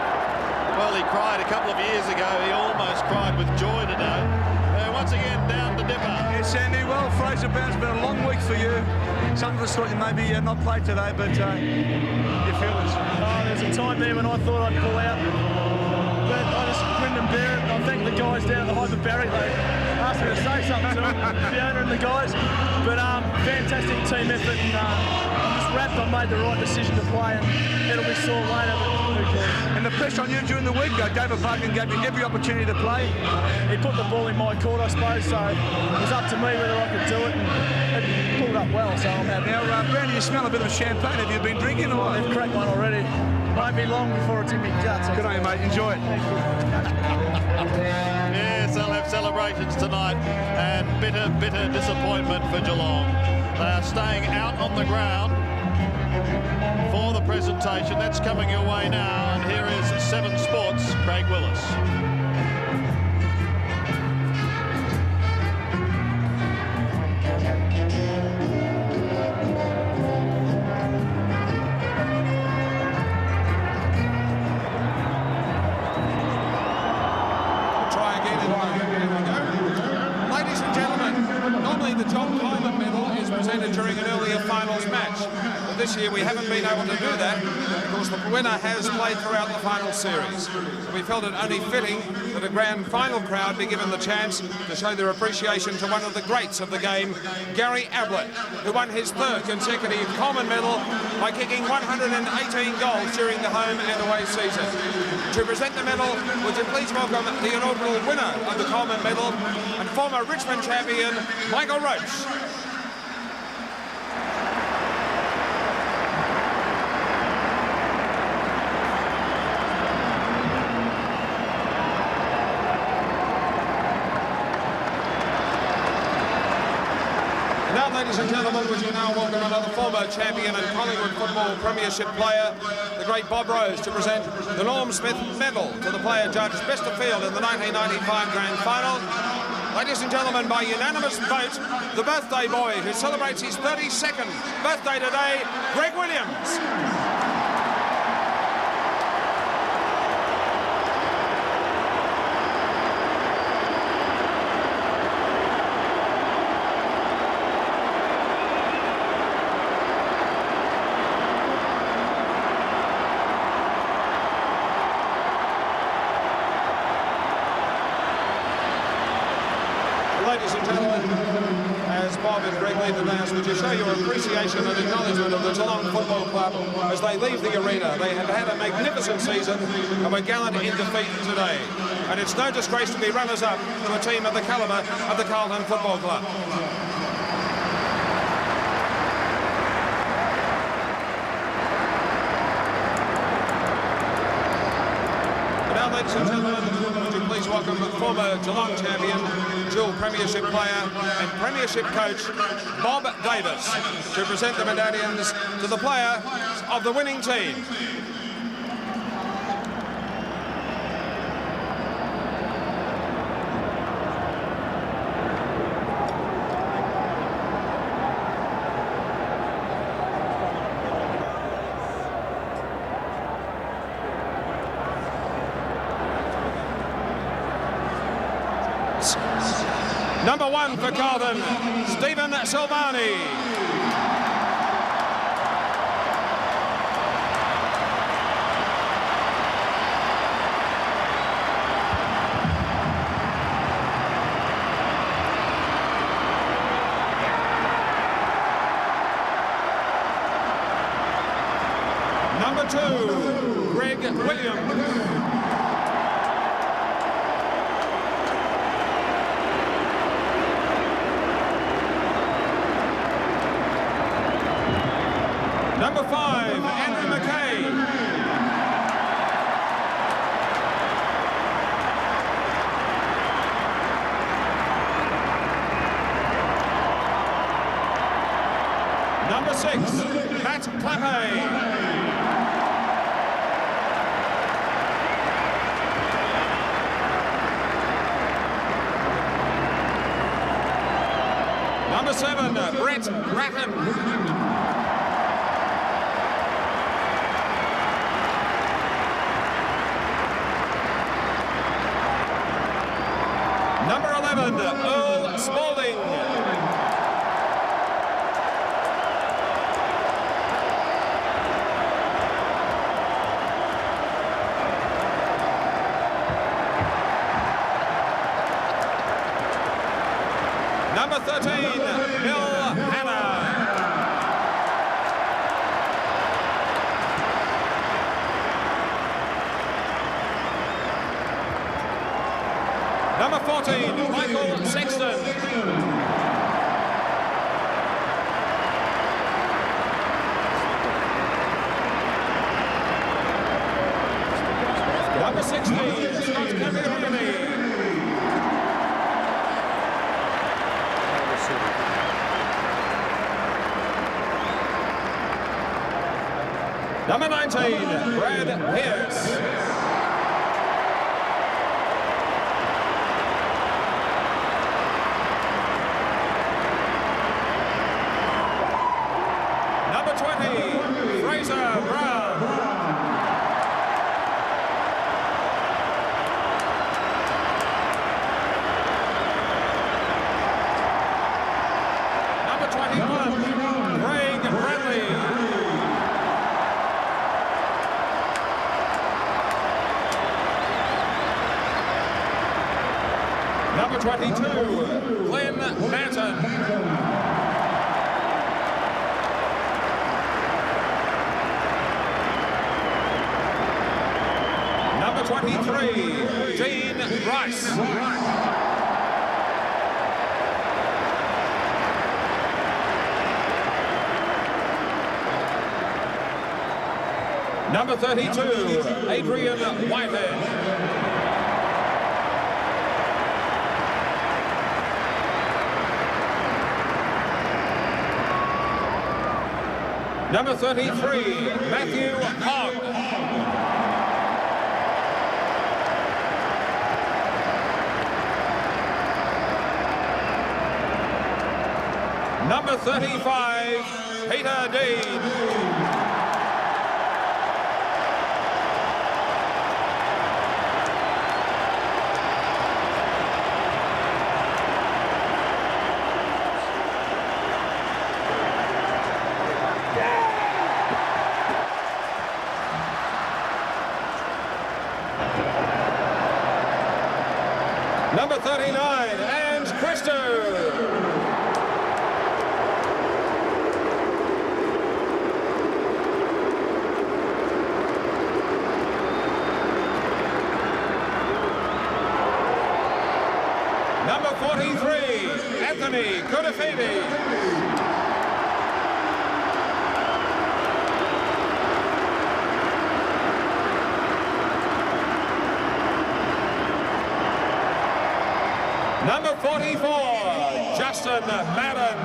Well, he cried a couple of years ago. He almost cried with joy today. Once again, down to Dipper. Yes, Sandy. Well, Fraser Brown's been a long week for you. Some of us thought you maybe not play today, but your feelings? There's a time there when I thought I'd pull out, but I just grinned and bear it. I thank the guys down at the hyperbaric. They asked me to say something to them, Fiona and the guys. But fantastic team effort, and I'm just wrapped. I made the right decision to play, and it'll be sore later, but who cares? And the pressure on you during the week, David Parkin gave you every opportunity to play. He put the ball in my court, I suppose, so it was up to me whether I could do it, and it pulled up well, so I'm happy. Now, Brandon, you smell a bit of champagne. Have you been drinking or what? They've cracked one already. Won't be long before it's in my guts. Good on you, mate. Enjoy it. Yes, they'll have celebrations tonight, and bitter disappointment for Geelong. They are staying out on the ground for the presentation. That's coming your way now, and here is 7 Sports, Craig Willis. Ladies and gentlemen, normally the John Coleman medal is presented during an earlier finals match. But this year we haven't been able to do that because the winner has played throughout the final series. We felt it only fitting that a grand final crowd be given the chance to show their appreciation to one of the greats of the game, Gary Ablett, who won his 3rd consecutive Coleman medal by kicking 118 goals during the home and away season. To present the medal, would you please welcome the inaugural winner of the Coleman medal and former Richmond champion, Michael Roach. Now, ladies and gentlemen, would you now welcome another former champion and Collingwood football premiership player, the great Bob Rose, to present the Norm Smith Medal to the player judged best of field in the 1995 Grand Final. Ladies and gentlemen, by unanimous vote, the birthday boy who celebrates his 32nd birthday today, Greg Williams. Ladies and gentlemen, as Bob and Greg leave the dance, would you show your appreciation and acknowledgement of the Geelong Football Club as they leave the arena? They have had a magnificent season and were gallant in defeat today. And it's no disgrace to be runners-up to a team of the calibre of the Carlton Football Club. Now, ladies and gentlemen, would you please welcome former Geelong champion, dual premiership player and premiership coach Bob Davis to present the medallions to the player of the winning team. Number 1 for Carlton, Stephen Silvani. Number 2, Greg Williams. Number 5, Andrew McKay. Number 6, Matt Clappay. Number 7, Brett Grattan. Number 11, Earl Spalding. Number 13, Bill Hanna. Number 14, Michael Sexton. Number 16, Scott Cavirini. Number 19, Brad Pierce. Number 20, Fraser Brown. Number 21, Craig Bradley. Number 22, Glenn Manton. Number 23, Dean Rice. Number 32, Adrian Whitehead. Number 33, Matthew Hogg. Number 35, Peter Dean. Number 39, Ange Christo. Number 43, Anthony Kudafidi. Number 44, Justin Madden.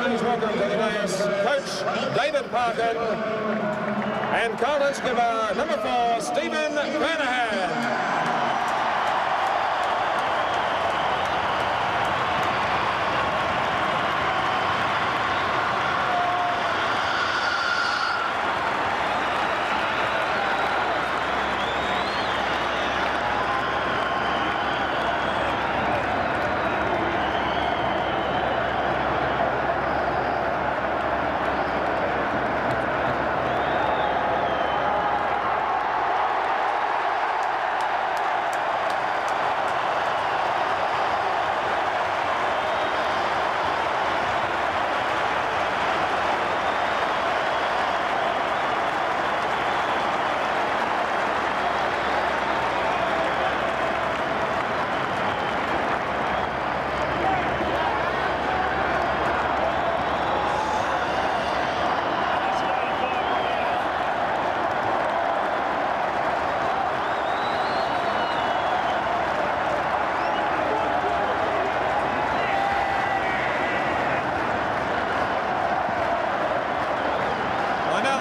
Please welcome to the dais Coach David Parkin and Carlton skipper number 4, Stephen Kernahan.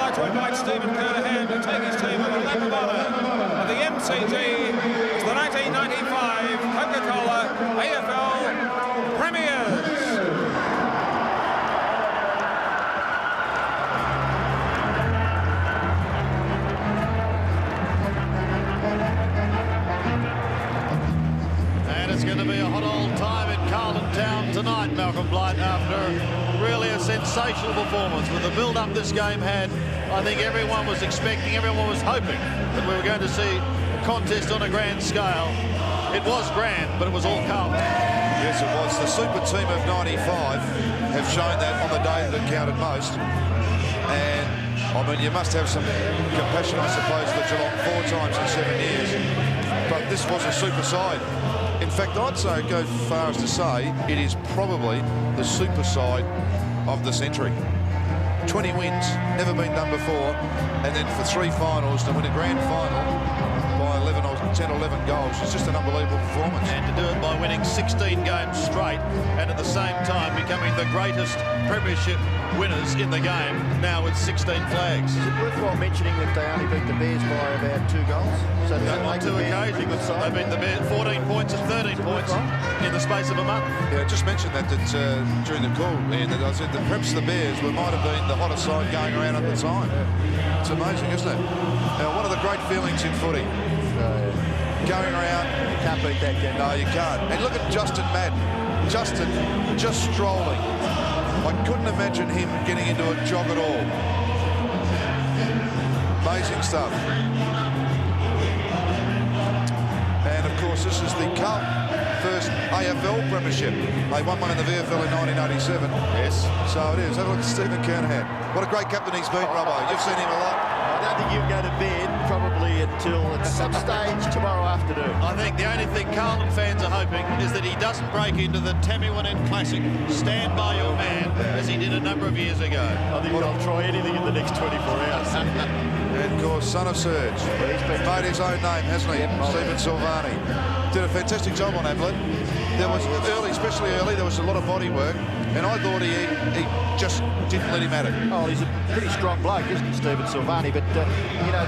To invite Stephen Kernahan to take his team on the lap of honour of the MCG as the 1995 Coca-Cola AFL Premiers. And it's going to be a hot old time in Carlton Town tonight, Malcolm Blight, after really a sensational performance. With the build-up this game had, I think everyone was expecting, everyone was hoping that we were going to see a contest on a grand scale. It was grand, but it was all Carlton. Yes, it was. The super team of 95 have shown that on the day that it counted most. And, I mean, you must have some compassion, I suppose, for Geelong 4 times in 7 years. But this was a super side. In fact, I'd say go far as to say it is probably the super side of the century. 20 wins, never been done before, and then for 3 finals to win a grand final by 11 or 10 or 11 goals is just an unbelievable performance. And to do it by winning 16 games straight and at the same time becoming the greatest premiership winners in the game, now with 16 flags. Is it worthwhile mentioning that they only beat the Bears by about 2 goals? So on 2 occasions, they beat the Bears 14 points and 13 points in the space of a month. Yeah, just mentioned that during the call, and that I said that perhaps the Bears might have been the hottest side going around at the time. It's amazing, isn't it? Now, one of the great feelings in footy, going around. You can't beat that, can you? No, you can't. And look at Justin Madden. Justin just strolling. I couldn't imagine him getting into a jog at all. Amazing stuff. And of course, this is the Carlton first AFL Premiership. They won one in the VFL in 1987. Yes. So it is. Have a look at Stephen Kernahan. What a great captain he's been, Robbo. You've seen him a lot. I don't think you'll go to bed probably until at some stage tomorrow afternoon. I think the only thing Carlton fans are hoping is that he doesn't break into the Tammywanen Classic, Stand By Your Man, as he did a number of years ago. I think I'll try anything in the next 24 hours. And of course, son of Serge. He's made his own name, hasn't he? Stephen Silvani. Did a fantastic job on Adelaide. There was early, especially early, there was a lot of body work, and I thought he just didn't let him at it. Oh, he's a pretty strong bloke, isn't he, Stephen Silvani? But, you know,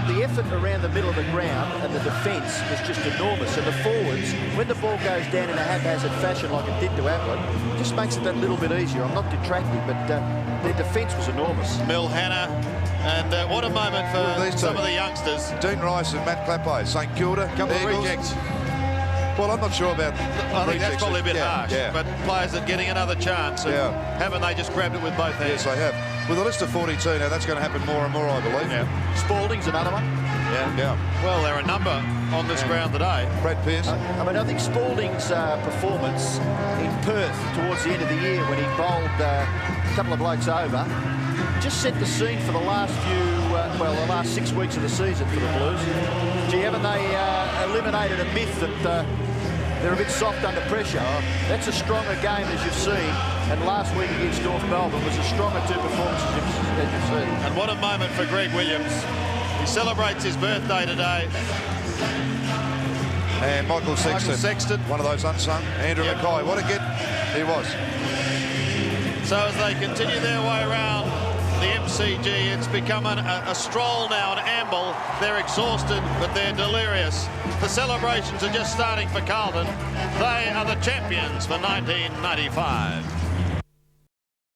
the effort around the middle of the ground and the defence was just enormous. And the forwards, when the ball goes down in a haphazard fashion like it did to Adelaide, it just makes it that little bit easier. I'm not detracting, but their defence was enormous. Mil Hannah, and what a moment for some of the youngsters. Dean Rice and Matt Clapay, St Kilda, Couple of rejects. Well, I'm not sure about I think that's probably a bit harsh, but players are getting another chance. And haven't they just grabbed it with both hands? Yes, they have. With a list of 42 now, that's going to happen more and more, I believe. Yeah. Spalding's another one. Yeah. Well, there are a number on this ground today. Brad Pearce. I mean, I think Spalding's performance in Perth towards the end of the year when he bowled a couple of blokes over just set the scene for the last few well, the last 6 weeks of the season for the Blues. Gee, haven't they eliminated a myth that they're a bit soft under pressure? That's a stronger game, as you've seen, and last week against North Melbourne was a stronger 2 performances, as you've seen. And what a moment for Greg Williams. He celebrates his birthday today. And Michael Sexton, one of those unsung. Andrew Mackay, what a kid he was. So as they continue their way around the MCG, it's become a stroll now, an amble. They're exhausted, but they're delirious. The celebrations are just starting for Carlton. They are the champions for 1995.